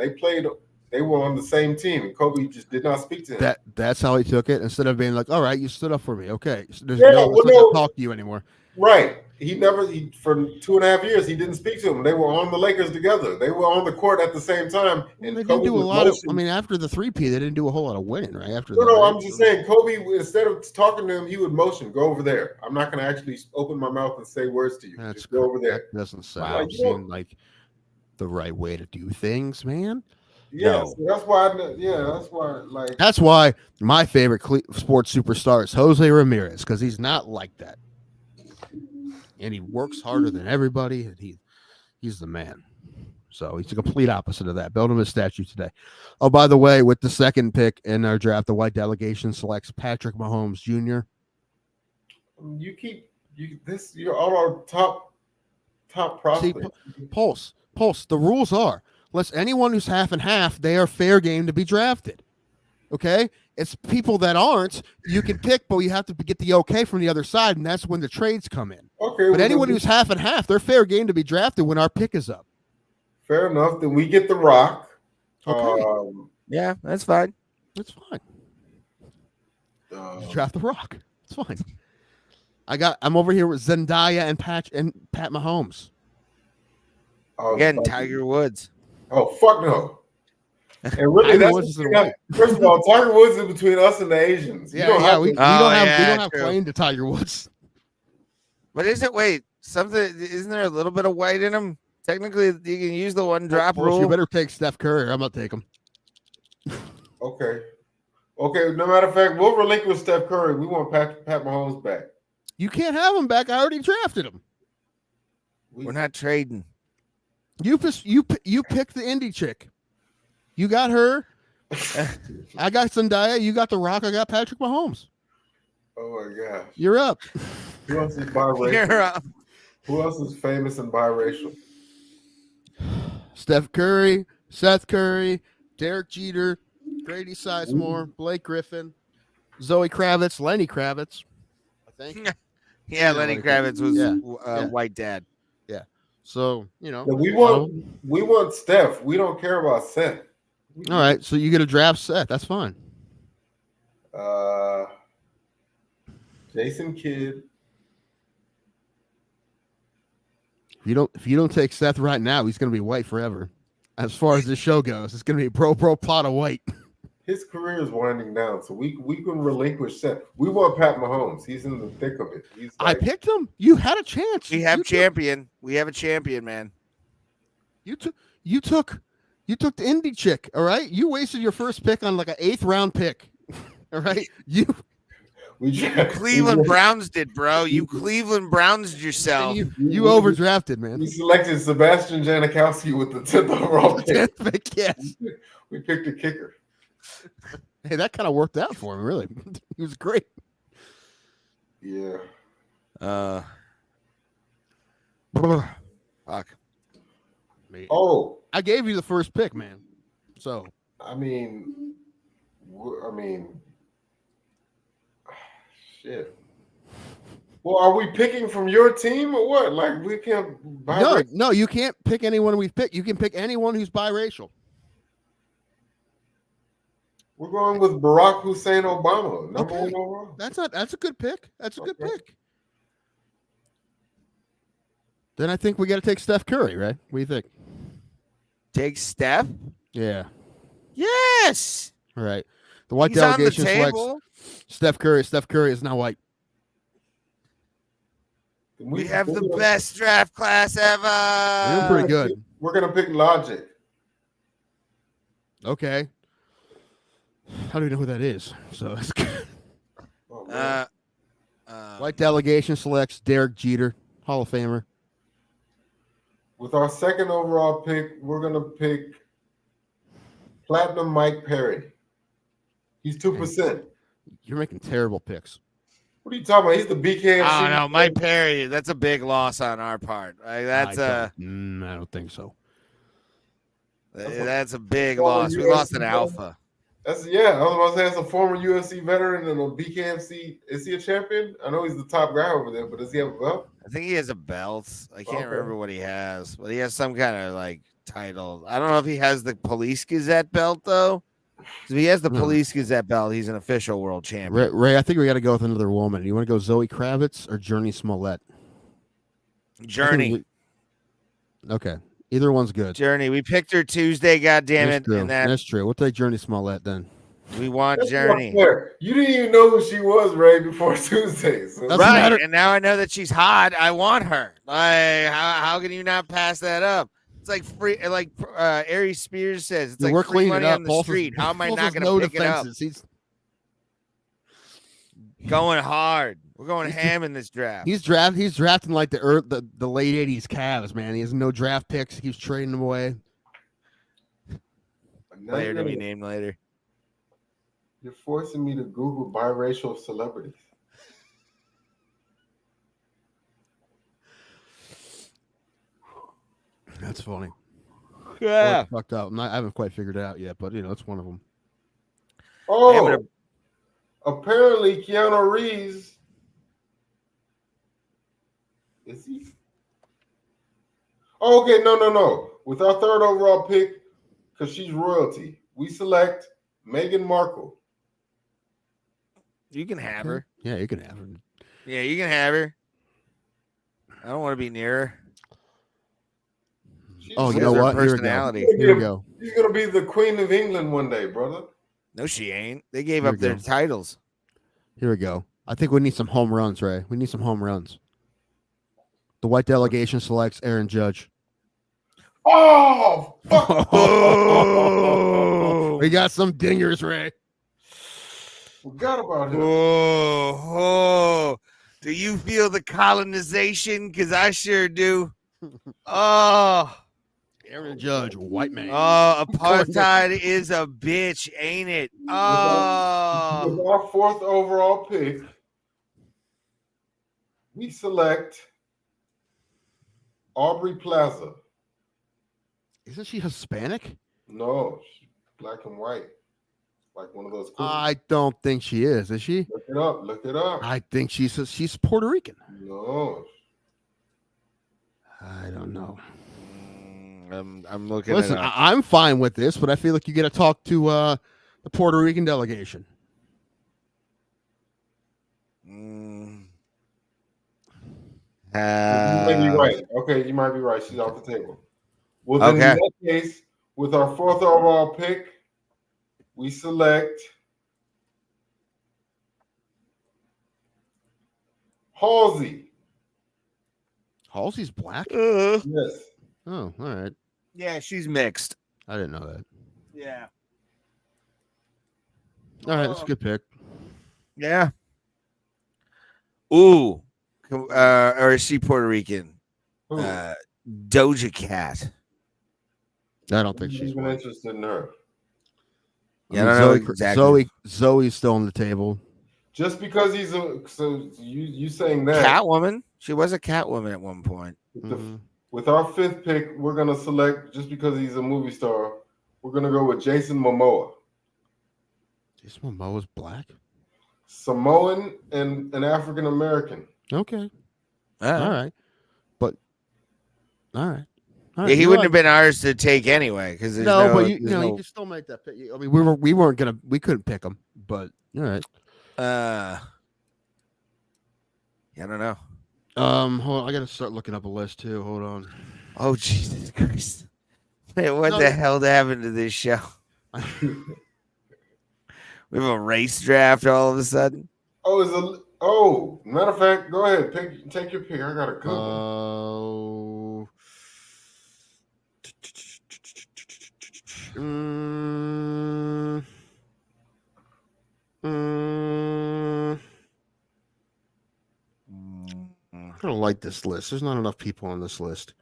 they were on the same team, and Kobe just did not speak to him. That's how he took it. Instead of being like, "All right, you stood up for me, okay, so there's no talk to you anymore." Right. for 2.5 years he didn't speak to him. They were on the Lakers together. They were on the court at the same time. And they Kobe didn't do a was lot of. motioned. I mean, after the 3P, they didn't do a whole lot of winning, right? After No, I'm just saying, Kobe, instead of talking to him, he would motion, go over there. I'm not going to actually open my mouth and say words to you. That's just go over there. That doesn't seem like the right way to do things, man. Yeah, No. so that's why. That's why my favorite sports superstar is Jose Ramirez, because he's not like that, and he works harder than everybody, and he's the man. So he's the complete opposite of that. Build him a statue today. Oh, by the way, with the second pick in our draft, the white delegation selects Patrick Mahomes Jr. You're all our top prospects. See, Pulse. The rules are, anyone who's half and half, they are fair game to be drafted. Okay? It's people that aren't, you can pick, but you have to get the okay from the other side, and that's when the trades come in. Okay. But anyone who's half and half, they're fair game to be drafted when our pick is up. Fair enough. Then we get the Rock. Okay. Yeah, that's fine. That's fine. Draft the Rock. It's fine. I'm over here with Zendaya and Pat Mahomes. Again, Tiger Woods. Oh, fuck no. And really, first of all, Tiger Woods is between us and the Asians. We don't have claim to Tiger Woods. But isn't there a little bit of white in him? Technically, you can use the one drop rule. You better take Steph Curry. I'm gonna take him. Okay. No matter of fact, we'll relinquish Steph Curry. We want Pat Mahomes back. You can't have him back. I already drafted him. We're not trading. You picked the indie chick. You got her. I got Zendaya. You got The Rock. I got Patrick Mahomes. Oh my gosh. You're up. Who else is biracial? You're up. Who else is famous and biracial? Steph Curry, Seth Curry, Derek Jeter, Grady Sizemore, Blake Griffin, Zoe Kravitz, Lenny Kravitz, I think. Yeah, Lenny Kravitz was white dad. Yeah. So, we want Steph. We don't care about Seth. All right, so you get a draft Seth. That's fine. Jason Kidd. If you don't take Seth right now, he's going to be white forever. As far as this show goes, it's going to be bro plot of white. His career is winding down, so we can relinquish Seth. We want Pat Mahomes. He's in the thick of it. I picked him. You had a chance. We have champion. We have a champion, man. You took the indie chick. All right, you wasted your first pick on like an 8th round pick. All right, Cleveland Browns did, bro. You Cleveland Browns yourself. You overdrafted, man. We selected Sebastian Janikowski with the 10th overall pick. 10th pick, yes. We picked a kicker. Hey, that kind of worked out for him, really. He was great. Yeah. Fuck. Oh. I gave you the first pick, man. So. I mean, shit. Well, are we picking from your team or what? Like, we can't. No, you can't pick anyone we've picked. You can pick anyone who's biracial. We're going with Barack Hussein Obama, number one overall. That's a good pick. That's a good pick. Then I think we got to take Steph Curry, right? What do you think? Take Steph? Yeah. Yes. All right. The white delegation selects Steph Curry. Steph Curry is now white. We have the best draft class ever. We're pretty good. We're going to pick Logic. Okay. How do we know who that is? So it's good. White delegation selects Derek Jeter, Hall of Famer. With our second overall pick, we're going to pick Platinum Mike Perry. He's 2%. You're making terrible picks. What are you talking about? He's the BKFC. Oh, no, Mike Perry. That's a big loss on our part. Like, I don't think so. That's a big loss. We lost an alpha. I was about to say, that's a former UFC veteran and a BKFC. Is he a champion? I know he's the top guy over there, but does he have a belt? I think he has a belt. I can't remember what he has, but he has some kind of like title. I don't know if he has the Police Gazette belt though. If he has the Police Gazette belt, he's an official world champion. Ray, I think we got to go with another woman. You want to go Zoe Kravitz or Journey Smollett? Journey. Okay. Either one's good. Journey. We picked her Tuesday, goddammit. That's true. And then That's true. We'll take Journey Smollett then. we want That's Journey. not fair. You didn't even know who she was, Ray, before Tuesday. So. Doesn't Right. matter. And now I know that she's hot. I want her. Like, how can you not pass that up? It's like free, like Ari Spears says. It's Yeah, like we're free cleaning money it up. on the Paul street. says- How am I Paul not says going no to pick it up? defenses. He's Going hard. We're going ham in this draft. He's drafting like the late '80s Cavs, man. He has no draft picks. He keeps trading them away. Player to be named later. You're forcing me to Google biracial celebrities. That's funny. Yeah. Fucked up. I haven't quite figured it out yet, but it's one of them. Oh, apparently Keanu Reeves. Is he? Oh, okay, no. With our third overall pick, because she's royalty, we select Meghan Markle. You can have her. Yeah, you can have her. Yeah, you can have her. I don't want to be near her. Oh, She you know has her what? Here we go. personality. Here we go. She's gonna be the Queen of England one day, brother. No, she ain't. They gave Here up we their go. titles. Here we go. I think we need some home runs, Ray. We need some home runs. The white delegation selects Aaron Judge. Oh, fuck. Oh. We got some dingers, Ray. Forgot about him. Oh, do you feel the colonization? Because I sure do. Oh, Aaron Judge, white man. apartheid is a bitch, ain't it? With Oh, our fourth overall pick, we select Aubrey Plaza. Isn't she Hispanic? No, she's black and white. Like one of those. I don't think she is. Is she? Look it up. Look it up. I think she's Puerto Rican. No. I don't know. I'm looking. Listen, it up. I'm fine with this, but I feel like you got to talk to the Puerto Rican delegation. You might be right. Okay, you might be right. She's off the table. Well, then in that case, with our fourth overall pick, we select Halsey. Halsey's black? Yes. Oh, all right. Yeah, she's mixed. I didn't know that. Yeah. All right, that's a good pick. Yeah. Ooh. Or is she Puerto Rican? Who? Doja Cat. I don't think I'm she's even white. interested in her. Yeah, I don't know exactly. Zoe's still on the table. Just because he's you saying that Catwoman. She was a Catwoman at one point. with our fifth pick, we're gonna select just because he's a movie star. We're gonna go with Jason Momoa. Jason Momoa's black? Samoan and an African American. Okay. All right. But all right. All right. Yeah, he You're wouldn't right. have been ours to take anyway because No, but you can still make that pick. I mean, we couldn't pick him, but all right. Yeah, I don't know. Hold on, I gotta start looking up a list too. Hold on. Oh Jesus Christ! Man, what No. the hell happened to this show? We have a race draft all of a sudden. Matter of fact, go ahead, take your pick. I got a good one. I don't like this list. There's not enough people on this list.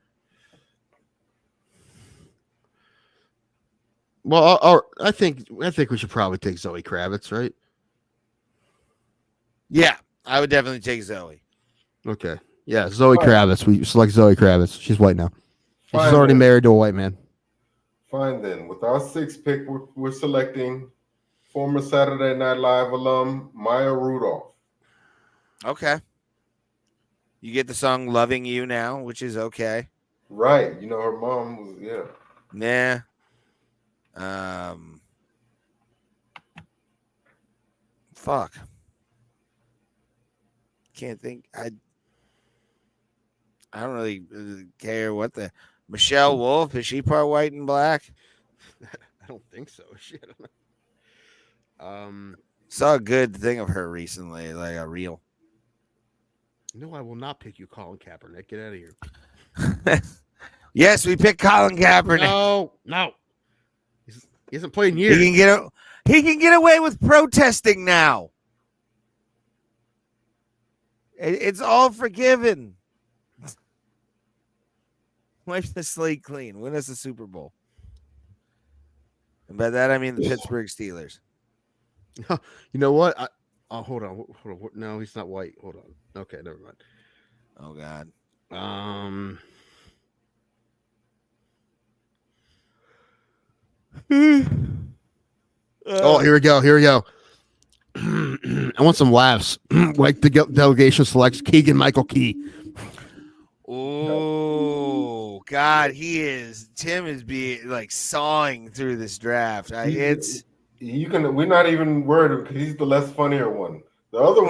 Well, I think we should probably take Zoe Kravitz, right? Yeah, I would definitely take Zoe. Okay. Yeah, Zoe Kravitz. We select Zoe Kravitz. She's white now. Fine, She's already then. married to a white man. Fine then. With our sixth pick, we're selecting former Saturday Night Live alum Maya Rudolph. Okay. You get the song "Loving You" now, which is okay. Right. You know her mom was Nah. Fuck. Can't think. I don't really care what the Michelle Wolf, is she part white and black? I don't think so. Shit. Saw a good thing of her recently, like a reel. No, I will not pick you, Colin Kaepernick. Get out of here. Yes, we picked Colin Kaepernick. No. He hasn't played in years. He can get away with protesting now. It's all forgiven. Wipe the slate clean. Win us a Super Bowl. And by that I mean the Pittsburgh Steelers. You know what? Hold on. No, he's not white. Hold on. Okay, never mind. Oh God. Oh, here we go. I want some laughs. Like the delegation selects Keegan Michael Key. Oh God, Tim is being like sawing through this draft. We're not even worried because he's the less funnier one. The other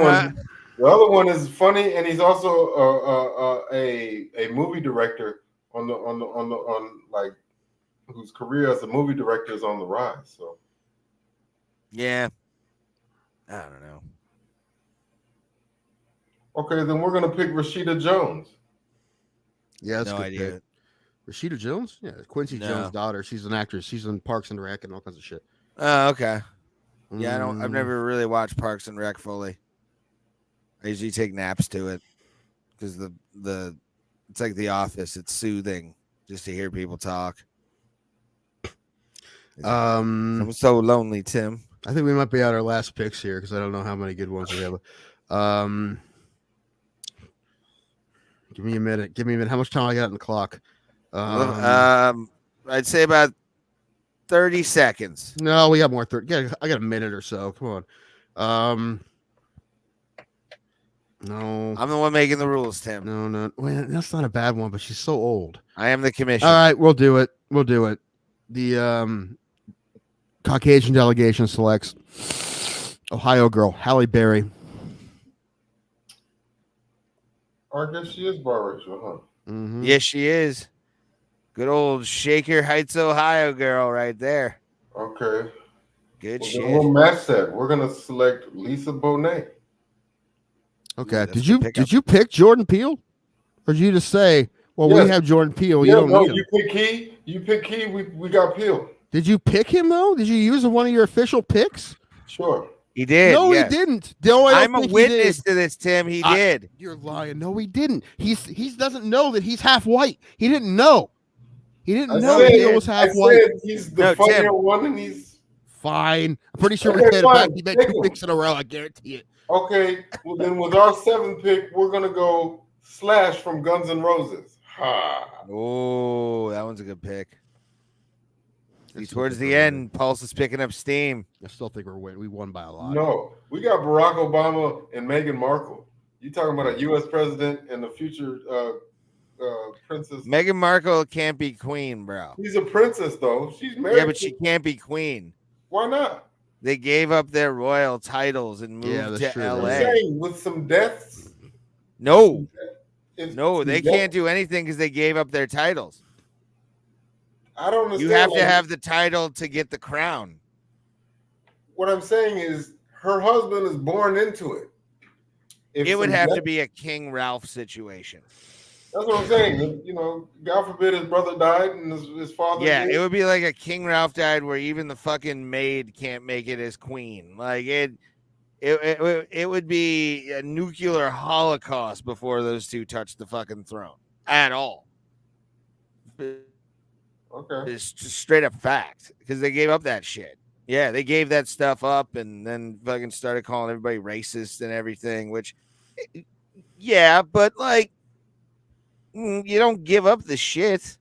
one is funny, and he's also a movie director on whose career as a movie director is on the rise. So yeah, I don't know. Okay, then we're gonna pick Rashida Jones. Yeah, that's no good idea. pick. Rashida Jones? Yeah, Quincy Jones' daughter. She's an actress. She's in Parks and Rec and all kinds of shit. Oh, okay. Yeah, I've never really watched Parks and Rec fully. I usually take naps to it because it's like The Office. It's soothing just to hear people talk. I'm so lonely, Tim. I think we might be at our last picks here because I don't know how many good ones we have. Give me a minute. How much time I got on the clock? I'd say about 30 seconds. No, we got more. 30. Yeah, I got a minute or so. Come on. No. I'm the one making the rules, Tim. No. Wait, that's not a bad one, but she's so old. I am the commissioner. All right, we'll do it. The Caucasian delegation selects Ohio girl, Halle Berry. I guess she is biracial, huh? Mm-hmm. Yes, she is. Good old Shaker Heights, Ohio girl right there. Okay. Good shit. We'll match that. We're going to select Lisa Bonet. Okay. Did you pick Jordan Peele? Or did you just say, well, yes. We have Jordan Peele. Yeah, you don't need him. You pick Key. You pick Key. We got Peele. Did you pick him, though? Did you use one of your official picks? Sure. He did. No, yes. he didn't. No, I'm a witness to this, Tim. He did. You're lying. No, he didn't. He doesn't know that he's half white. He didn't know. He didn't know Peele was half white. He's the funnier one, and he's fine. I'm pretty sure we said he made 2 picks in a row. I guarantee it. Okay. Well, then with our 7th pick, we're gonna go Slash from Guns N' Roses. Ha. Oh, that one's a good pick. Towards the end, Pulse is picking up steam. I still think we're winning. We won by a lot. No, we got Barack Obama and Meghan Markle. You talking about a U.S. president and the future princess? Meghan Markle can't be queen, bro. She's a princess, though. She's married. Yeah, but she can't be queen. Why not? They gave up their royal titles and moved to L.A. With some deaths? No, they can't do anything because they gave up their titles. I don't understand. You have to have the title to get the crown. What I'm saying is her husband is born into it. It would have to be a King Ralph situation. That's what I'm saying. You know, God forbid his brother died and his father. Yeah, did. it would be like a King Ralph died where even the fucking maid can't make it as queen. Like it would be a nuclear holocaust before those two touch the fucking throne at all. Okay. It's just straight up fact because they gave up that shit. Yeah, they gave that stuff up and then fucking started calling everybody racist and everything, which, yeah, but like, you don't give up the shit.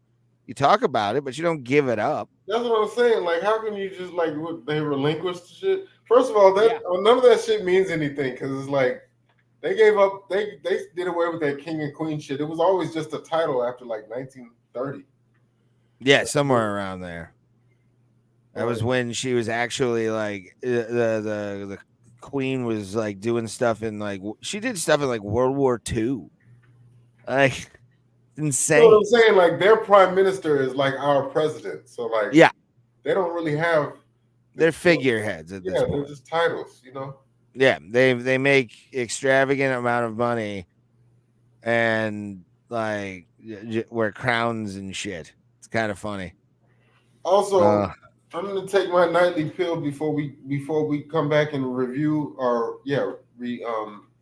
You talk about it, but you don't give it up. That's what I'm saying. Like, how can you just like they relinquish the shit? First of all, none of that shit means anything because it's like they gave up. They did away with that king and queen shit. It was always just a title after like 1930. Yeah, somewhere around there. That was when she was actually like the queen was like doing stuff in like she did stuff in like World War II. Like insane. You know what I'm saying? Like their prime minister is like our president. So like, Yeah. they don't really have. They're figureheads at this Yeah, point. they're just titles, you know. Yeah, they make extravagant amount of money, and like wear crowns and shit. It's kind of funny. Also, I'm gonna take my nightly pill before we come back and review or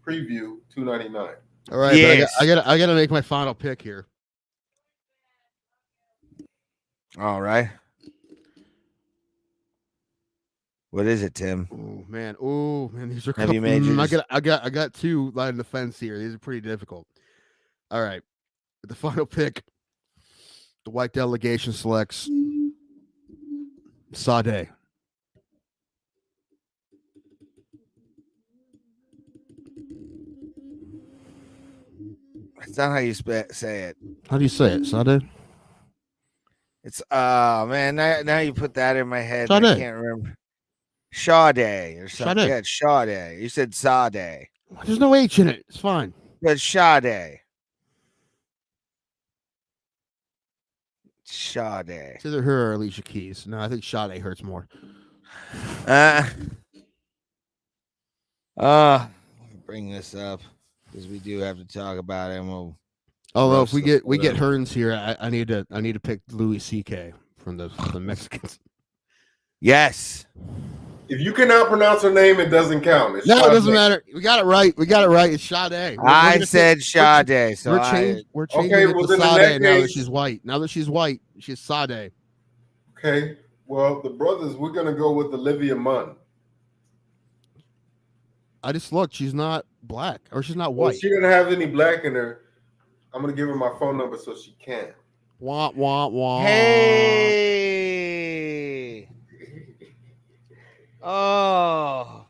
preview 299. All right, Yes. but I gotta make my final pick here. All right. What is it, Tim? Oh man, these are. Have you made yours? I got two line the fence here. These are pretty difficult. All right, the final pick. The white delegation selects Sade. That's not how you say it. How do you say it, Sade? It's man. Now you put that in my head. Sade. I can't remember. Sade or something. Sade. Yeah, it's Sade. You said Sade. There's no H in it. It's fine. But Sade. Sade. It's either her or Alicia Keys. No, I think Sade hurts more. Bring this up because we do have to talk about it. And we'll Although if we get Hearns here, I need to pick Louis C.K. from the Mexicans. Yes. If you cannot pronounce her name, it doesn't count. It doesn't matter. We got it right. It's Sade. I said Sade. So we're changing Okay, it well, to then Sade now that she's white. Now that she's white, she's Sade. Okay. Well, the brothers, we're gonna go with Olivia Munn. I just looked. She's not black, or she's not Well, white. she didn't have any black in her. I'm gonna give her my phone number so she can. Wah wah wah. Hey. Oh.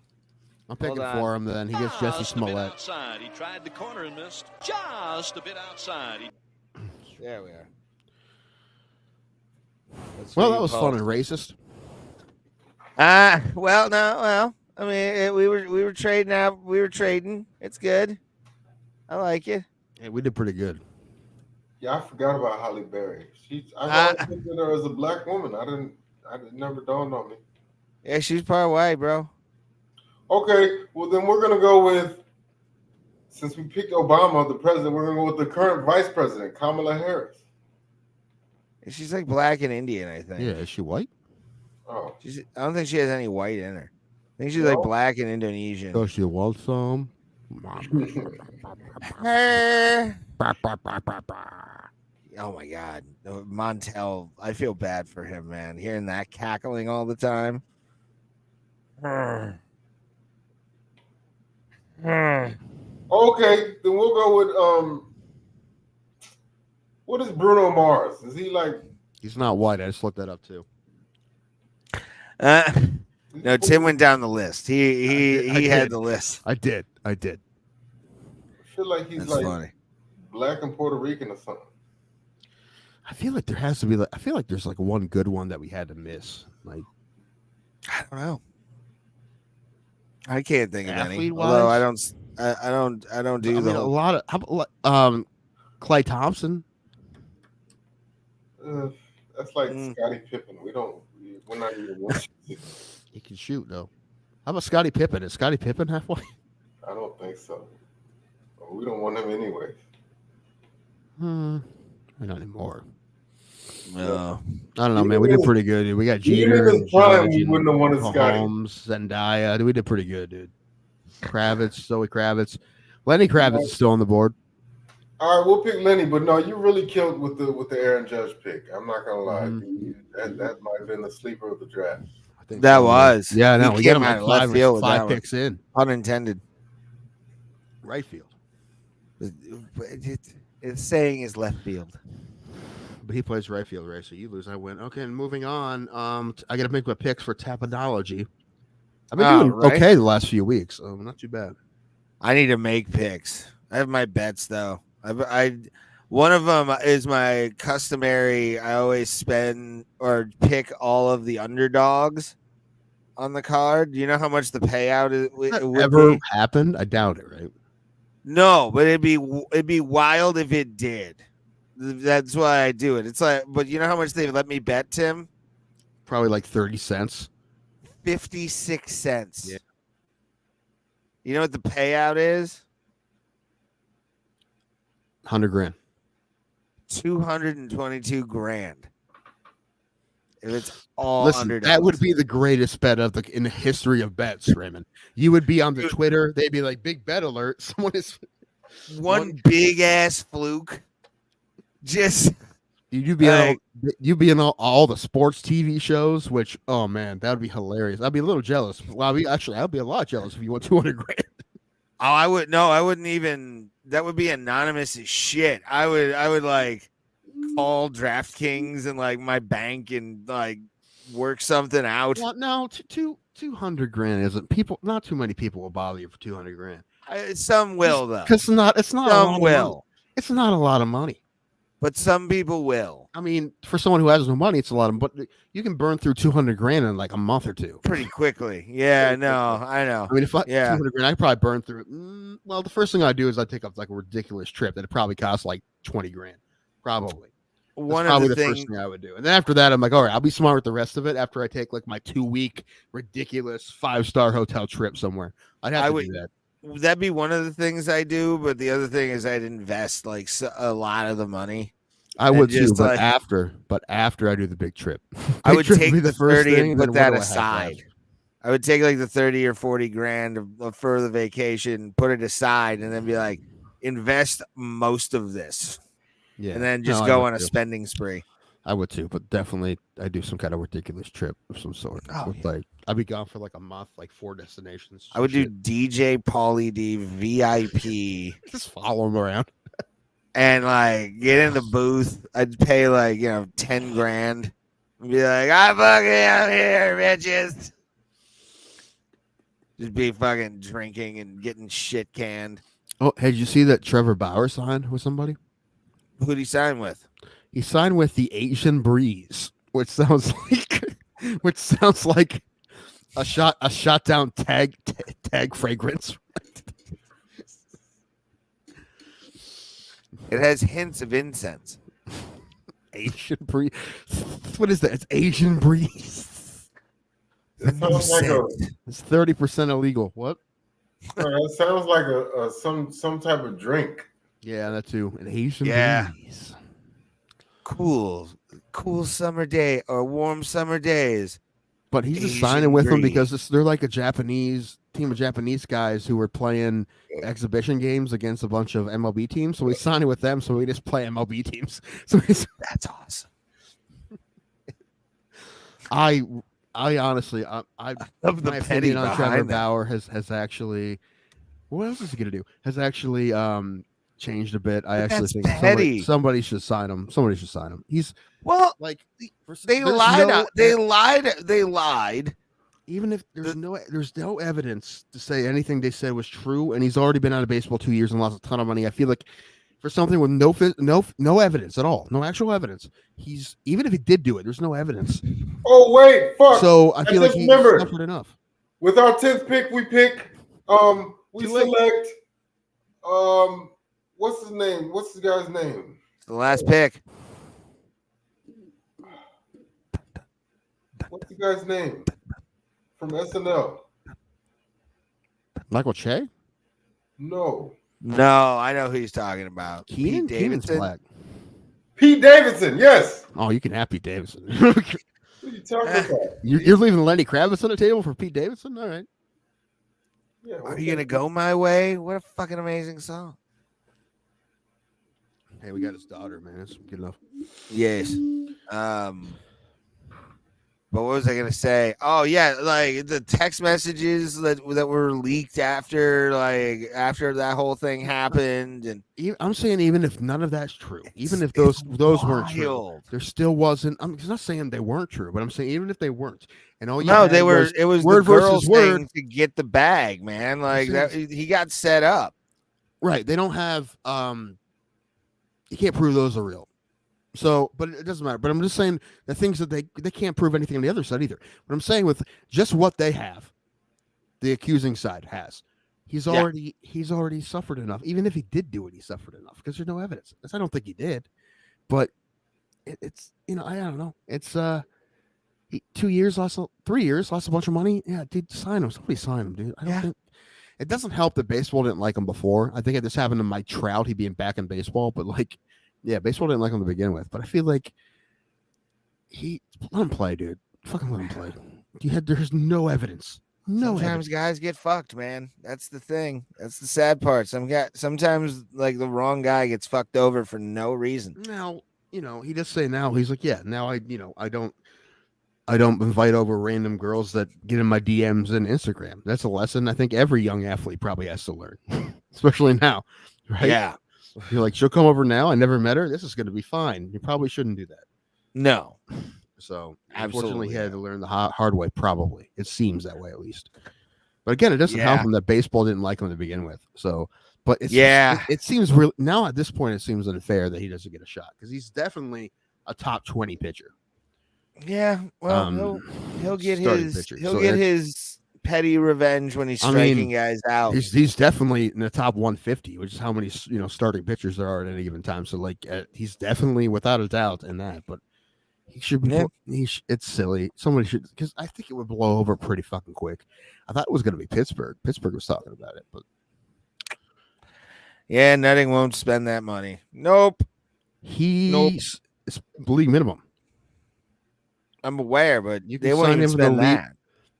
I'm picking for him. Then he gets Jesse Smollett. Outside. He tried the corner and missed just a bit outside. There we are. Well, that was fun and racist. Well, no, well, I mean, we were trading out. We were trading. It's good. I like it. Yeah, we did pretty good. Yeah, I forgot about Halle Berry. I always looked at her as a black woman. It never dawned on me. Yeah, she's part white, bro. Okay, well then we're gonna go with, since we picked Obama, the president, we're gonna go with the current vice president, Kamala Harris. She's like black and Indian, I think. Yeah, is she white? Oh, I don't think she has any white in her. I think she's like black and Indonesian. So she wants some. Oh my God, Montel! I feel bad for him, man. Hearing that cackling all the time. okay, then we'll go with what is Bruno Mars? Is he like? He's not white. I just looked that up too. No, Tim went down the list. He had the list. I did. I feel like he's That's funny. Black and Puerto Rican or something. I feel like there has to be. I feel like there's like one good one that we had to miss. Like I don't know. I can't think of any. Athlete-wise? Although I don't do a lot of. How about Klay Thompson? That's like Scottie Pippen. We're not even watching. He can shoot though. How about Scottie Pippen? Is Scottie Pippen halfway? I don't think so. We don't want him anyway. Not anymore. No. I don't know, man. We did pretty good, dude. We got Jeter. In his prime, we wouldn't have wanted Scottie. Zendaya. Dude, we did pretty good, dude. Zoe Kravitz. Lenny Kravitz is still on the board. All right, we'll pick Lenny, but no, you really killed with the Aaron Judge pick. I'm not gonna lie. That might have been the sleeper of the draft. I think that was. Yeah, no, we got him out like five picks in. Unintended. Right field. It's saying is left field. But he plays right field, right? So you lose, I win. Okay, and moving on. I got to make my picks for Tapanology. I've been doing okay the last few weeks, so not too bad. I need to make picks. I have my bets though. One of them is my customary. I always spend or pick all of the underdogs on the card. Do you know how much the payout is? Would ever happened? I doubt it. Right? No, but it'd be wild if it did. That's why I do it. It's like, but you know how much they let me bet, Tim? Probably like 30 cents. 56 cents. Yeah. You know what the payout is? 100 grand. 222 grand. If it's all Listen, underdogs. that would be the greatest bet in the history of bets, Raymond. You would be on the Twitter. They'd be like, big bet alert. Someone is one big ass fluke. Just you'd be in all the sports TV shows, which, oh man, that would be hilarious. I'd be a little jealous. Well, I'd be a lot jealous if you won 200 grand. Oh, I wouldn't even. That would be anonymous as shit. I would like call DraftKings and like my bank and like work something out. Well, no, 200 grand isn't people. Not too many people will bother you for 200 grand. Some will though. Because it's not. Some will. It's not a lot of money. But some people will. I mean, for someone who has no money, it's a lot of. But you can burn through 200 grand in like a month or two. Pretty quickly. Yeah, no, I know. I mean, if 200 grand, I probably burn through it. Well, the first thing I do is I take up like a ridiculous trip that it probably costs like 20 grand. Probably. That's probably the first thing I would do. And then after that, I'm like, all right, I'll be smart with the rest of it after I take like my 2-week ridiculous 5-star hotel trip somewhere. I'd have to do that. That'd be one of the things I do, but the other thing is I'd invest like a lot of the money. I would too, but after I do the big trip, I would take the 30 and put that aside. I would take like the 30 or 40 grand for the vacation, put it aside, and then be like, invest most of this. Yeah, and then just go on a spending spree. I would too, but definitely I do some kind of ridiculous trip of some sort. Like I'd be gone for like a month, like 4 destinations. I would do DJ Pauly D VIP. Just follow him around. And like get in the booth. I'd pay like, 10 grand. And be like, I fucking am here, bitches. Just be fucking drinking and getting shit canned. Oh, hey, did you see that Trevor Bauer signed with somebody? Who'd he sign with? He signed with the Asian Breeze, which sounds like a shot down tag fragrance. It has hints of incense. Asian Breeze. What is that? It's Asian Breeze. It sounds like it's 30% illegal. What? It sounds like some type of drink. Yeah, that too. An Asian Breeze. Cool summer day or warm summer days. But he's just signing with them because they're like a Japanese team of Japanese guys who were playing exhibition games against a bunch of MLB teams. So he's signing with them. So we just play MLB teams. So that's awesome. I honestly, I love the my penny opinion on Trevor Bauer has actually. What else is he gonna do? Has actually changed a bit. I actually think somebody should sign him. Somebody should sign him. He's like they lied. They lied. Even if there's no evidence to say anything they said was true, and he's already been out of baseball 2 years and lost a ton of money. I feel like for something with no evidence at all, no actual evidence, even if he did do it, there's no evidence. Oh wait, fuck. So I feel like he suffered enough. With our 10th pick, we pick. We select. What's his name? What's the guy's name? The last pick. What's the guy's name? From SNL. Michael Che? No, I know who he's talking about. Pete Davidson. Black. Pete Davidson, yes. Oh, you can have Pete Davidson. What are you talking about? You're leaving Lenny Kravitz on the table for Pete Davidson? All right. Yeah, Are you gonna go my way? What a fucking amazing song. Hey, we got his daughter, man. That's good enough. Yes. But what was I gonna say? Oh yeah, like the text messages that were leaked after that whole thing happened, and I'm saying even if none of that's true, even if those weren't true, there still wasn't. I'm not saying they weren't true, but I'm saying even if they weren't, and all they were. It was word the girl's thing to get the bag, man. Like that, he got set up. Right. They don't have. You can't prove those are real. So, but it doesn't matter. But I'm just saying the things that they can't prove anything on the other side either. But I'm saying with just what they have, the accusing side has. He's already suffered enough. Even if he did do it, he suffered enough because there's no evidence. I don't think he did. but it's I don't know. It's 2 years, 3 years, lost a bunch of money. Yeah, dude, sign him. Somebody sign him, dude. I don't think it doesn't help that baseball didn't like him before. I think if this happened to Mike Trout, he'd be back in baseball. But baseball didn't like him to begin with. But I feel like let him play, dude. Fucking let him play. There's no evidence. Sometimes guys get fucked, man. That's the thing. That's the sad part. Sometimes like the wrong guy gets fucked over for no reason. Now, he does say now he's like, yeah, now I don't invite over random girls that get in my DMs and Instagram. That's a lesson I think every young athlete probably has to learn, especially now, right? Yeah. You're like, she'll come over now. I never met her. This is going to be fine. You probably shouldn't do that. No. So Absolutely, unfortunately, he had to learn the hard way. Probably it seems that way at least. But again, it doesn't help him that baseball didn't like him to begin with. So, but it seems really now at this point it seems unfair that he doesn't get a shot because he's definitely a top 20 pitcher. Yeah, well, he'll get his petty revenge when he's striking guys out. He's definitely in the top 150, which is how many starting pitchers there are at any given time. So he's definitely without a doubt in that. But he should be. It's silly. Somebody should, because I think it would blow over pretty fucking quick. I thought it was going to be Pittsburgh. Pittsburgh was talking about it, but Nutting won't spend that money. Nope. It's league minimum. I'm aware, but you they won't even spend that.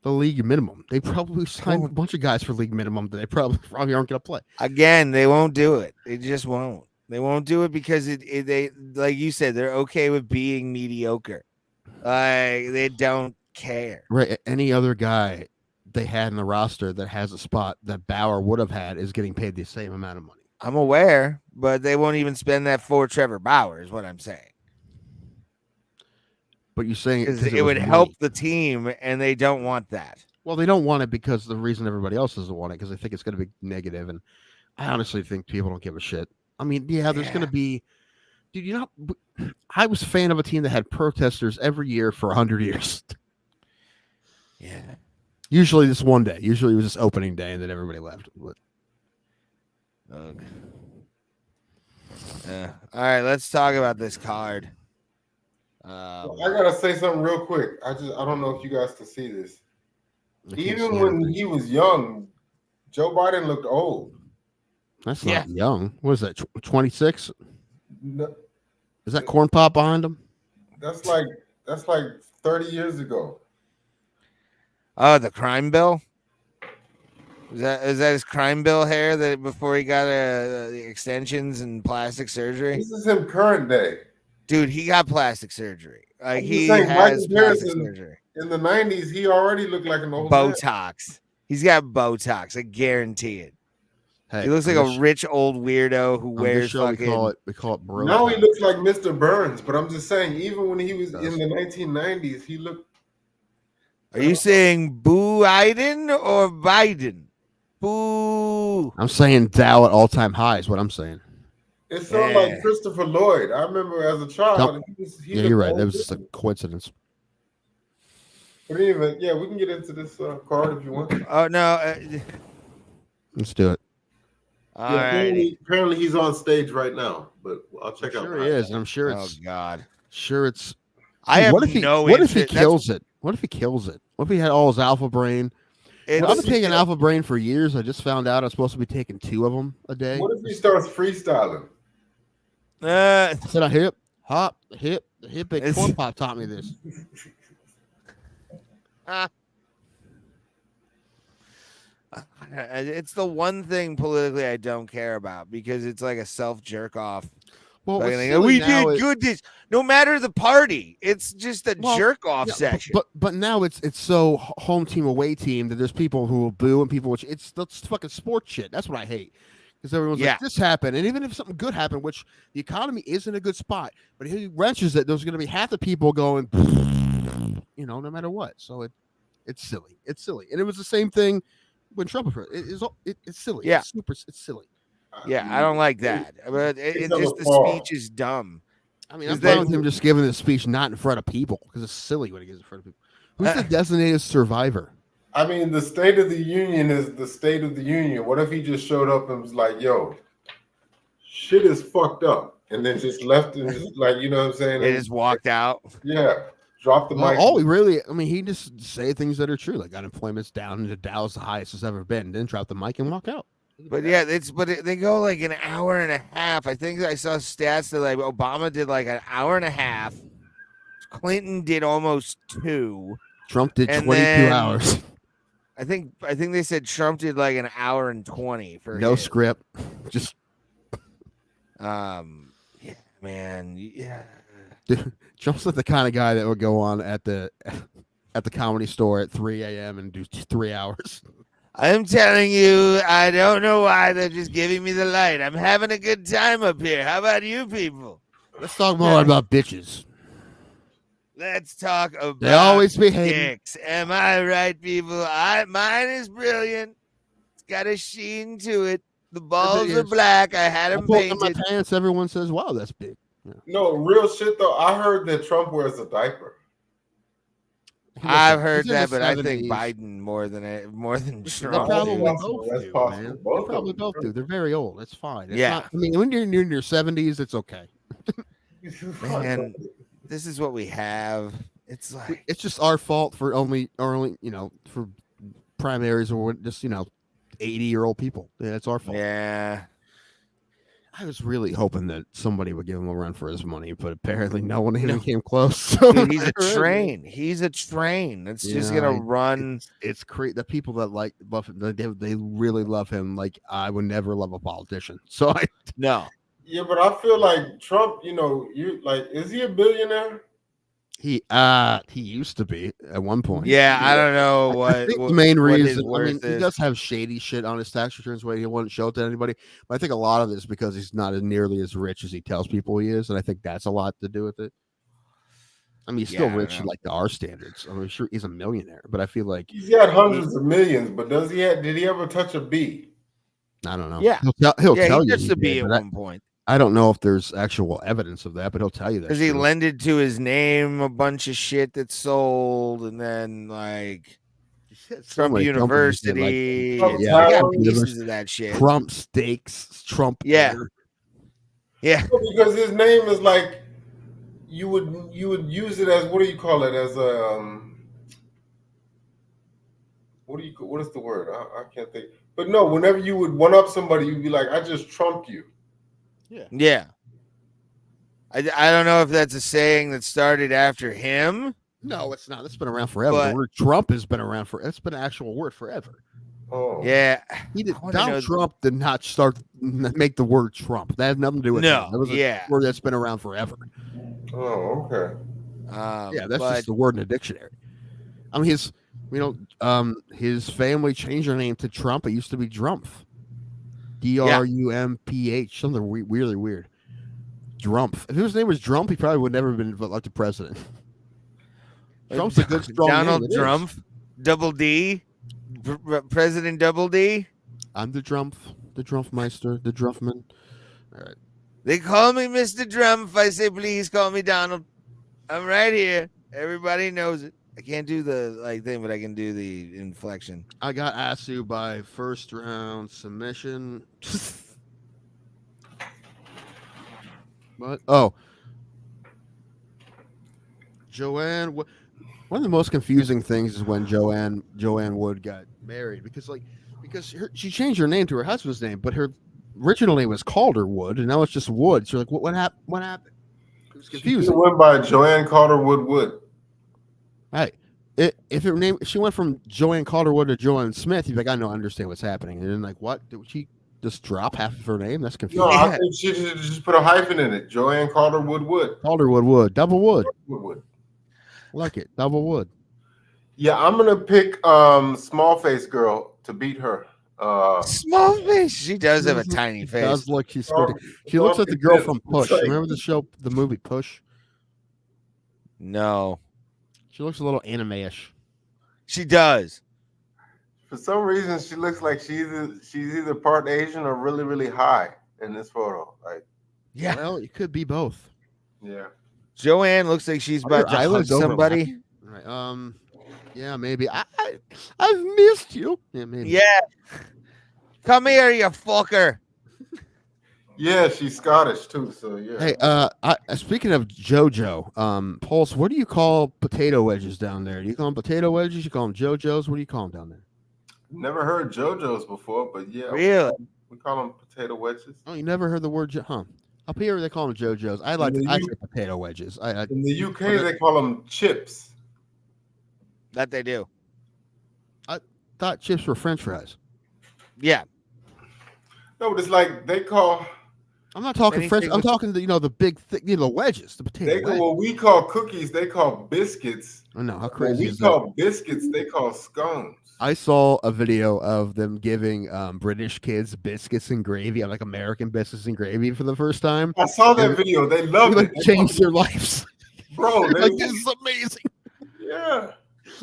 The league minimum. They probably signed a bunch of guys for league minimum that they probably aren't going to play. Again, they won't do it. They just won't. They won't do it because they like you said, they're okay with being mediocre. They don't care. Right. Any other guy they had in the roster that has a spot that Bauer would have had is getting paid the same amount of money. I'm aware, but they won't even spend that for Trevor Bauer is what I'm saying. But you're saying it would help the team, and they don't want that. Well, they don't want it because the reason everybody else doesn't want it because they think it's going to be negative, and I honestly think people don't give a shit. I mean, there's going to be, dude. I was a fan of a team that had protesters every year for 100 years. Yeah. Usually this one day. Usually it was just opening day, and then everybody left. But... Okay. All right, let's talk about this card. I gotta say something real quick. I don't know if you guys can see this. Even when he was young, Joe Biden looked old. That's not young. What is that? 26? No, is that corn pop behind him? That's like 30 years ago. Oh, the crime bill. Is that his crime bill hair that before he got the extensions and plastic surgery? This is him current day. Dude, he got plastic surgery. Like he has plastic surgery. In the 90s, he already looked like an old Botox. Man. He's got Botox. I guarantee it. Hey, he looks like a rich old weirdo who wears fucking. We call it bro. Now he looks like Mr. Burns, but I'm just saying, even when he was in the 1990s, he looked. Are you saying Boo Biden or Biden? Boo. I'm saying Dow at all-time high is what I'm saying. It sounded like Christopher Lloyd. I remember as a child. You're right. That was just a coincidence. But anyway, we can get into this card if you want. Oh, no. Let's do it. Apparently he's on stage right now, but I'll check out. Sure he is, and I'm sure it's. Oh God. Sure it's. I have what if he, no. What if he kills it? What if he kills it? What if he had all his alpha brain? I've been taking alpha brain for years. I just found out I'm supposed to be taking 2 of them a day. What if he starts freestyling? Said a hip hop, hip big corn pop taught me this. It's the one thing politically I don't care about because it's like a self jerk off. Well, we did good. This no matter the party, it's just a jerk off section. But now it's so home team away team that there's people who will boo and people which that's fucking sports shit. That's what I hate. Because everyone's like, this happened. And even if something good happened, which the economy is in a good spot, but if he wrenches it, there's going to be half the people going, no matter what. So it's silly. It's silly. And it was the same thing when Trump was it's silly. Yeah. It's silly. Yeah, I don't like that. But the speech is dumb. I mean, I'm fine with him just giving the speech not in front of people because it's silly when he gives it in front of people. Who's the designated survivor? I mean, the State of the Union is the State of the Union. What if he just showed up and was like, yo, shit is fucked up. and then just left and just like, you know what I'm saying? They And, just walked out. yeah, dropped the Well, mic. all he really, I mean, he just say things that are true. Like unemployment's down into Dallas, the highest it's ever been. Then drop the mic and walk out. But yeah, they go like an hour and a half. I think I saw stats that like Obama did like an hour and a half. Clinton did almost 2. Trump did And 22 then- hours. I think they said Trump did like an hour and 20 for No his. script. Just Yeah, man. Yeah. dude, Trump's like the kind of guy that would go on at the comedy store at 3 a.m. and do 3 hours. I'm telling you, I don't know why they're just giving me the light. I'm having a good time up here. How about you people? Let's talk more about bitches. Let's talk about They always behave. dicks. Am I right, people? Mine is brilliant. It's got a sheen to it. The balls are is. black. I had I them pull down my painted. pants. Everyone says, "Wow, that's big." No, real shit though. I heard that Trump wears a diaper. I've heard He's in that, the but I think 70s. Biden more than They Trump. probably possible. both That's do, possible. man. Both They of probably them. both do. They're very old. It's fine. It's Yeah. not, I mean, when you're in your 70s, it's okay. Man, this is what we have. It's like It's just our fault for only for primaries or just 80-year-old people. Yeah, it's our fault. yeah. I was really hoping that somebody would give him a run for his money, but apparently no one even came close. So Dude, he's a train. He's a train. It's just Yeah, gonna run. It's the people that like love him, they really love him. Like I would never love a politician. So No. Yeah, but I feel like Trump, is he a billionaire? he used to be at one point. Yeah, I don't know what. I think what- the main what his reason, I mean, worth he is. does have shady shit on his tax returns where he wouldn't show it to anybody. But I think a lot of it is because he's not nearly as rich as he tells people he is, and I think that's a lot to do with it. I mean, he's Yeah, still I don't rich know. like to our standards. I'm sure he's a millionaire, but I feel like He's got hundreds of millions, but did he ever touch a B? I don't know. Yeah. he'll Yeah, tell he you. gets he to be did, at but one point I don't know if there's actual evidence of that, but he'll tell you that. because he lended to his name a bunch of shit that sold, and then like Trump University. Trump Yeah, Tower. I got Trump pieces University. of that shit. Trump Steaks, Trump. Yeah. Air. Yeah, Because his name is like you would use it as, what do you call it, as a what is the word? I can't think. But no, whenever you would one up somebody, you'd be like, I just trumped you. yeah. I don't know if that's a saying that started after him. No, it's not. It's been around forever. But- the word Trump has been around for. It's been an actual word forever. Oh. Yeah, He did. I wanna know- Donald Trump did not make the word Trump. That had nothing to do with No, him. That was a yeah. word that's been around forever. Oh, okay. Yeah, that's but just the word in the dictionary. I mean, his family changed their name to Trump. It used to be Drumpf, Drumph, something weirdly weird. Drumpf. If his name was Drump, he probably would never have been elected president. Trump's a good strong Donald name. It is. Trump, Double D, President Double D. I'm the Drumpf, the Drumpfmeister, the Drumpfman. All right. They call me Mr. Trump. I say, please call me Donald. I'm right here. Everybody knows it. I can't do the thing, but I can do the inflection. I got Asu by first round submission. What? Oh, Joanne. One of the most confusing things is when Joanne Wood got married because she changed her name to her husband's name, but her original name was Calder Wood, and now it's just Wood. So what happened? What happened? It was She confusing. went by Joanne Carter Wood. Hey, if her name, she went from Joanne Calderwood to Joanne Smith, you'd be like, I know, I understand what's happening. And then what? Did she just drop half of her name? That's No, confusing. I think she just put a hyphen in it. Joanne Carter Wood. Calderwood, double wood. Wood. Like it, double wood. Yeah, I'm gonna pick small face girl to beat her. Small face. She does have a tiny She face. does look, she's pretty. She looks like the girl from Push. Remember the movie Push? No, She looks a little anime-ish. she does. For some reason, she looks like she's either part Asian or really, really high in this photo. Like, Yeah, Well, it could be both. yeah. Joanne looks like she's about to hug Eyelids somebody. overlapping? Right. Yeah, maybe. I've missed you. Yeah, maybe. Yeah, come here, you fucker. Yeah, she's Scottish too. So yeah. Hey, speaking of JoJo, Pulse, what do you call potato wedges down there? Do you call them potato wedges? You call them JoJo's? What do you call them down there? Never heard JoJo's before, but yeah, Really? we call them potato wedges. Oh, you never heard the word huh? Up here they call them JoJo's. I say potato wedges. In the UK they call them chips. That they do. I thought chips were French fries. Yeah. No, but it's like they call. I'm not talking Anything French. I'm with- talking the big the wedges, the potato They wedges. what we call cookies, they call biscuits. I know how What crazy we is call that? biscuits, they call scones. I saw a video of them giving British kids biscuits and gravy, like American biscuits and gravy, for the first time. I saw that video. They loved it. They Changed their lives. Bro, Like, this is amazing. yeah.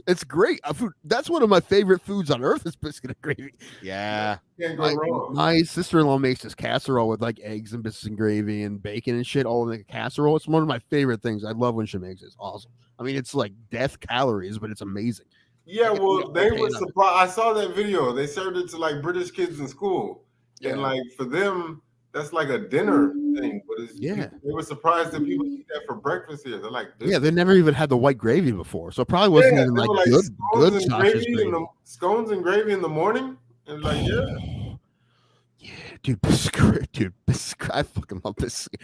It's great. That's one of my favorite foods on earth is biscuit and gravy. Yeah. Can't go wrong. My sister-in-law makes this casserole with like eggs and biscuits and gravy and bacon and shit all in a casserole. It's one of my favorite things. I love when she makes it. It's awesome. I mean, it's like death calories, but it's amazing. Yeah, Like, well, they okay, were no. surprised. I saw that video. They served it to like British kids in school, and Yeah. like for them, that's like a dinner thing. But Yeah. they were surprised that people eat that for breakfast here. They're like, Yeah, they never even had the white gravy before, so it probably wasn't even they like were good scones and sausage gravy gravy. scones and gravy in the morning, and like Yeah, dude, biscuit. I fucking love biscuit.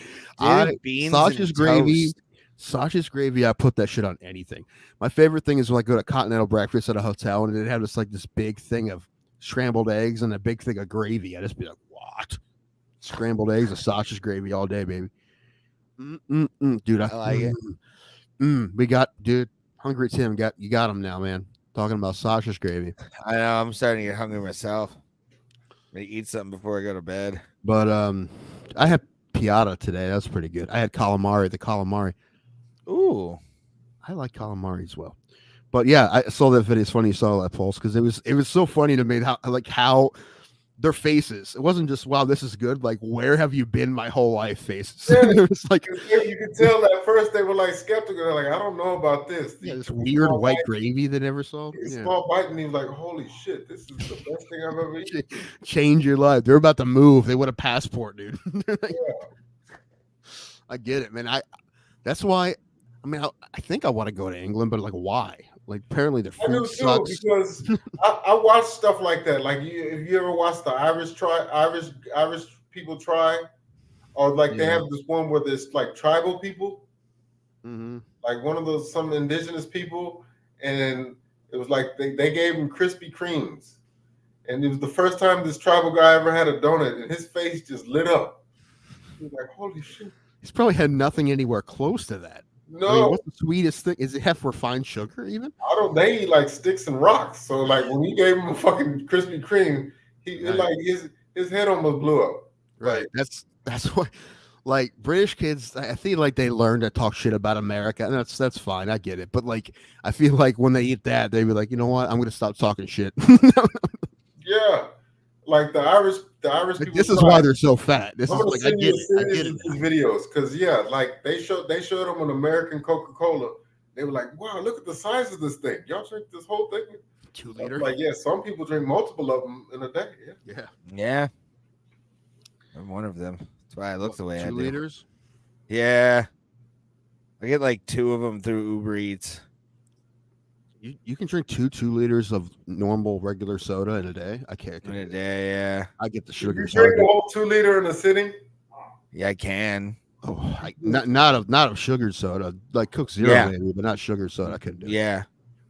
Beans Sausage and gravy. toast. Sausage gravy, I put that shit on anything. My favorite thing is when I go to continental breakfast at a hotel and they have this big thing of scrambled eggs and a big thing of gravy. I just be like, what? Scrambled eggs and sausage gravy all day, baby. Dude, I like it. We got, dude, Hungry Tim you got him now, man. Talking about sausage gravy. I know. I'm starting to get hungry myself. Maybe eat something before I go to bed. But I had piata today. That's pretty good. I had calamari, the calamari. Ooh. I like calamari as well. But yeah, I saw that video. It's funny you saw that, Pulse, because it was so funny to me how their faces. It wasn't just wow, this is good. Like, where have you been my whole life? Faces. Yeah. It was like you could tell at first they were like skeptical. They're like, I don't know about this. this weird white gravy they never saw. Yeah. Small bite, and he was like, holy shit, this is the best thing I've ever eaten. Change your life. They're about to move. They want a passport, dude. I get it, man. That's why. I mean, I think I want to go to England, but like, why? Like, apparently the I do food too, sucks. because I watch stuff like that. Like, if you ever watch the Irish people try, or like they have this one where there's like tribal people, like one of those some indigenous people, and it was like they gave him Krispy Kremes, and it was the first time this tribal guy ever had a donut, and his face just lit up. He was like, holy shit! He's probably had nothing anywhere close to that. No, I mean, what's the sweetest thing? Is it have refined sugar even? they eat like sticks and rocks. So like when he gave him a fucking Krispy Kreme, his head almost blew up. Right. That's why, like, British kids, I feel like they learn to talk shit about America, and that's fine. I get it. But like, I feel like when they eat that, they be like, you know what? I'm gonna stop talking shit. Yeah, like the Irish Like, people. this is why they're so fat. This is I'm gonna like I send get you it. I get it. these videos because like they showed them an American Coca-Cola. They were like, wow, look at the size of this thing. Y'all drink this whole thing? 2 liter. Like, yeah, some people drink multiple of them in a day. Yeah. Yeah. I'm one of them. That's why I look the way I 2 do. liters. Yeah. I get like 2 of them through Uber Eats. You can drink 2 liters of normal regular soda in a day. I can't. In a day, yeah. I get the You sugar. drink the whole 2 liter in a sitting? Yeah, I can. Oh, not of sugar soda, like Coke Zero, Yeah. maybe, but not sugar soda. I couldn't do it. Yeah.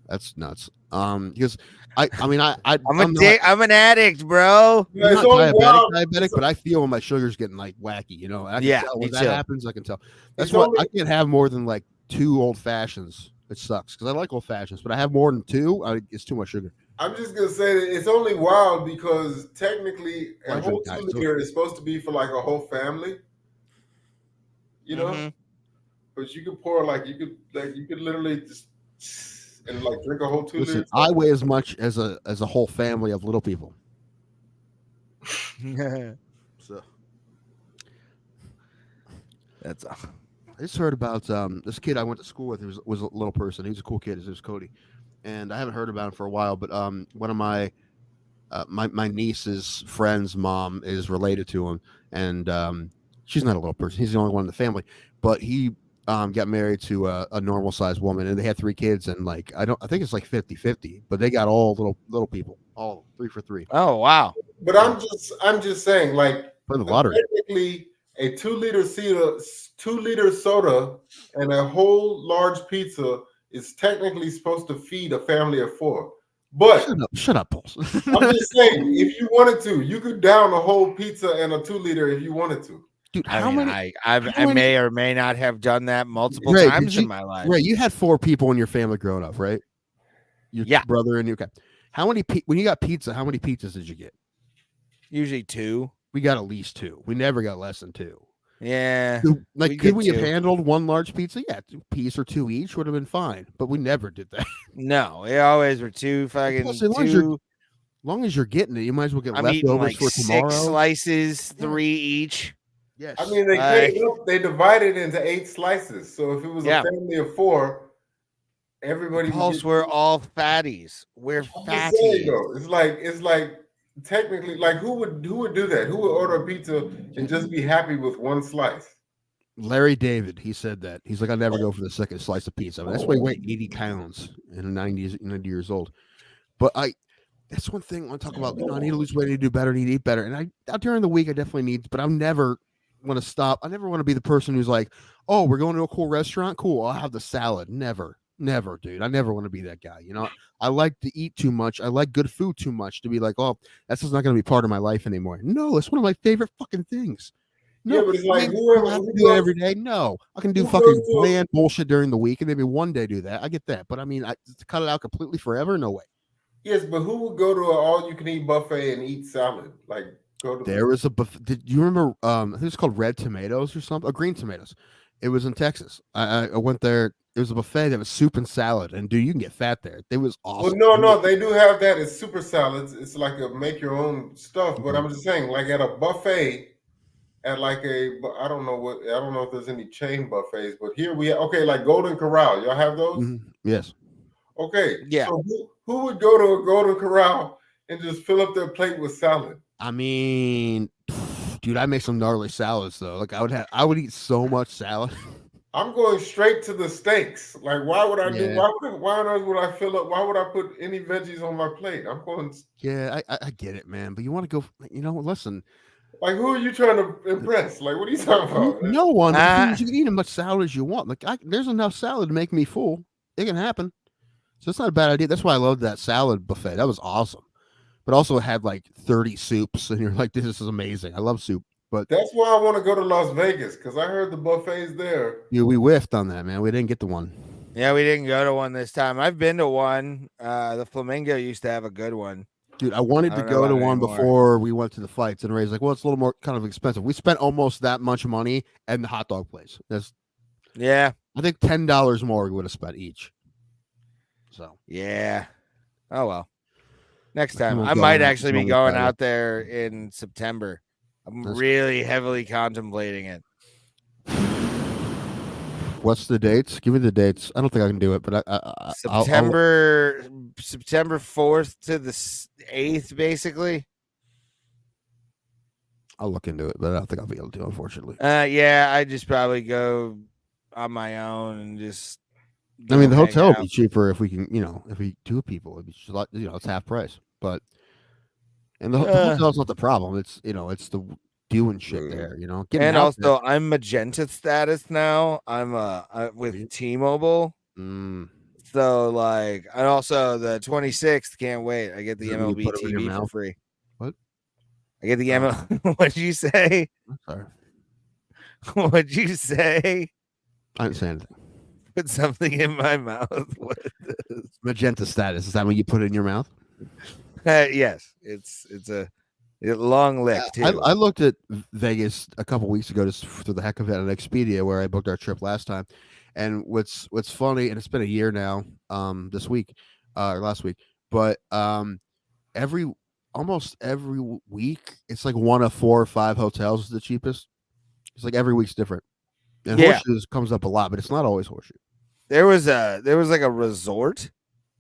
That's nuts. Because I'm not I'm an addict, bro. Yeah, I'm it's not only wild. diabetic, but I feel when my sugar's getting like wacky, you know. I can Yeah, tell me when that too. happens. I can tell. That's It's why only- I can't have more than like 2 old fashions. It sucks because I like old fashions, but I have more than 2. It's too much sugar. I'm just gonna say that it's only wild because technically Well, I a whole drink 2 diet liter is supposed to be for like a whole family. You know? Mhm. But you could pour you could literally just and like drink a whole 2 Listen, liters. I weigh as much as a whole family of little people. So That's I just heard about this kid I went to school with. He was a little person. He was a cool kid. His name was Cody, and I haven't heard about him for a while. But one of my my niece's friend's mom is related to him, and she's not a little person. He's the only one in the family, but he got married to a normal sized woman, and they had 3 kids, and like I think it's like 50-50, but they got all little people, all 3 for 3. Oh wow! But I'm just saying, like, For the lottery. technically, a 2-liter soda and a whole large pizza is technically supposed to feed a family of 4. But Shut up, Pulse. I'm just saying, if you wanted to, you could down a whole pizza and a 2-liter if you wanted to. Dude, I may or may not have done that multiple Ray, times in my life. Right, you had 4 people in your family growing up, right? Your brother and you. Okay. How many when you got pizza? How many pizzas did you get? Usually 2. We got at least 2. We never got less than 2. Yeah. Like, could we have handled 1 large pizza? Yeah, 2 piece or 2 each would have been fine. But we never did that. No, it always were 2 fucking. Plus, 2. As long as you're getting it, you might as well get I'm leftovers eating like for tomorrow. 6 slices, 3 each. Yes. I mean, they divided into 8 slices. So if it was a family of 4, everybody. Pulse, we're all fatties. We're fatties. It's like technically, like who would do that? Who would order a pizza and just be happy with 1 slice? Larry David, he said that. He's like, I never go for the second slice of pizza. That's why he weighed 80 pounds and 90 years old. But that's one thing I want to talk about. I need to lose weight, I need to do better, I need to eat better. And during the week, I definitely need, but I'll never want to stop. I never want to be the person who's like, oh, we're going to a cool restaurant. Cool. I'll have the salad. Never, dude. I never want to be that guy. I like to eat too much. I like good food too much to be like, oh, that's just not going to be part of my life anymore. No, it's one of my favorite fucking things. No, but it's like I have to do it every day. No, I can do fucking bland bullshit during the week and maybe one day do that. I get that, but I mean, to cut it out completely forever, no way. Yes, but who would go to an all-you-can-eat buffet and eat salad? Like, there was a buffet. Did you remember? I think it's called Red Tomatoes or something. Green Tomatoes. It was in Texas. I went there. It was a buffet that was soup and salad, and dude, you can get fat there. It was awesome. Well, no, they do have that. It's super salads. It's like a make your own stuff. But I'm just saying, like at a buffet, at like I don't know if there's any chain buffets, but here we have, like Golden Corral. Y'all have those? Mm-hmm. Yes. Okay. Yeah. So who would go to a Golden Corral and just fill up their plate with salad? I mean, dude, I make some gnarly salads though. Like I would eat so much salad. I'm going straight to the steaks. Like, why would I do? Why on earth would I fill up? Why would I put any veggies on my plate? I'm going. Yeah, I get it, man. But you want to go? Listen. Like, who are you trying to impress? Like, what are you talking about? No one. You can eat as much salad as you want. Like, there's enough salad to make me full. It can happen. So it's not a bad idea. That's why I loved that salad buffet. That was awesome. But also it had like 30 soups, and you're like, this is amazing. I love soup. But that's why I want to go to Las Vegas, because I heard the buffets there. Yeah, we whiffed on that, man. We didn't get the one. Yeah, we didn't go to one this time. I've been to one. The Flamingo used to have a good one. Dude, I wanted to go to one before we went to the fights, and Ray's like, well, it's a little more kind of expensive. We spent almost that much money at the hot dog place. Yeah. I think $10 more we would have spent each. So yeah. Oh well. Next time. I might actually be going out there in September. I'm really heavily contemplating it. What's the dates? Give me the dates. I don't think I can do it, but September 4th to the 8th, basically. I'll look into it, but I don't think I'll be able to, unfortunately. Yeah, I just probably go on my own and just. I mean, the hotel will be cheaper if we can, if we 2 people, it'd be it's half price. But and the hotel's not the problem. It's it's the doing shit there, and also I'm magenta status now. I'm with T-Mobile. So like, and also the 26th, can't wait. I get the MLB TV for free. What? I get the MLB. What'd you say? Sorry. What'd you say? I didn't say anything. Put something in my mouth. What is magenta status? Is that what you put in your mouth? Yes, it's a long lick too. I looked at Vegas a couple weeks ago just for the heck of it on Expedia, where I booked our trip last time. And what's funny, and it's been a year now, this week, or last week, but almost every week it's like one of 4 or 5 hotels is the cheapest. It's like every week's different. And Horseshoes comes up a lot, but it's not always Horseshoe. There was like a resort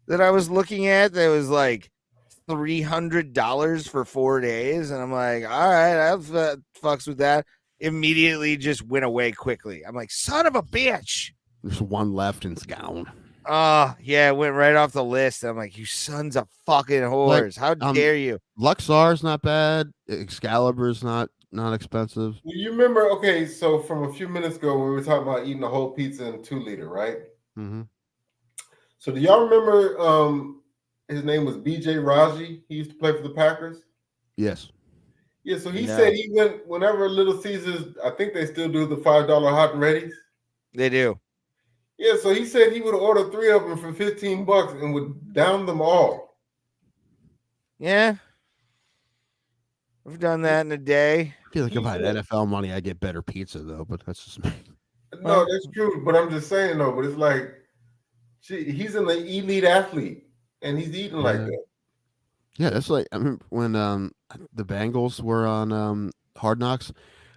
that I was looking at that was like $300 for 4 days. And I'm like, all right, I've fucks with that. Immediately just went away quickly. I'm like, son of a bitch. There's one left and it's gone. Oh, yeah, it went right off the list. I'm like, you sons of fucking whores. How dare you? Luxar's not bad. Excalibur's not expensive. You remember, okay, so from a few minutes ago, we were talking about eating a whole pizza in 2 liter, right? Mm-hmm. So do y'all remember his name was BJ Raji? He used to play for the Packers. Yes. Yeah, so he said he went whenever Little Caesars, I think they still do the $5 hot and readies. They do. Yeah, so he said he would order 3 of them for $15 and would down them all. Yeah. We've done that in a day. I feel like if I had NFL money, I'd get better pizza though, but that's just me. No, that's true. But I'm just saying though, but it's like, he's an elite athlete and he's eating like that. Yeah, that's like, I remember when the Bengals were on Hard Knocks,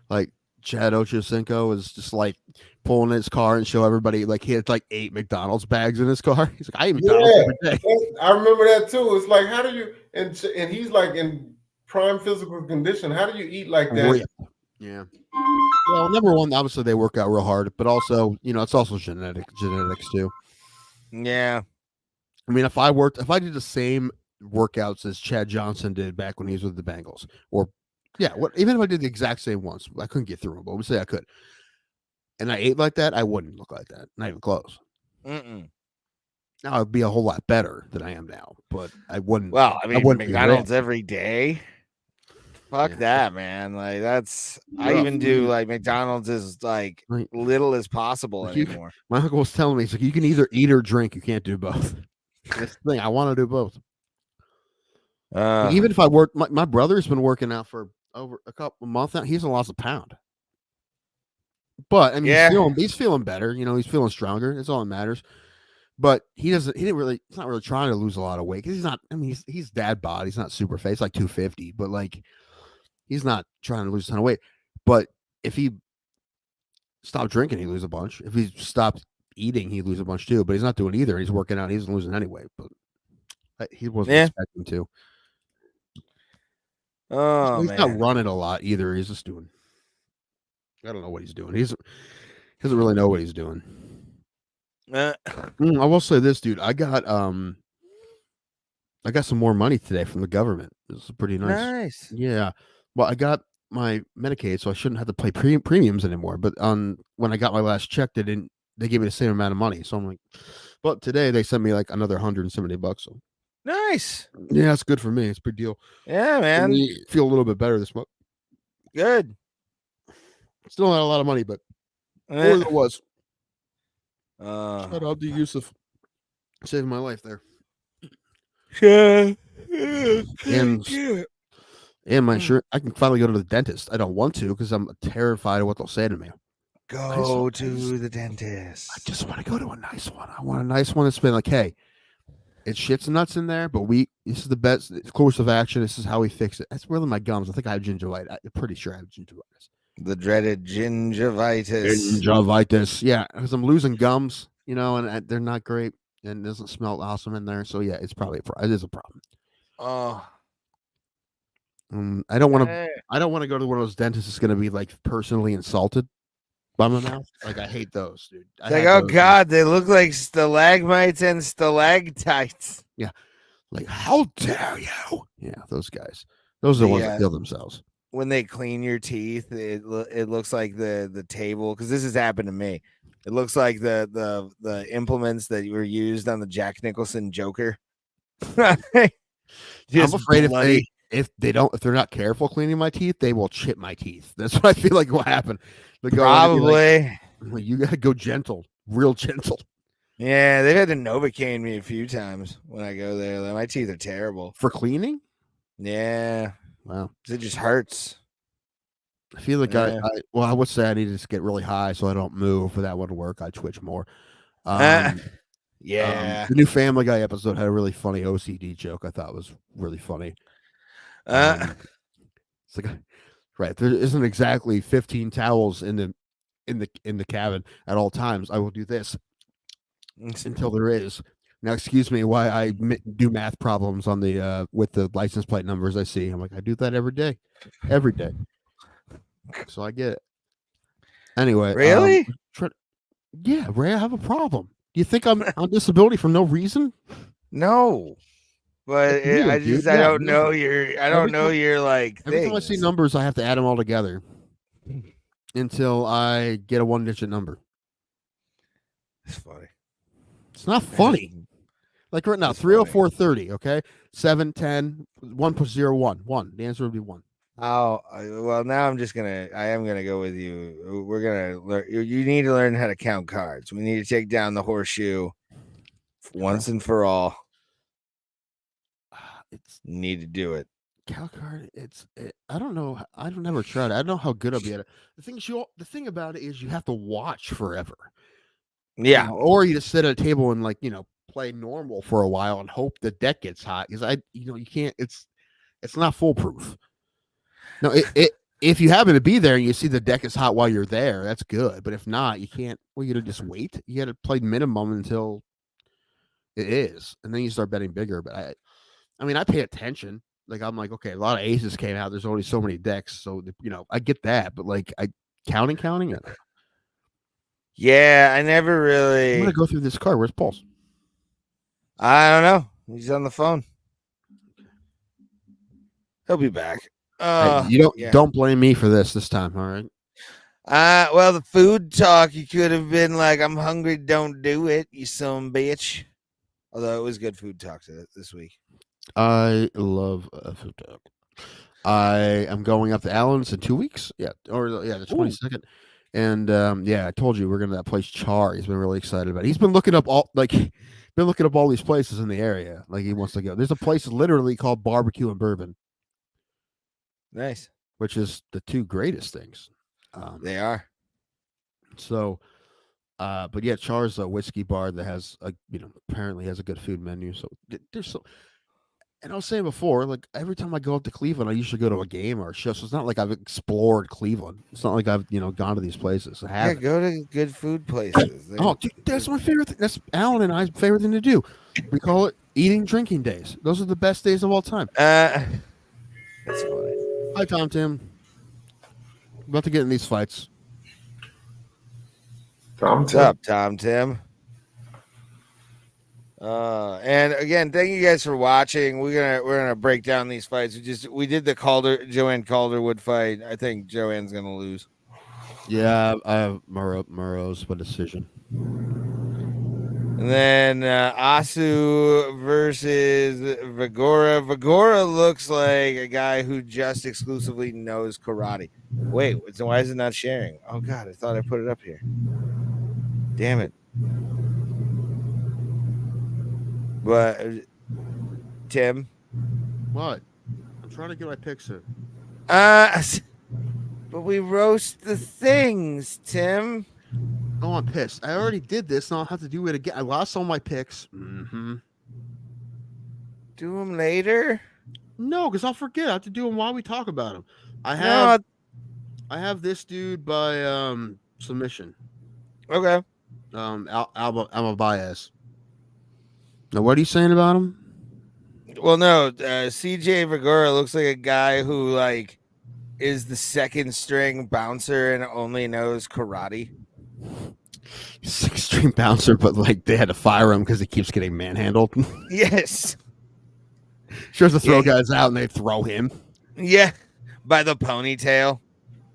like Chad Ochocinco was just like pulling his car and show everybody, like he had like 8 McDonald's bags in his car. He's like, I eat McDonald's every day. I remember that too. It's like, how do you, and he's like in prime physical condition. How do you eat like that? Yeah. Well, number one, obviously they work out real hard, but also, it's also genetics too. Yeah. I mean, if I did the same workouts as Chad Johnson did back when he was with the Bengals, even if I did the exact same ones, I couldn't get through them, but we'll say I could. And I ate like that, I wouldn't look like that. Not even close. Mm-mm. Now I'd be a whole lot better than I am now, but I wouldn't. Well, I mean, McDonald's every day. Fuck that, man. Like that's I even do like McDonald's is like little as possible anymore. My uncle was telling me, he's like, you can either eat or drink, you can't do both. That's the thing. I want to do both. Even if I work, my brother's been working out for over a couple months now. He hasn't lost a pound. But I mean, he's feeling better. He's feeling stronger. That's all that matters. But he's not really trying to lose a lot of weight because he's not. I mean, he's dad bod. He's not super face, like 250, but like he's not trying to lose a ton of weight. But if he stopped drinking, he'd lose a bunch. If he stopped eating, he'd lose a bunch too. But he's not doing either. He's working out. He's losing anyway. But he wasn't expecting to. Oh, he's not running a lot either. He's just doing. I don't know what he's doing. He doesn't really know what he's doing. I will say this, dude. I got some more money today from the government. This is pretty nice. Nice. Yeah. Well, I got my Medicaid, so I shouldn't have to pay premiums anymore. But when I got my last check, they gave me the same amount of money. So I'm like, but today they sent me like another $170. So nice. Yeah, it's good for me. It's a big deal. Yeah, man. Feel a little bit better this month. Good. Still not a lot of money, but more than it was. Shout out to Yusuf. Saving my life there. Yeah. And my shirt, I can finally go to the dentist. I don't want to because I'm terrified of what they'll say to me. Go to the dentist. I just want to go to a nice one. I want a nice one that's been like, hey, it's shits and nuts in there, but this is the best course of action. This is how we fix it. That's really my gums. I think I have gingivitis. I'm pretty sure I have gingivitis. The dreaded gingivitis. Gingivitis. Yeah, because I'm losing gums, and they're not great and it doesn't smell awesome in there. So yeah, it's probably it is a problem. Oh. I don't want to go to one of those dentists that's going to be like personally insulted by my mouth. Like I hate those, dude. Like, oh God, they look like stalagmites and stalactites. Yeah. Like, how dare you? Yeah, those guys. Those are the ones that kill themselves. When they clean your teeth, it looks like the table, because this has happened to me. It looks like the implements that were used on the Jack Nicholson Joker. I'm afraid if they're not careful cleaning my teeth, they will chip my teeth. That's what I feel like will happen. Probably. Like, you gotta go gentle, real gentle. Yeah, they've had to Novocaine me a few times when I go there. My teeth are terrible for cleaning. Yeah. Wow. It just hurts. I feel like I would say I need to just get really high so I don't move, but that wouldn't work. I'd twitch more. Yeah. The new Family Guy episode had a really funny OCD joke I thought was really funny. It's like, right, there isn't exactly 15 towels in the cabin at all times. I will do this until there is Now, excuse me, why I do math problems on the with the license plate numbers I see. I'm like, I do that every day. So I get it. Anyway, Really? yeah, Ray, I have a problem. Do you think I'm on disability for no reason? No. But It's weird, I dude. I Yeah, don't know your like every time I see things. numbers, I have to add them all together until I get a 1-digit number. It's funny. It's not funny. Like right now, It's 30430, okay? 7, 10, 1 plus 0, 1. 1. The answer would be 1. Well, now I am gonna go with you. We're gonna learn. You need to learn how to count cards. We need to take down the horseshoe once and for all. Need to do it. Count card. I don't know. I don't never tried it. I don't know how good I'll be at it. The thing about it is you have to watch forever. Yeah. Or you just sit at a table and play normal for a while and hope the deck gets hot because you can't. It's not foolproof. No, if you happen to be there and you see the deck is hot while you're there, that's good. But if not, you can't. Well, you got to just wait. You got to play minimum until it is, and then you start betting bigger. But I pay attention. Like I'm like, okay, a lot of aces came out. There's only so many decks, so I get that. But counting. Yeah, I never really. I'm gonna go through this card. Where's Paul's? I don't know. He's on the phone. He'll be back. Don't blame me for this time. All right. Well, the food talk, you could have been like, I'm hungry, don't do it, you son of a bitch. Although it was good food talk this week. I love food talk. I am going up to Allen's in 2 weeks. Yeah, the 22nd. And I told you we're gonna that place Char. He's been really excited about it. He's been looking up all these places in the area. Like he wants to go. There's a place literally called Barbecue and Bourbon. Nice. Which is the two greatest things. They are. So, but yeah, Char's a whiskey bar that has apparently has a good food menu. So there's and I was saying before, like every time I go up to Cleveland, I usually go to a game or a show. So it's not like I've explored Cleveland. It's not like I've gone to these places. I haven't. Go to good food places. Dude, that's my favorite thing. That's Alan and I's favorite thing to do. We call it eating drinking days. Those are the best days of all time. That's funny. Hi, Tom Tim. About to get in these fights. What's up, Tom Tim? And again, thank you guys for watching. We're gonna break down these fights. We did the Joanne Calderwood fight. I think Joanne's gonna lose. Yeah, I have Murrow's by decision. And then Asu versus Vigora. Vigora looks like a guy who just exclusively knows karate. Wait, so why is it not sharing? Oh God, I thought I put it up here. Damn it. But Tim, what? I'm trying to get my picks in. But we roast the things, Tim. Oh, I'm pissed. I already did this, and I'll have to do it again. I lost all my picks. Do them later. No, because I'll forget. I have to do them while we talk about them. I have this dude by submission. Okay. Alba Baez. Now, what are you saying about him? Well, no, CJ Vigora looks like a guy who is the second string bouncer and only knows karate. Sixth string bouncer, but they had to fire him because he keeps getting manhandled. Yes. Sure to throw guys out and they throw him. Yeah, by the ponytail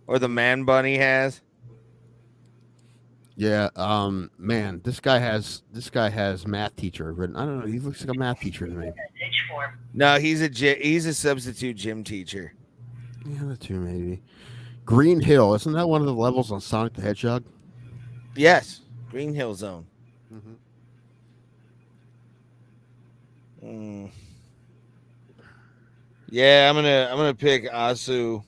or the man bun he has. Yeah, man, this guy has math teacher written. I don't know. He looks like a math teacher to me. No, he's a substitute gym teacher. Yeah, the two maybe. Green Hill, isn't that one of the levels on Sonic the Hedgehog? Yes, Green Hill Zone. Yeah, I'm gonna pick Asu.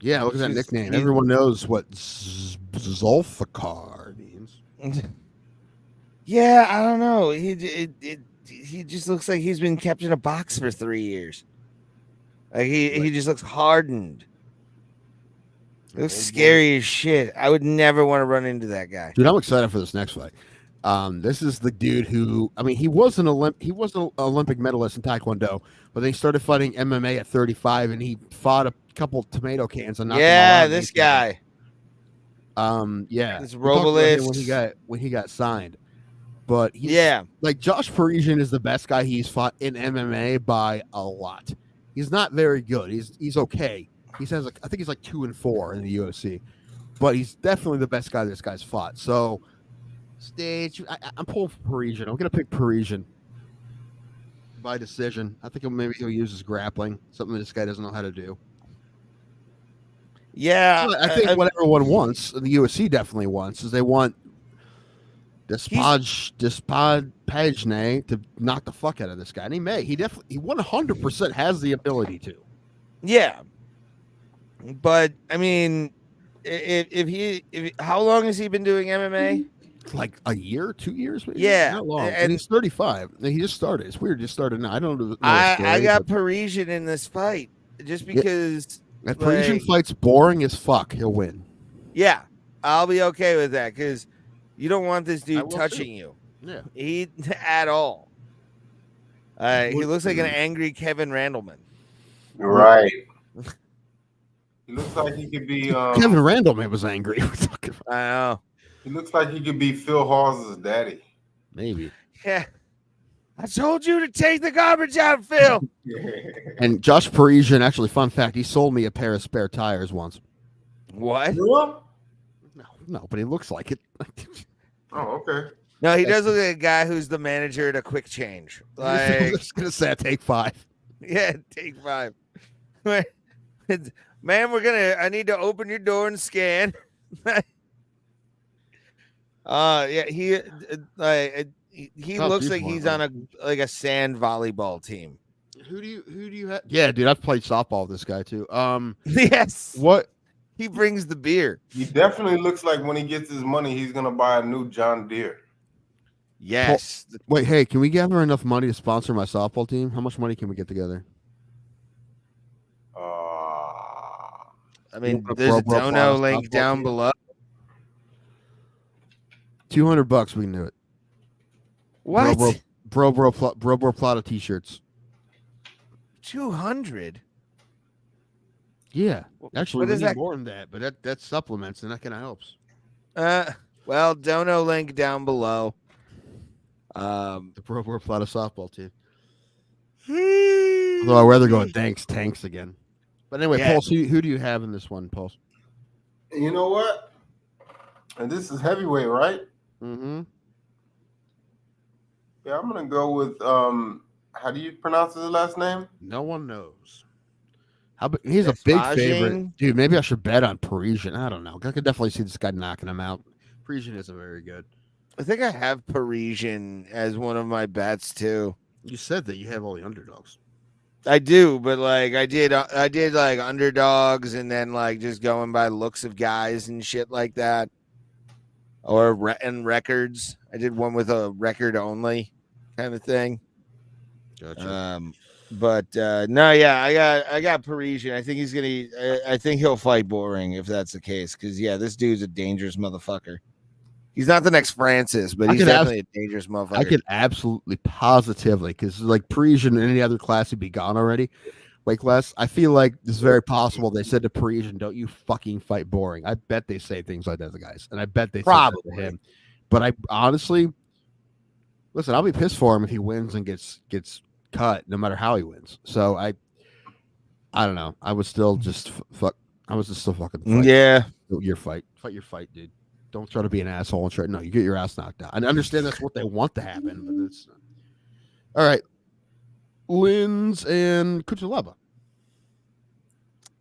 Yeah, look at that nickname. Everyone knows what Zulfikar means. Yeah, I don't know. He just looks like he's been kept in a box for 3 years. Like he just looks hardened. He looks scary as shit. I would never want to run into that guy. Dude, I'm excited for this next fight. This is the dude who, I mean, he was an Olympic medalist in Taekwondo, but then he started fighting MMA at 35, and he fought a couple tomato cans and knocked them all Yeah, out. this guy. Yeah, This we talked about him Robalist. when he got signed, but he's Yeah. like Josh Parisian is the best guy he's fought in MMA by a lot. He's not very good. He's okay. He says I think he's like 2-4 in the UFC, but he's definitely the best guy this guy's fought. So, stage, I'm pulling for Parisian. I'm gonna pick Parisian by decision. I think maybe he'll use his grappling, something this guy doesn't know how to do. Yeah. I think what everyone wants, and the UFC definitely wants, is they want Despad Pagene to knock the fuck out of this guy, and he may. He 100% has the ability to. Yeah. But I mean, if how long has he been doing MMA? Like a year, 2 years, maybe. Yeah, Not long. and And he's 35. And he just started. It's weird. Just started now. I don't know. I got Parisian in this fight just because. If Parisian fights boring as fuck, he'll win. Yeah, I'll be okay with that because you don't want this I dude will touching too. you. Yeah. He at all. He looks like an angry Kevin Randleman. Right. He looks like he could be. Kevin Randleman was angry. I know. He looks like he could be Phil Hawes' daddy. Maybe. Yeah. I told you to take the garbage out, Phil. And Josh Parisian, actually, fun fact, he sold me a pair of spare tires once. What? No, but he looks like it. Oh, okay. No, he does look like a guy who's the manager at a quick change. I Like, was just gonna say, take 5. yeah, take 5. Man, I need to open your door and scan. Yeah, he looks like people he's on a sand volleyball team. Who do you have? Yeah, dude, I've played softball with this guy too. Yes. What? He brings the beer. He definitely looks like when he gets his money, he's gonna buy a new John Deere. Yes. Wait, hey, can we gather enough money to sponsor my softball team? How much money can we get together? I mean, Bro, there's a bro, dono bro, link softball down team. below. $200, we can do it. What? Bro Plata t-shirts. 200? Yeah, actually, What we is need that? more than that, but that's supplements, and that kind of helps. Well, dono link down below. The Bro Plata softball team. Although I'd rather go with tanks again. But anyway, Yeah. Pulse, who do you have in this one, Pulse? You know what? And this is heavyweight, right? Mm-hmm. Yeah, I'm gonna go with how do you pronounce his last name? No one knows. He's a big favorite. Dude, maybe I should bet on Parisian. I don't know. I could definitely see this guy knocking him out. Parisian isn't very good. I think I have Parisian as one of my bets too. You said that you have all the underdogs. I do, but like I did like underdogs and then like just going by looks of guys and shit like that, or and records. I did one with a record only kind of thing. Gotcha. But no, yeah, I got Parisian. I think he's gonna. I think he'll fight boring if that's the case. Because yeah, this dude's a dangerous motherfucker. He's not the next Francis, but he's definitely a dangerous motherfucker. I could absolutely, positively, because like Parisian in any other class would be gone already. Weight class. I feel like it's very possible they said to Parisian, "Don't you fucking fight boring." I bet they say things like that to guys, and I bet they Probably say that to him. But I honestly, listen, I'll be pissed for him if he wins and gets cut, no matter how he wins. So I don't know. I would still just fuck. I was just still fucking fight. Yeah. Fight your fight, dude. Don't try to be an asshole and try. No, you get your ass knocked out. I understand that's what they want to happen, but it's all right. Lins and Kuchalaba.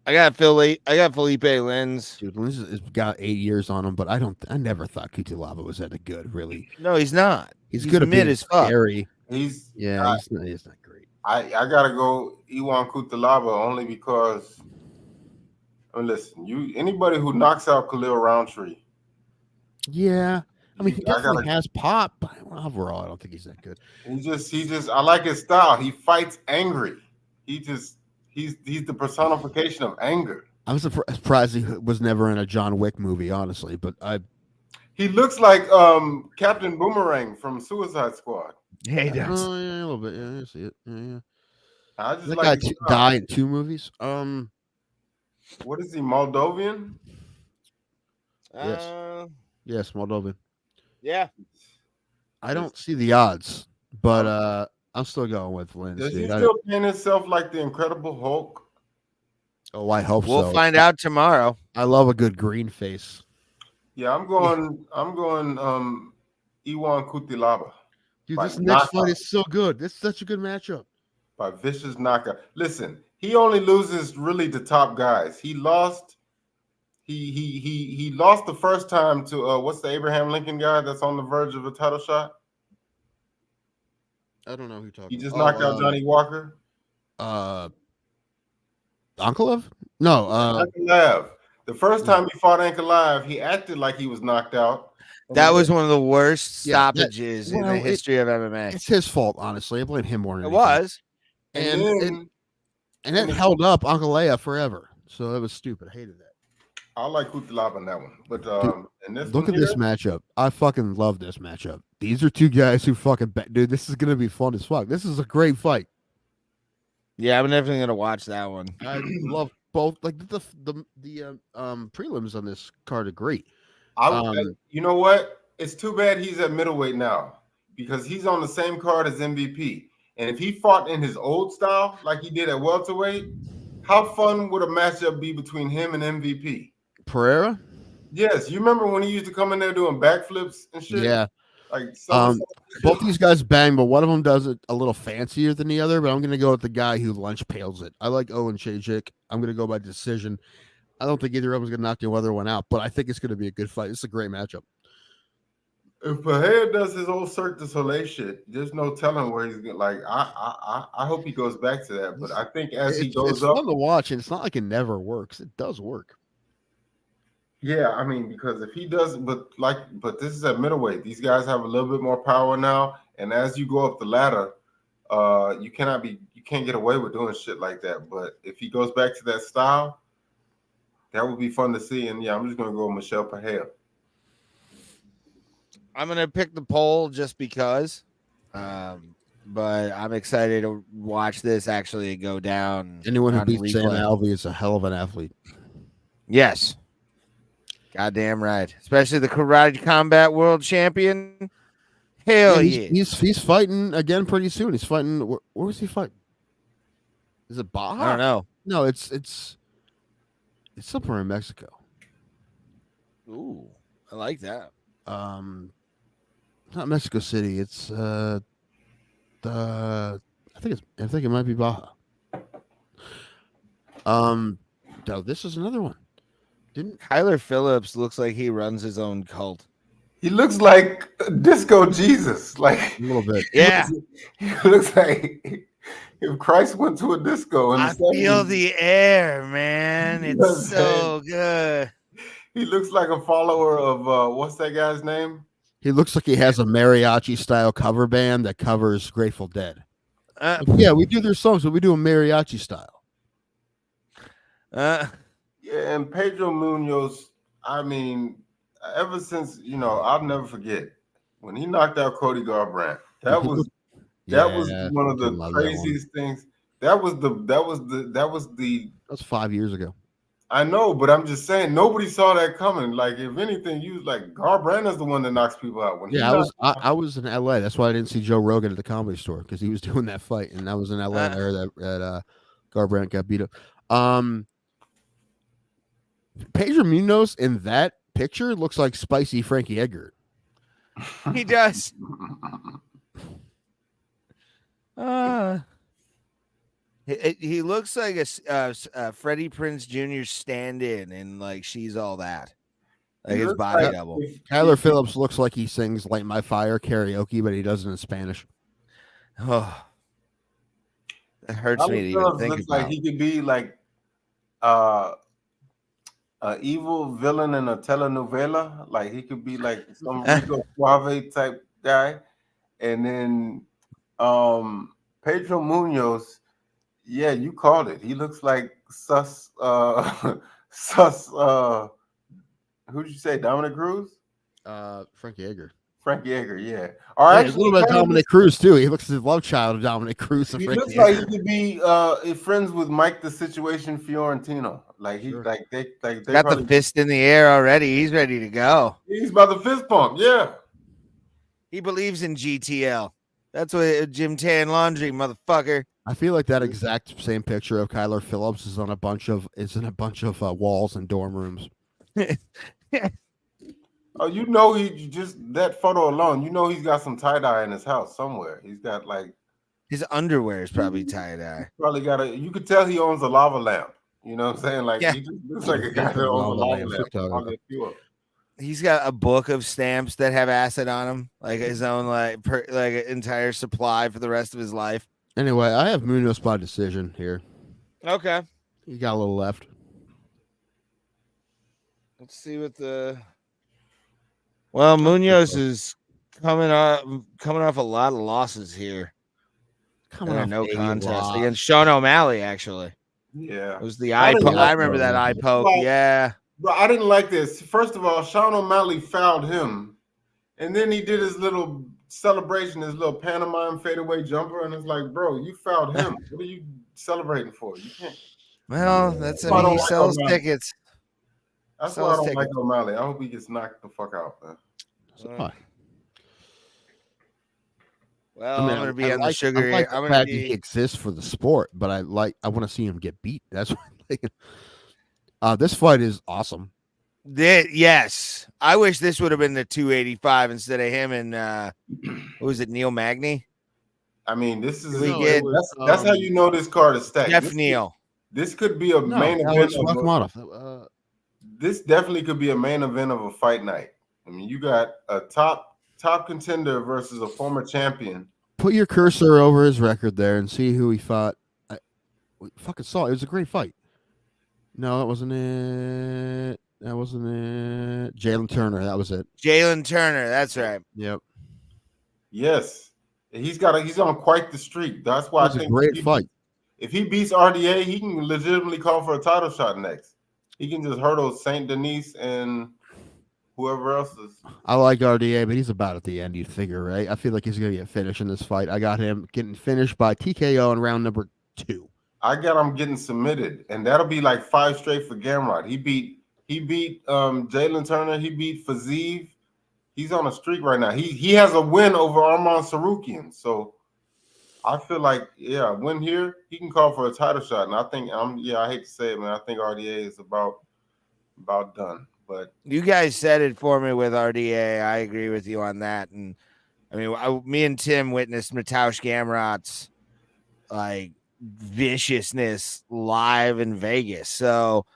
I got Philly. I got Felipe Lins. Dude, Lins has got 8 years on him, but I never thought Kuchalaba was that good. Really, No, he's not. he's good at mid being as fuck. scary. He's He's not great. I gotta go Iwan Kutalaba only because listen, anybody who knocks out Khalil Roundtree. Yeah, I mean, he I definitely gotta- has pop, but overall, I don't think he's that good. He just I like his style. He fights angry. He's the personification of anger. I was surprised he was never in a John Wick movie, honestly. But He looks like Captain Boomerang from Suicide Squad. Yeah, he does. Oh yeah, a little bit. Yeah, I see it. Yeah. I just That like guy his style. died in 2 movies. What is he, Moldovan? Yes, Moldovan. Yeah. I don't see the odds, but I'm still going with Lynch. Does he Dude. still paint himself like the Incredible Hulk? Oh, I hope We'll so. find out tomorrow. I love a good green face. Yeah, I'm going Iwan Kutilaba. Dude, By this next knockout. fight is so good. This is such a good matchup. By vicious knockout. Listen, he only loses really to top guys. He lost. He lost the first time to what's the Abraham Lincoln guy that's on the verge of a title shot? I don't know who you're talking. He just knocked out Johnny Walker. Ankalev? No. Ankalaev. The first time he fought Ankalaev, he acted like he was knocked out. That was one of the worst Yeah, that- stoppages in well, the history of MMA. It's his fault, honestly. I blame him more than It anything. was. And it held up Uncle Leia forever. So it was stupid. I hated that. I like Kutilaba on that one. But in this Look one at this matchup. I fucking love this matchup. These are two guys who fucking dude, this is gonna be fun as fuck. This is a great fight. Yeah, I'm definitely gonna watch that one. I love both. Like the prelims on this card are great. You know what? It's too bad he's at middleweight now because he's on the same card as MVP. And if he fought in his old style like he did at welterweight, how fun would a matchup be between him and MVP? Pereira? Yes, you remember when he used to come in there doing backflips and shit? Yeah. Like both these guys bang, but one of them does it a little fancier than the other. But I'm gonna go with the guy who lunch pails it. I like Owen Chaychik. I'm gonna go by decision. I don't think either of them is gonna knock the other one out, but I think it's gonna be a good fight. It's a great matchup. If Pereira does his old Cirque du Soleil shit, there's no telling where he's gonna like. I hope he goes back to that. But I think as he goes it's up, fun to watch, and it's not like it never works. It does work. yeah, I mean, because if he does, but this is at middleweight. These guys have a little bit more power now, and as you go up the ladder, you can't get away with doing shit like that. But if he goes back to that style, that would be fun to see. And yeah, I'm just gonna go with Michel Pereira. I'm gonna pick the poll just because, but I'm excited to watch this actually go down. Anyone who on beats Sam replay. Alvey is a hell of an athlete. Yes, goddamn right. Especially the Karate Combat World Champion. Hell yeah! He's fighting again pretty soon. He's fighting. Where was he fighting? Is it Baja? I don't know. No, it's somewhere in Mexico. Ooh, I like that. Not Mexico City. It's I think it might be Baja. No, this is another one. Didn't Kyler Phillips looks like he runs his own cult. He looks like Disco Jesus, like a little bit. Yeah, he looks like if Christ went to a disco. In I the feel 70s. the air, man. It's Yes, so good. He looks like a follower of what's that guy's name? He looks like he has a mariachi style cover band that covers Grateful Dead. Yeah, we do their songs, but we do a mariachi style. Yeah, and Pedro Munoz. I mean, ever since I'll never forget when he knocked out Cody Garbrandt. That was one of the craziest things. That was 5 years ago. I know, but I'm just saying nobody saw that coming. Like, if anything, you like Garbrandt is the one that knocks people out. I was in LA. That's why I didn't see Joe Rogan at the Comedy Store because he was doing that fight, and I was in LA there that Garbrandt got beat up. Pedro Munoz in that picture looks like spicy Frankie Edgar. He does. He looks like a Freddie Prinze Jr. stand-in, and like She's All That, like his body double. Tyler Phillips looks like he sings "Light My Fire" karaoke, but he does it in Spanish. Oh, that hurts me to even think about. Like he could be like an evil villain in a telenovela. Like he could be like some Rico Suave type guy, and then Pedro Munoz. Yeah, you called it. He looks like sus. Who'd you say? Dominic Cruz? Frank Yeager. Frank Yeager, yeah. Or Yeah, a actually, little bit of Dominic Cruz too. He looks like the love child of Dominic Cruz. he Frank looks like Yeager. he could be friends with Mike the Situation Fiorentino. Like he, Sure. they Got probably, the fist in the air already. He's ready to go. he's about to fist pump. Yeah. He believes in GTL. That's what Jim Tan Laundry, motherfucker. I feel like that exact same picture of Kyler Phillips is in a bunch of walls and dorm rooms. Oh, you know, he just that photo alone, you know, he's got some tie dye in his house somewhere. He's got like His underwear is probably tie dye. probably got a. You could tell he owns a lava lamp. You know what I'm saying? Like Yeah. he just looks like a guy that owns a lava lamp. Probably a few of them. He's got a book of stamps that have acid on them, like his own like an entire supply for the rest of his life. Anyway, I have Munoz by decision here. Okay. You got a little left. Let's see what the. Well, Munoz is coming off a lot of losses here. Coming off No a contest loss. against Sean O'Malley. Actually, Yeah. it was the eye poke. I remember that eye poke. Well, Yeah. But I didn't like this. First of all, Sean O'Malley fouled him, and then he did his little celebration, his little pantomime fadeaway jumper, and it's like, bro, you fouled him. What are you celebrating for? You can't. Well, that's That's why I don't he like sells O'Malley. tickets. That's Sells why I don't tickets. like O'Malley. I hope he gets knocked the fuck out, man. So, Well, I'm gonna be on the sugar. I like the I'm fact gonna that he be. exists for the sport, but I want to see him get beat. That's what this fight is awesome. Yes, I wish this would have been the 285 instead of him and what was it, Neil Magny? I mean, this is No, that's how you know this card is stacked. Jeff Neal. This could be a main event. Alex Rakhmonov. This definitely could be a main event of a fight night. I mean, you got a top contender versus a former champion. Put your cursor over his record there and see who he fought. We fucking saw it. It was a great fight. No, that wasn't it. That wasn't it. Jalen Turner. That was it. Jalen Turner. That's right. Yep. Yes, he's on quite the streak. That's why It was I think a great fight. If he beats RDA, he can legitimately call for a title shot next. He can just hurdle Saint Denis and whoever else is. I like RDA, but he's about at the end, you figure, right? I feel like he's going to get finished in this fight. I got him getting finished by TKO in round number 2. I got him getting submitted, and that'll be like 5 straight for Gamrot. He beat Jalen Turner. He beat Fazeev. He's on a streak right now. He has a win over Arman Sarukian. So I feel like, win here, he can call for a title shot. And I think I hate to say it, man. I think RDA is about done. But You guys said it for me with RDA. I agree with you on that. And I mean, me and Tim witnessed Mateusz Gamrot's like viciousness live in Vegas. So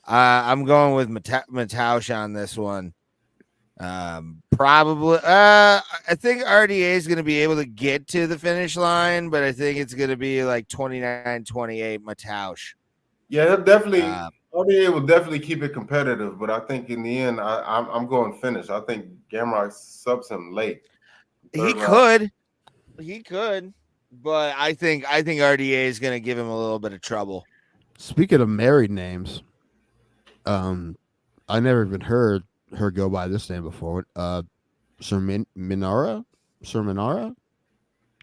I'm going with Mateusz on this one. Probably. I think RDA is going to be able to get to the finish line, but I think it's going to be like 29-28 Mateusz. yeah, he'll definitely. RDA will definitely keep it competitive, but I think in the end, I'm going finish. I think Gamrot subs him late. He could, but I think RDA is going to give him a little bit of trouble. Speaking of married names, I never even heard her go by this name before. Minara?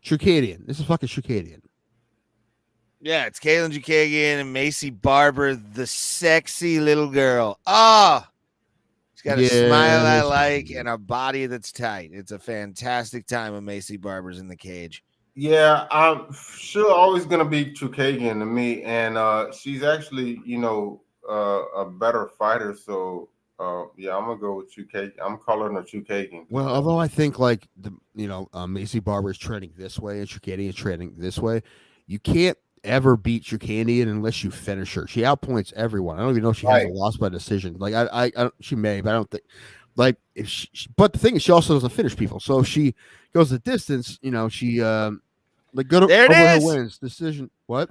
Chukadian. This is fucking Chukadian. Yeah, it's Kaylin Jukagian and Macy Barber, the sexy little girl. Oh, she's got a smile I like and a body that's tight. It's a fantastic time when Macy Barber's in the cage. Yeah, I'm sure always going to be Chukagian to me. And she's actually, a better fighter. So, I'm going to go with Chukagian. I'm calling her Chukagian. Well, although I think like Macy Barber is trending this way and Chukadian is trending this way, you can't ever beat Chukadian unless you finish her. She outpoints everyone. I don't even know if she has a loss by decision. Like I she may, but I don't think. Like if she, but the thing is, she also doesn't finish people. So if she goes the distance, she like go to there it over is. her wins decision. What?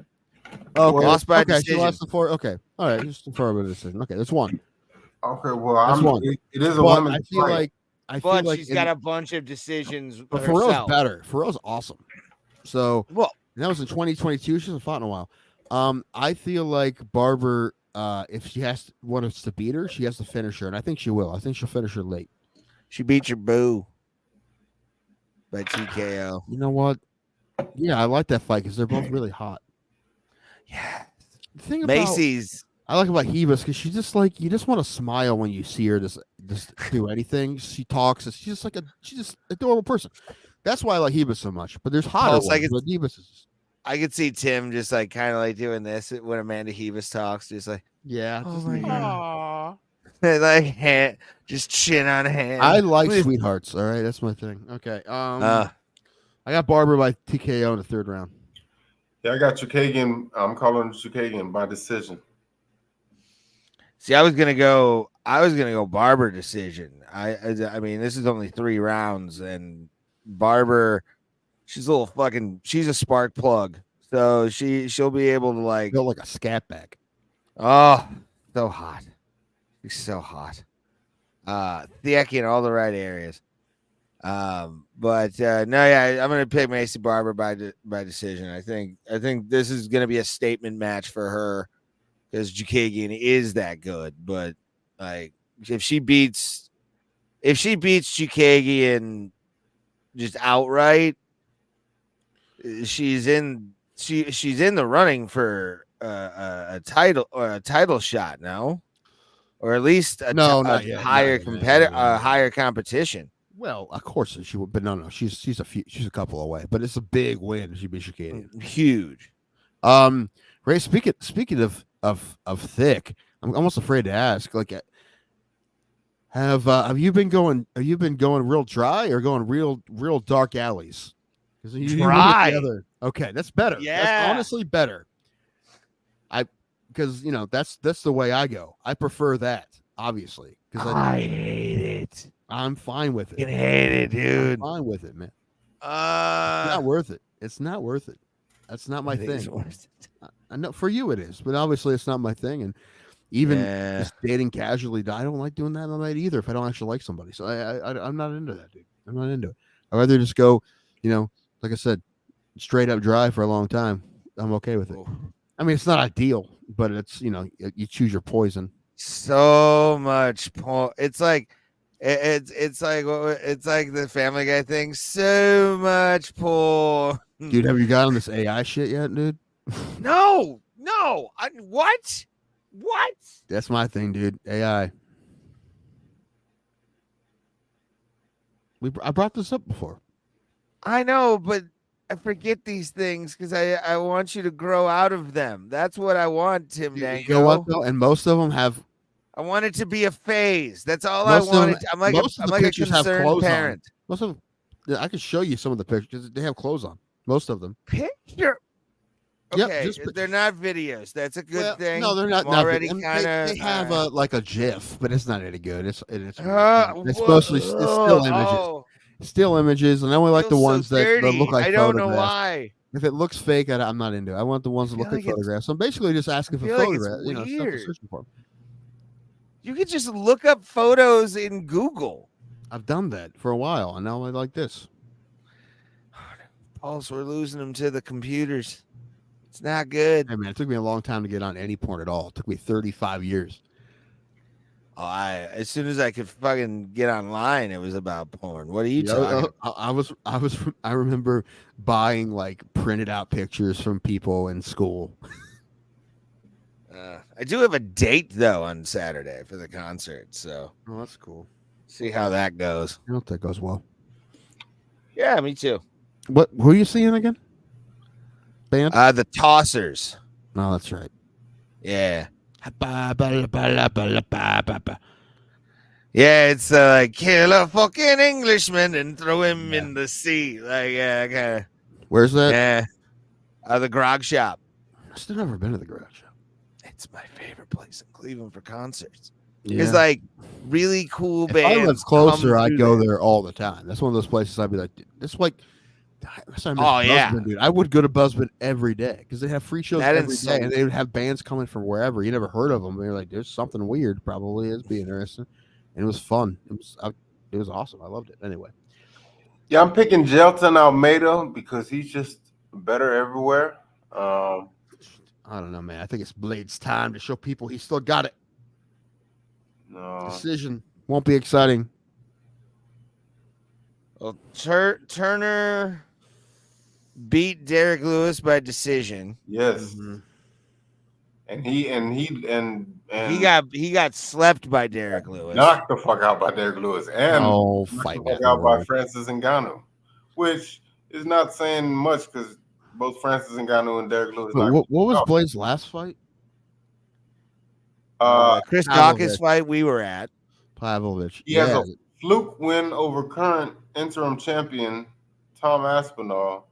Oh, okay. Lost by okay, decision. she lost the 4. Okay, all right, just for a decision. Okay, that's one. Okay, well, It is a but women's I feel fight. like she's got a bunch of decisions. But herself. Pharrell's better. Pharrell's awesome. So Well, that was in 2022. She hasn't fought in a while. I feel like Barber, if she wants to beat her, she has to finish her, and I think she will. I think she'll finish her late. She beat your boo by TKO. You know what? Yeah, I like that fight because they're both really hot. Yeah. The thing about Macy's. I like about Hebus because she's just like you just want to smile when you see her just do anything. She talks. She's just adorable person. That's why I like Hebus so much. But there's hotter Pulse, ones. But Hebus is I could see Tim just like kind of like doing this when Amanda Hebus talks, just like, yeah. oh Just, my God. Like hand, just chin on hand. I like sweethearts. All right, that's my thing. Okay. I got Barber by TKO in the third round. Yeah, I got Chukagian. I'm calling Chukagian by decision. See, I was gonna go Barber decision. I mean, this is only 3 rounds, and Barber, she's a spark plug. So she'll be able to like Built like a scat back. oh, so hot. She's so hot. Thick in all the right areas. But no, yeah, I'm gonna pick Macy Barber by decision. I think this is gonna be a statement match for her because Chukagian is that good. But like, if she beats Chukagian just outright, she's in the running for a title shot now, or at least a higher higher competition. Well, of course she would, but no, she's a couple away. But it's a big win. She beat Chukagian. Huge. Ray, speaking of thick, I'm almost afraid to ask. Like, have you been going real dry or going real dark alleys? Dry. Okay, that's better. Yeah, that's honestly better. Because that's the way I go. I prefer that, obviously. Because I hate it. I'm fine with it. I hate it, dude. I'm fine with it, man. It's not worth it. It's not worth it. That's not my thing. I know for you it is, but obviously it's not my thing. And even just dating casually, I don't like doing that on the night either. If I don't actually like somebody, so I'm not into that, dude. I'm not into it. I'd rather just go, like I said, straight up dry for a long time. I'm okay with it. I mean, it's not ideal, but it's you choose your poison. So much it's like it's like the Family Guy thing. So much porn. Dude, have you got on this AI shit yet, dude? No. What? That's my thing, dude. AI. I brought this up before. I know, but I forget these things because I want you to grow out of them. That's what I want, Tim Danko. You know what though? And most of them have. I want it to be a phase. That's all I wanted. I'm like a concerned parent. Most of them, I can show you some of the pictures. They have clothes on. Most of them. Picture. Okay, yep, they're not videos. That's a good thing. No, they're not. Already kind of. They have like a GIF, but it's not any good. It's mostly it's still images. Still images, and I only like the ones that look like. I don't know why. If it looks fake, I'm not into it. I want the ones that look like photographs. So I'm basically just asking for photographs. Stuff to search for. You could just look up photos in Google. I've done that for a while, and now I like this. Pulse, we're losing them to the computers. It's not good. Hey man, it took me a long time to get on any porn at all. It took me 35 years. Oh, as soon as I could fucking get online, it was about porn. What are you talking? I remember buying like printed out pictures from people in school. I do have a date though on Saturday for the concert, so that's cool. See how that goes. I hope that goes well. Yeah, me too. Who are you seeing again? Band? The Tossers. No, that's right. Yeah. Yeah, it's like kill a fucking Englishman and throw him in the sea. Like, kind of. Where's that? Yeah. The Grog Shop. I've still never been to the Grog Shop. It's my favorite place in Cleveland for concerts. Yeah. It's like really cool bands. If I live closer, I'd go there all the time. That's one of those places I'd be like, it's like. Buzzbin, dude. I would go to Buzzbin every day because they have free shows every day, and they would have bands coming from wherever. You never heard of them. They're like, there's something weird. Probably is be interesting, and it was fun. It was awesome. I loved it. Anyway, yeah, I'm picking Jelton Almeida because he's just better everywhere. I don't know, man. I think it's Blade's time to show people he still got it. No decision won't be exciting. Well, Turner beat Derek Lewis by decision. Yes. Mhm. And he He got slept by Derek Lewis. knocked the fuck out by Derek Lewis and Oh, knocked fight the fuck that out by word. Francis Ngannou, which is not saying much because both Francis Ngannou and Derek Lewis. But knocked what was him out. Blade's last fight? Chris Pavlovich. Dawkins fight we were at. Pavlovich. He has Yeah. a fluke win over current interim champion Tom Aspinall,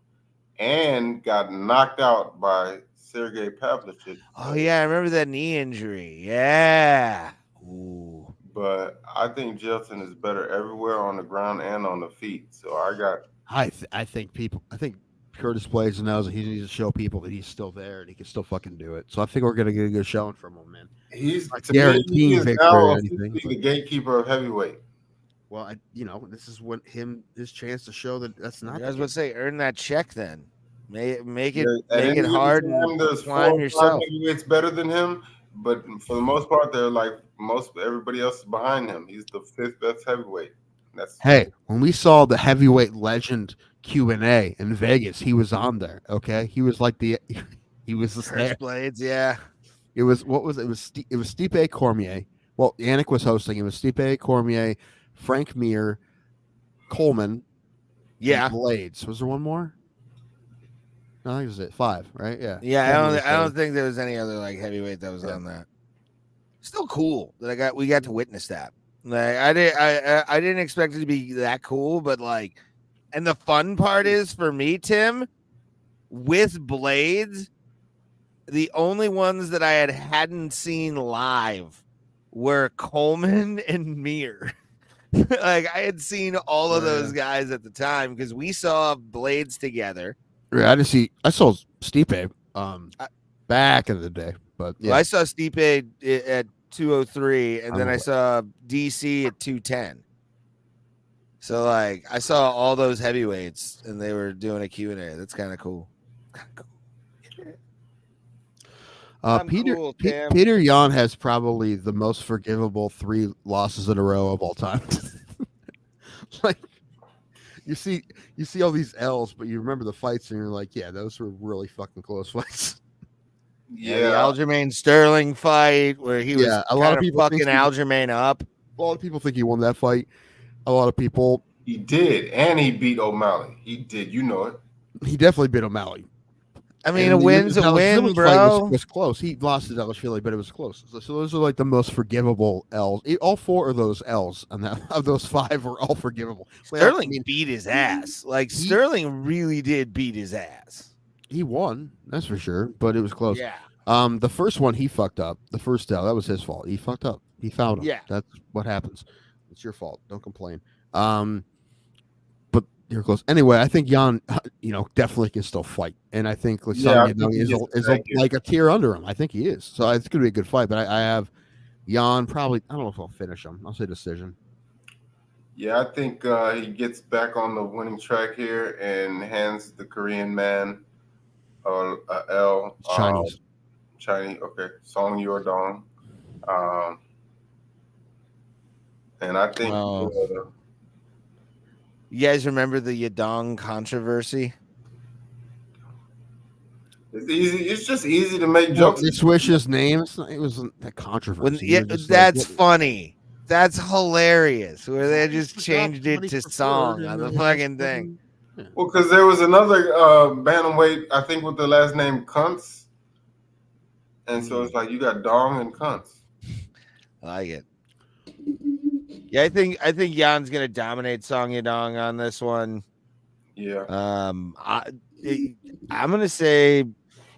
and got knocked out by Sergey Pavlovich. Oh yeah, I remember that knee injury. Yeah. Ooh. But I think Jelton is better everywhere on the ground and on the feet. So I think Curtis Blades knows that he needs to show people that he's still there and he can still fucking do it. So I think we're gonna get a good showing from him, man. he's Like to me, he guaranteeing is victory now or anything, officially but- the gatekeeper of heavyweight. Well, this is when his chance to show that that's not. I was about to say, earn that check then. Make it At any make it hard given time, and there's 4 climb or 5 yourself. heavyweights better than him, but for the most part, they're like everybody else is behind him. He's the 5th best heavyweight. That's Hey, when we saw the heavyweight legend Q&A in Vegas, he was on there. Okay, he was like he was the Curtis Blades, yeah. It was Stipe Cormier. Well, Yannick was hosting. It was Stipe Cormier, Frank Mir, Coleman, Yeah. and Blades. Was there one more? No, I think it was it. 5, right? Yeah. Yeah, Coleman was I there. don't think there was any other like heavyweight that was on that. Still cool that we got to witness that. Like I didn't expect it to be that cool, but like, and the fun part is for me, Tim, with Blades, the only ones that I hadn't seen live were Coleman and Mir. Like I had seen all of those guys at the time because we saw Blades together. Yeah, I saw Stipe back in the day, but yeah. Well, I saw Stipe at 203, and then I saw DC at 210. So like I saw all those heavyweights, and they were doing a Q&A. That's kind of cool. Peter Yan has probably the most forgivable 3 losses in a row of all time. Like you see all these L's, but you remember the fights, and you're like, yeah, those were really fucking close fights. Yeah, the Aljamain Sterling fight where he was a lot of people fucking Aljamain up. A lot of people think he won that fight. A lot of people. He did, and he beat O'Malley. He did, you know it. He definitely beat O'Malley. I mean, a win's a win, bro. Was close. He lost to Dalashvili, but it was close. So those are like the most forgivable L's. All 4 of those L's of those 5 were all forgivable. Sterling beat his ass. Like Sterling really did beat his ass. He won, that's for sure, but it was close. Yeah. The first one he fucked up. The first L, that was his fault. He fucked up. He fouled him. Yeah. That's what happens. It's your fault. Don't complain. But you're close. Anyway, I think Jan, definitely can still fight, and I think is like a tier under him. I think he is. So it's going to be a good fight. But I have Jan probably. I don't know if I'll finish him. I'll say decision. Yeah, I think he gets back on the winning track here and hands the Korean man a L. Chinese. Chinese. Okay, Song Yordong. And I think. You guys remember the Yadong controversy? It's easy. It's just easy to make jokes. They switched his name. It wasn't that controversy. That's funny. That's hilarious. Where they just changed it to Song on the fucking thing. Well, because there was another bantamweight, I think, with the last name Kuntz, and so it's like you got Dong and Kuntz. I like it. Yeah, I think Jan's gonna dominate Song Yadong on this one. Yeah. I'm gonna say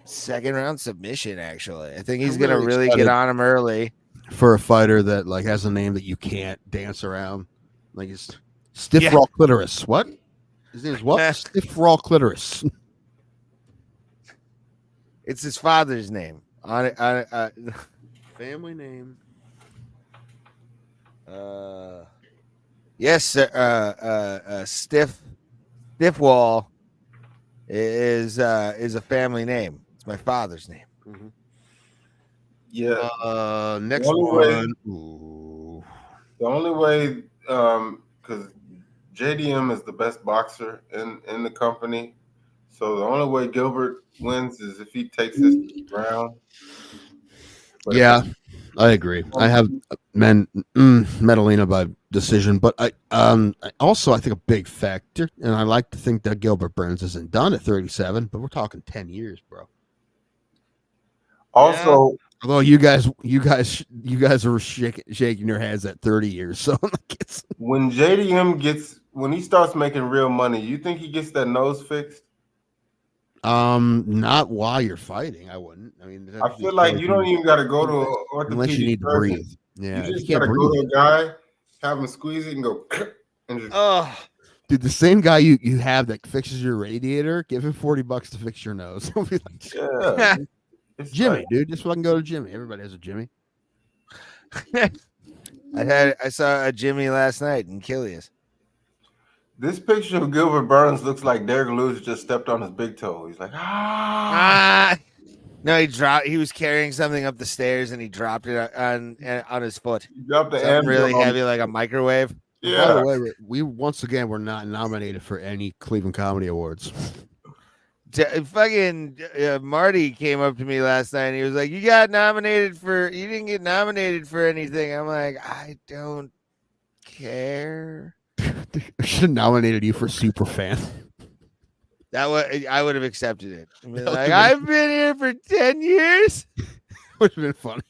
2nd round submission. Actually, I think he's gonna really get on him early for a fighter that like has a name that you can't dance around. Like it's Stiff Raw Clitoris. What? His name is what? Stiff Raw Clitoris. It's his father's name. Family name. Yes, Stiff Wall is a family name. It's my father's name. Mm-hmm. Yeah. Next one. The only way, because JDM is the best boxer in the company. So the only way Gilbert wins is if he takes this to the ground. But Yeah, I agree. I have Medellina by decision, but I also I think a big factor, and I like to think that Gilbert Burns isn't done at 37, but we're talking 10 years, bro. also, Although you guys are shaking your heads at 30 years, so it's, when when he starts making real money, you think he gets that nose fixed? not while you're fighting. I wouldn't. I mean, I feel like you don't even got to go to an orthopedic unless you need to surgeon. breathe. Yeah, You just can't got to breathe. go to a guy, have him squeeze it, and go. And just, Dude, the same guy you have that fixes your radiator, give him $40 to fix your nose. He'll be like, yeah, it's Jimmy, like, dude, just fucking go to Jimmy. Everybody has a Jimmy. I saw a Jimmy last night in Kilias. this picture of Gilbert Burns looks like Derek Lewis just stepped on his big toe. He's like, No, he was carrying something up the stairs and he dropped it on his foot. He dropped the Something really Andrew on- heavy, like a microwave. By Yeah, the way, we once again were not nominated for any Cleveland Comedy Awards. Fucking Marty came up to me last night and he was like, you didn't get nominated for anything. I'm like, I don't care. I should have nominated you for Superfan. I would have accepted it. I mean, That like, would've I've been here for 10 years Would have been funny.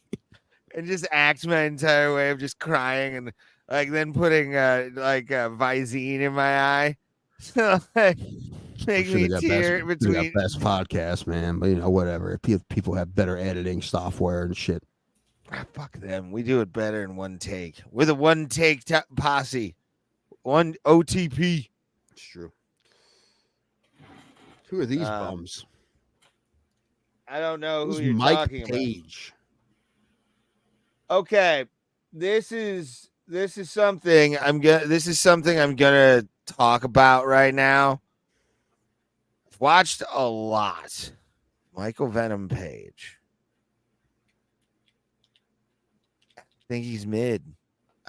and just act my entire way of just crying and like then putting Visine in my eye. So like make Should've me got tear best, between. best podcast, man. But whatever. People have better editing software and shit. Fuck them. We do it better in one take. We're the one take posse. One OTP. It's true. Who are these Um, bums? I don't know who Who's you're Mike talking Page? about. Okay. This is something I'm gonna talk about right now. I've watched a lot. Michael Venom Page. I think he's mid.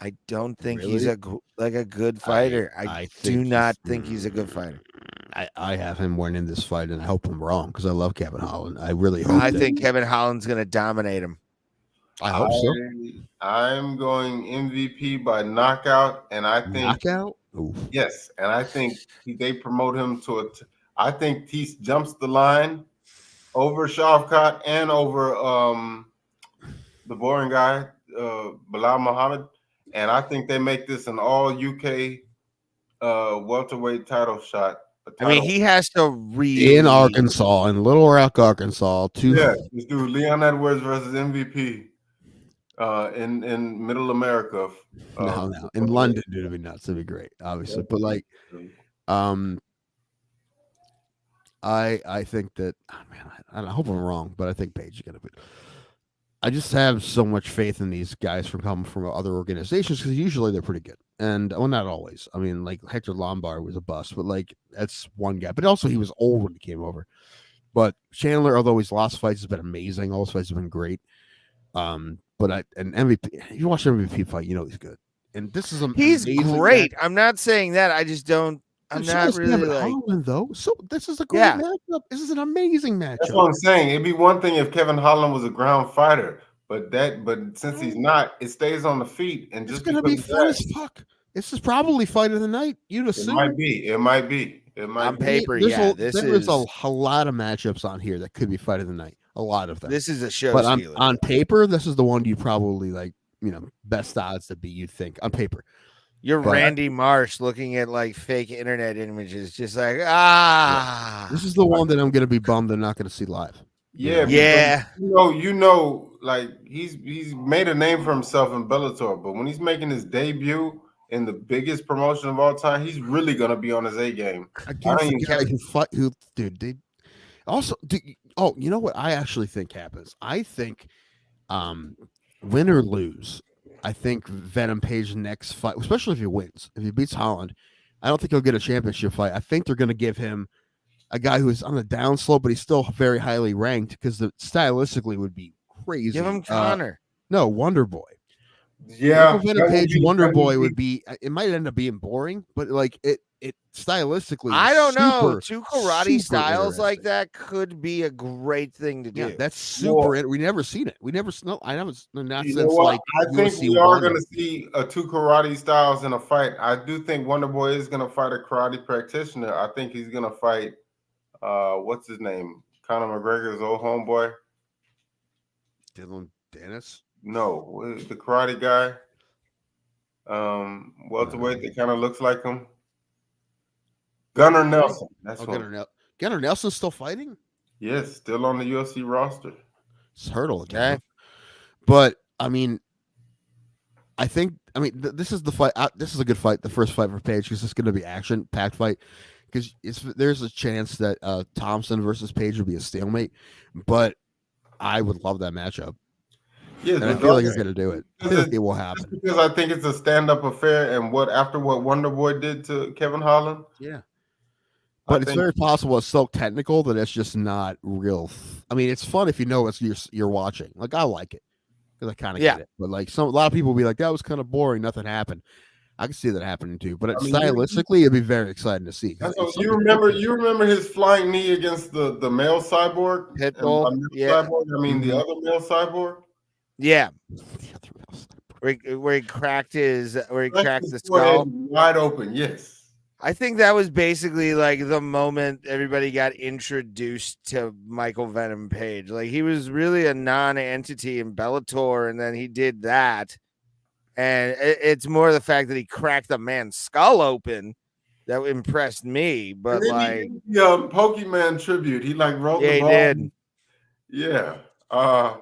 I don't think he's a good fighter. I do not think he's a good fighter. I have him winning this fight, and I hope I'm wrong because I love Kevin Holland. I really hope. I think Kevin Holland's gonna dominate him. I hope so. I'm going MVP by knockout, and I think Knockout. Ooh. yes, and I think they promote him to I think he jumps the line over Shavkat and over the boring guy, Bilal Muhammad, and I think they make this an all UK welterweight title shot. I mean, he has to really In Arkansas, in Little Rock, Arkansas. Yeah, let's do Leon Edwards versus MVP in Middle America. No. In London, dude, it'd be nuts. It'd be great, obviously. But like, I think that I hope I'm wrong, but I think Page is gonna be. I just have so much faith in these guys from coming from other organizations because usually they're pretty good. And well, not always. I mean, like Hector Lombard was a bust, but like that's one guy. But also he was old when he came over. But Chandler, although he's lost fights, has been amazing. All his fights have been great. But MVP, if you watch an MVP fight, you know he's good. And this is he's great. Match. I'm not saying that. I just don't. I'm not really like. Holland, though. So this is a great matchup. This is an amazing matchup. That's what I'm saying. It'd be one thing if Kevin Holland was a ground fighter, but since he's not, it stays on the feet and just it's gonna be fun as fuck. This is probably fight of the night. You'd assume it might be. On paper, there's a lot of matchups on here that could be fight of the night. A lot of them. This is a show. But on paper, this is the one you probably like. Best odds to be. You'd think on paper. You're Randy Marsh looking at like fake internet images, just like This is the one that I'm gonna be bummed I'm not gonna see live. Yeah. Like he's made a name for himself in Bellator, but when he's making his debut in the biggest promotion of all time, he's really gonna be on his A game. Against the guy you know what I actually think happens? I think win or lose, I think Venom Page's next fight, especially if he wins, if he beats Holland, I don't think he'll get a championship fight. I think they're going to give him a guy who's on the downslope, but he's still very highly ranked because stylistically would be crazy. Give him Connor. No, Wonder Boy. Yeah, Michael Venom that would Page be- Wonder that Boy be- would be. It might end up being boring, but like it stylistically. I is don't know. super, Two karate super styles like interesting. that could be a great thing to do. Yeah, that's super. We never seen it. We never. No, I haven't. Not You know since what? like I think UFC we are 1. going to see two karate styles in a fight. I do think Wonder Boy is going to fight a karate practitioner. I think he's going to fight. What's his name? Conor McGregor's old homeboy. Dylan Dennis. No, the karate guy. Welterweight that kind of looks like him. Gunnar Nelson. That's one. Gunnar Nelson's still fighting. Yes, still on the UFC roster. It's Hurdle again. Okay. But I mean, this is the fight. This is a good fight. The first fight for Page because it's going to be action-packed fight. Because there's a chance that Thompson versus Page would be a stalemate, but I would love that matchup. Yeah, and I feel like he's going to do it. I feel like it will happen because I think it's a stand-up affair. And after what Wonder Boy did to Kevin Holland, yeah. But it's very possible it's so technical that it's just not real. I mean, it's fun if you know what you're watching. Like I like it because I kind of get it. But like a lot of people will be like, that was kind of boring. Nothing happened. I can see that happening too. But stylistically, it'd be very exciting to see. You remember his flying knee against the male cyborg? Pitbull. Cyborg? I mean, the other male cyborg. Yeah. Where he cracked the skull wide open. Yes. I think that was basically like the moment everybody got introduced to Michael Venom Page. Like he was really a non-entity in Bellator, and then he did that. And it's more the fact that he cracked a man's skull open that impressed me. But like the Pokemon tribute, he like rolled the ball. He did. Yeah. I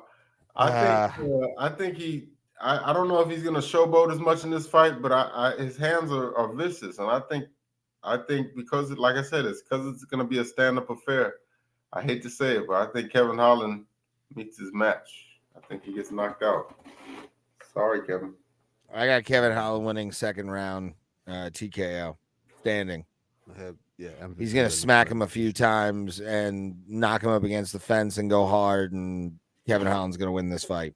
think he. I don't know if he's gonna showboat as much in this fight, but his hands are vicious, and I think because, like I said, it's because it's going to be a stand-up affair. I hate to say it, but I think Kevin Holland meets his match. I think he gets knocked out. Sorry, Kevin. I got Kevin Holland winning second round TKO, standing. He's going to smack him a few times and knock him up against the fence and go hard, and Kevin Holland's going to win this fight.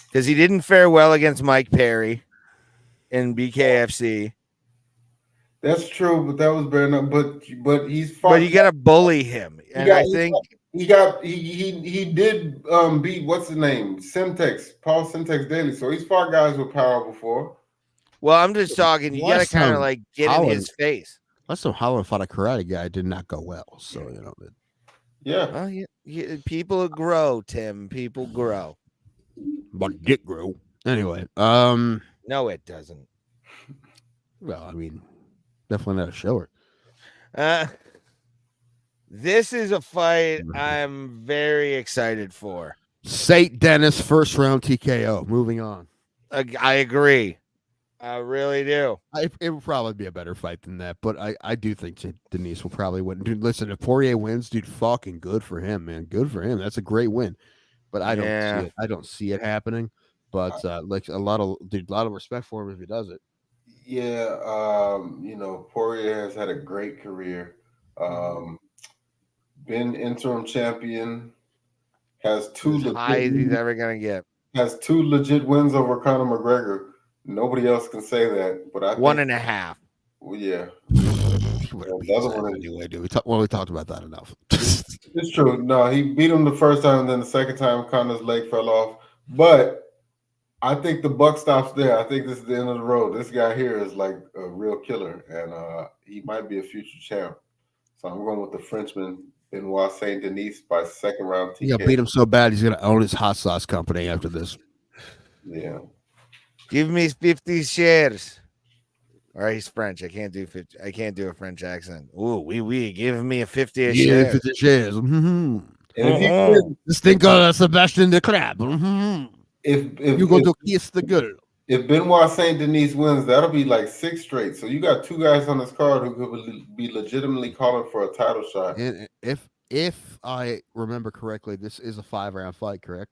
Because he didn't fare well against Mike Perry in BKFC. That's true, but that was better enough. But he's fought. But you got to bully him, and I think he did beat what's his name, Paul Semtex Daly. So he's fought guys with power before. Well, I'm just talking. You got to kind of like get in his face. Last time Holland fought a karate guy, did not go well. So you know. Yeah. Well, people grow, Tim. People grow. But dick grow anyway. No, it doesn't. Well, I mean. Definitely not a shower. This is a fight I'm very excited for. St. Dennis first round TKO. Moving on. I agree. I really do. It would probably be a better fight than that, but I do think Denise will probably win. Dude, listen, if Poirier wins, dude, fucking good for him, man. Good for him. That's a great win. But I don't see it. I don't see it happening. But like a lot of respect for him if he does it. Yeah, Poirier has had a great career. Been interim champion. Has two high as he's ever gonna get. Has 2 legit wins over Conor McGregor. Nobody else can say that, but I think 1.5. Well, yeah. The other one anyway, dude. We talked about that enough. It's true. No, he beat him the first time, and then the second time, Conor's leg fell off. But I think the buck stops there. I think this is the end of the road. This guy here is like a real killer, and he might be a future champ. So I'm going with the Frenchman, Benoit Saint Denis, by second round TKO. Yeah, beat him so bad he's going to own his hot sauce company after this. Yeah. Give me 50 shares. All right, he's French. I can't do 50. I can't do a French accent. Ooh, oui. Give me a 50 shares. 50 shares. Mm-hmm. And this thing called Sebastian the Crab. Mm-hmm. If you go to kiss the girl. If Benoit Saint Denis wins, that'll be like 6 straight. So you got 2 guys on this card who could be legitimately calling for a title shot. And if I remember correctly, this is a 5-round fight, correct?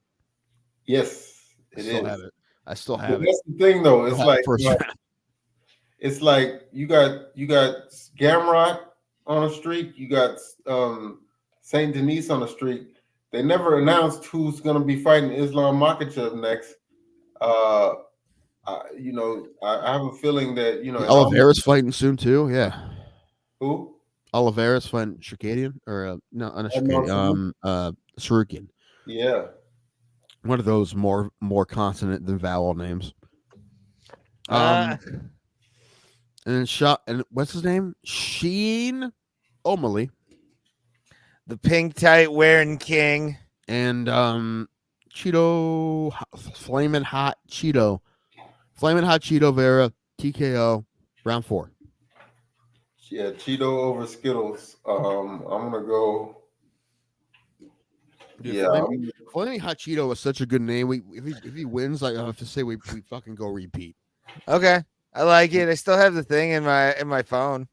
Yes, it is. I still have it. That's the thing, though. It's like you got Gamrot on a streak. You got Saint Denis on a streak. They never announced who's going to be fighting Islam Makhachev next. I have a feeling that Oliveira's fighting soon too. Yeah. who Oliveira's fighting Circadian or no, not Circadian. Sarukian. Yeah. One of those more consonant than vowel names. Uh, and what's his name? Sean O'Malley. the pink tight wearing king. And Chito, Flamin' Hot Chito Verra, TKO, round 4. Yeah, Chito over Skittles. I'm gonna go. Dude, Yeah, Flamin' Hot Chito is such a good name. If he wins, like, I have to say we fucking go repeat. Okay, I like it. I still have the thing in my phone.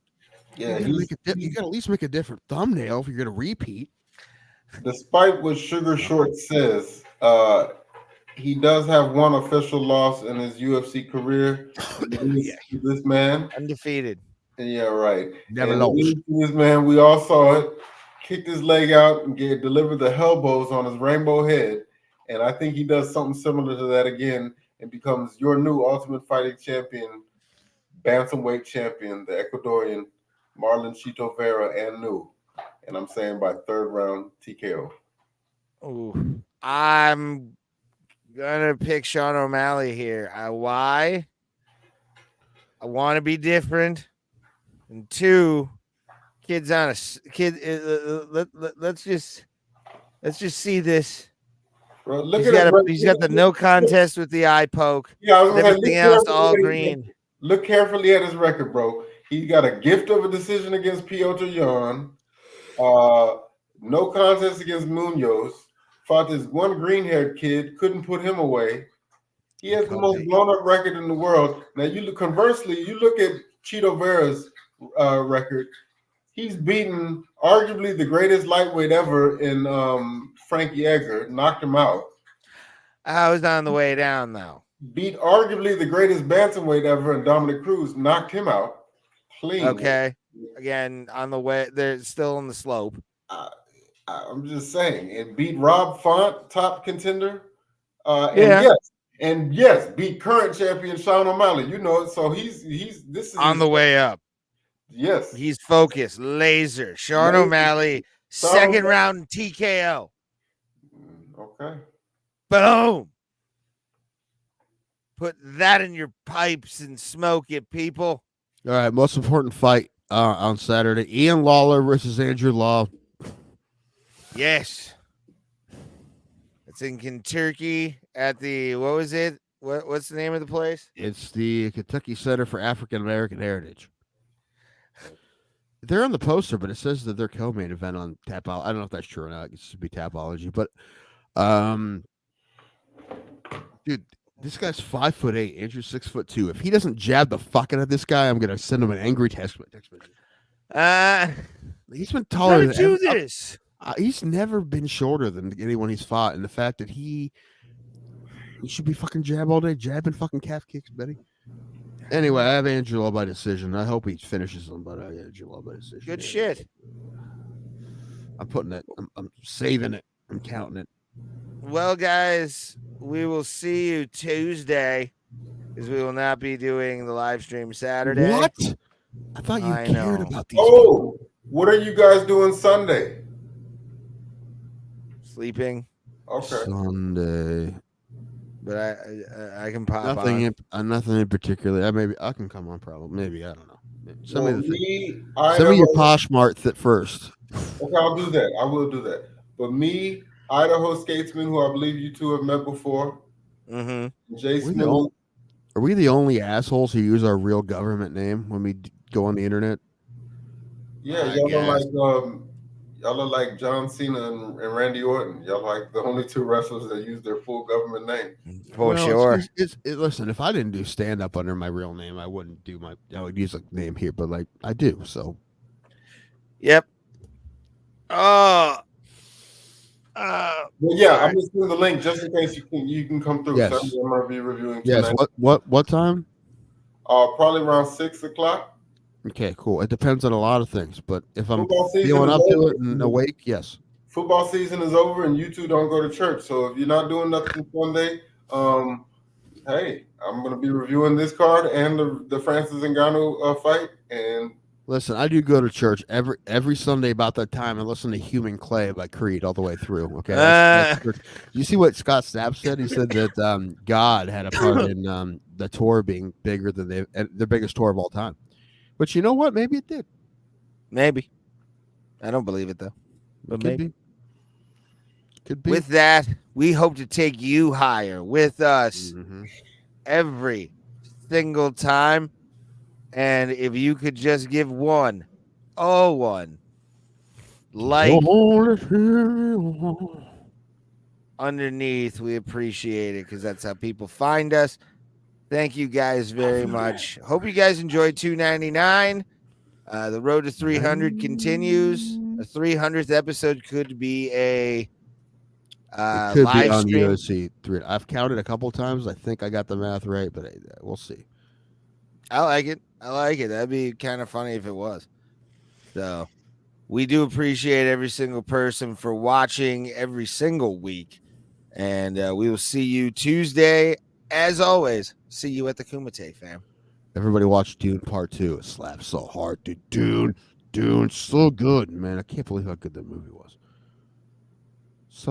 yeah. You gotta at least make a different thumbnail if you're gonna repeat. Despite what Sugar Short says, he does have one official loss in his UFC career. This man, Undefeated. yeah, right. Never And lost. this man, we all saw it. Kicked his leg out and delivered the elbows on his rainbow head. And I think he does something similar to that again and becomes your new Ultimate Fighting Champion, bantamweight champion, the Ecuadorian Marlon Chito Verra and new. And I'm saying by 3rd round TKO. Ooh, I'm gonna pick Sean O'Malley here. Why? I want to be different. And 2, kids on a kid. Let's just see this. Bro, look He's got the no contest with the eye poke. Yeah, I was gonna everything else all green. Look carefully at his record, bro. He got a gift of a decision against Piotr Jan. No contest against Munoz. Fought this one green-haired kid, couldn't put him away. He has the most blown-up record in the world. Now, conversely, you look at Chito Verra's record. He's beaten arguably the greatest lightweight ever in Frankie Edgar, knocked him out. I was on the way down, though. Beat arguably the greatest bantamweight ever in Dominic Cruz, knocked him out clean. Okay. Again, on the way, they're still on the slope. I'm just saying, it beat Rob Font, top contender. And yes, beat current champion Sean O'Malley. You know, so this is on the way up. Yes, he's focused, laser. Sean O'Malley, 2nd round TKO. Okay. Boom. Put that in your pipes and smoke it, people. All right, most important fight on Saturday: Ian Lawler versus Andrew Law. Yes, it's in Kentucky at the what's the name of the place? It's the Kentucky Center for African American Heritage. They're on the poster, but it says that they're co-main event on Tapology. I don't know if that's true or not. It should be Tapology, but dude, this guy's 5'8", Andrew's 6'2". If he doesn't jab the fuck out of this guy, I'm gonna send him an angry text message. He's been taller than do this. He's never been shorter than anyone he's fought, and the fact that he should be fucking jab all day, jabbing fucking calf kicks, Betty. Anyway, I have Andrew Law by decision. I hope he finishes him, but I have Andrew Law by decision. Good shit. I'm putting it. I'm saving it. I'm counting it. Well, guys, we will see you Tuesday, because we will not be doing the live stream Saturday. What? I thought you cared about these. Oh, what are you guys doing Sunday? Sleeping. Okay. Sunday. But I can pop nothing in particular. I can come on. Probably. Maybe I don't know. Send me your Poshmart first. Okay, I'll do that. I will do that. But me, Idaho Skatesman, who I believe you two have met before. Mm-hmm. Jay Smith. Are we the only assholes who use our real government name when we go on the internet? Yeah, y'all are like John Cena and Randy Orton. Y'all like the only 2 wrestlers that use their full government name. For sure. Listen, if I didn't do stand up under my real name, I would use a name here, but like I do. So. Yep. Well, yeah, I'm just doing the link just in case you can come through. Yes. Sunday, I'm gonna be reviewing tonight. Yes. What time? Probably around 6 o'clock. Okay, cool. It depends on a lot of things, but if I'm feeling up to it and awake, yes. Football season is over, and you two don't go to church. So if you're not doing nothing Sunday, Hey, I'm going to be reviewing this card and the Francis Ngannou fight. And Listen, I do go to church every Sunday about that time and listen to "Human Clay" by Creed all the way through. Okay, that's you see what Scott Stapp said? He said that God had a part in the tour being bigger than their biggest tour of all time. But you know what? Maybe it did. Maybe. I don't believe it though. But Could maybe. be. Could be. With that, we hope to take you higher with us Mhm. every single time. And if you could just give one like underneath, we appreciate it because that's how people find us. Thank you guys very much. Hope you guys enjoyed 299. The road to 300 continues. The 300th episode could be a It could be live on stream. UFC 3. I've counted a couple times. I think I got the math right, but we'll see. I like it. That'd be kind of funny if it was. So we do appreciate every single person for watching every single week. And we will see you Tuesday. As always, see you at the Kumite, fam. Everybody watch Dune Part 2. It slaps so hard, dude. Dune, so good, man. I can't believe how good that movie was. Such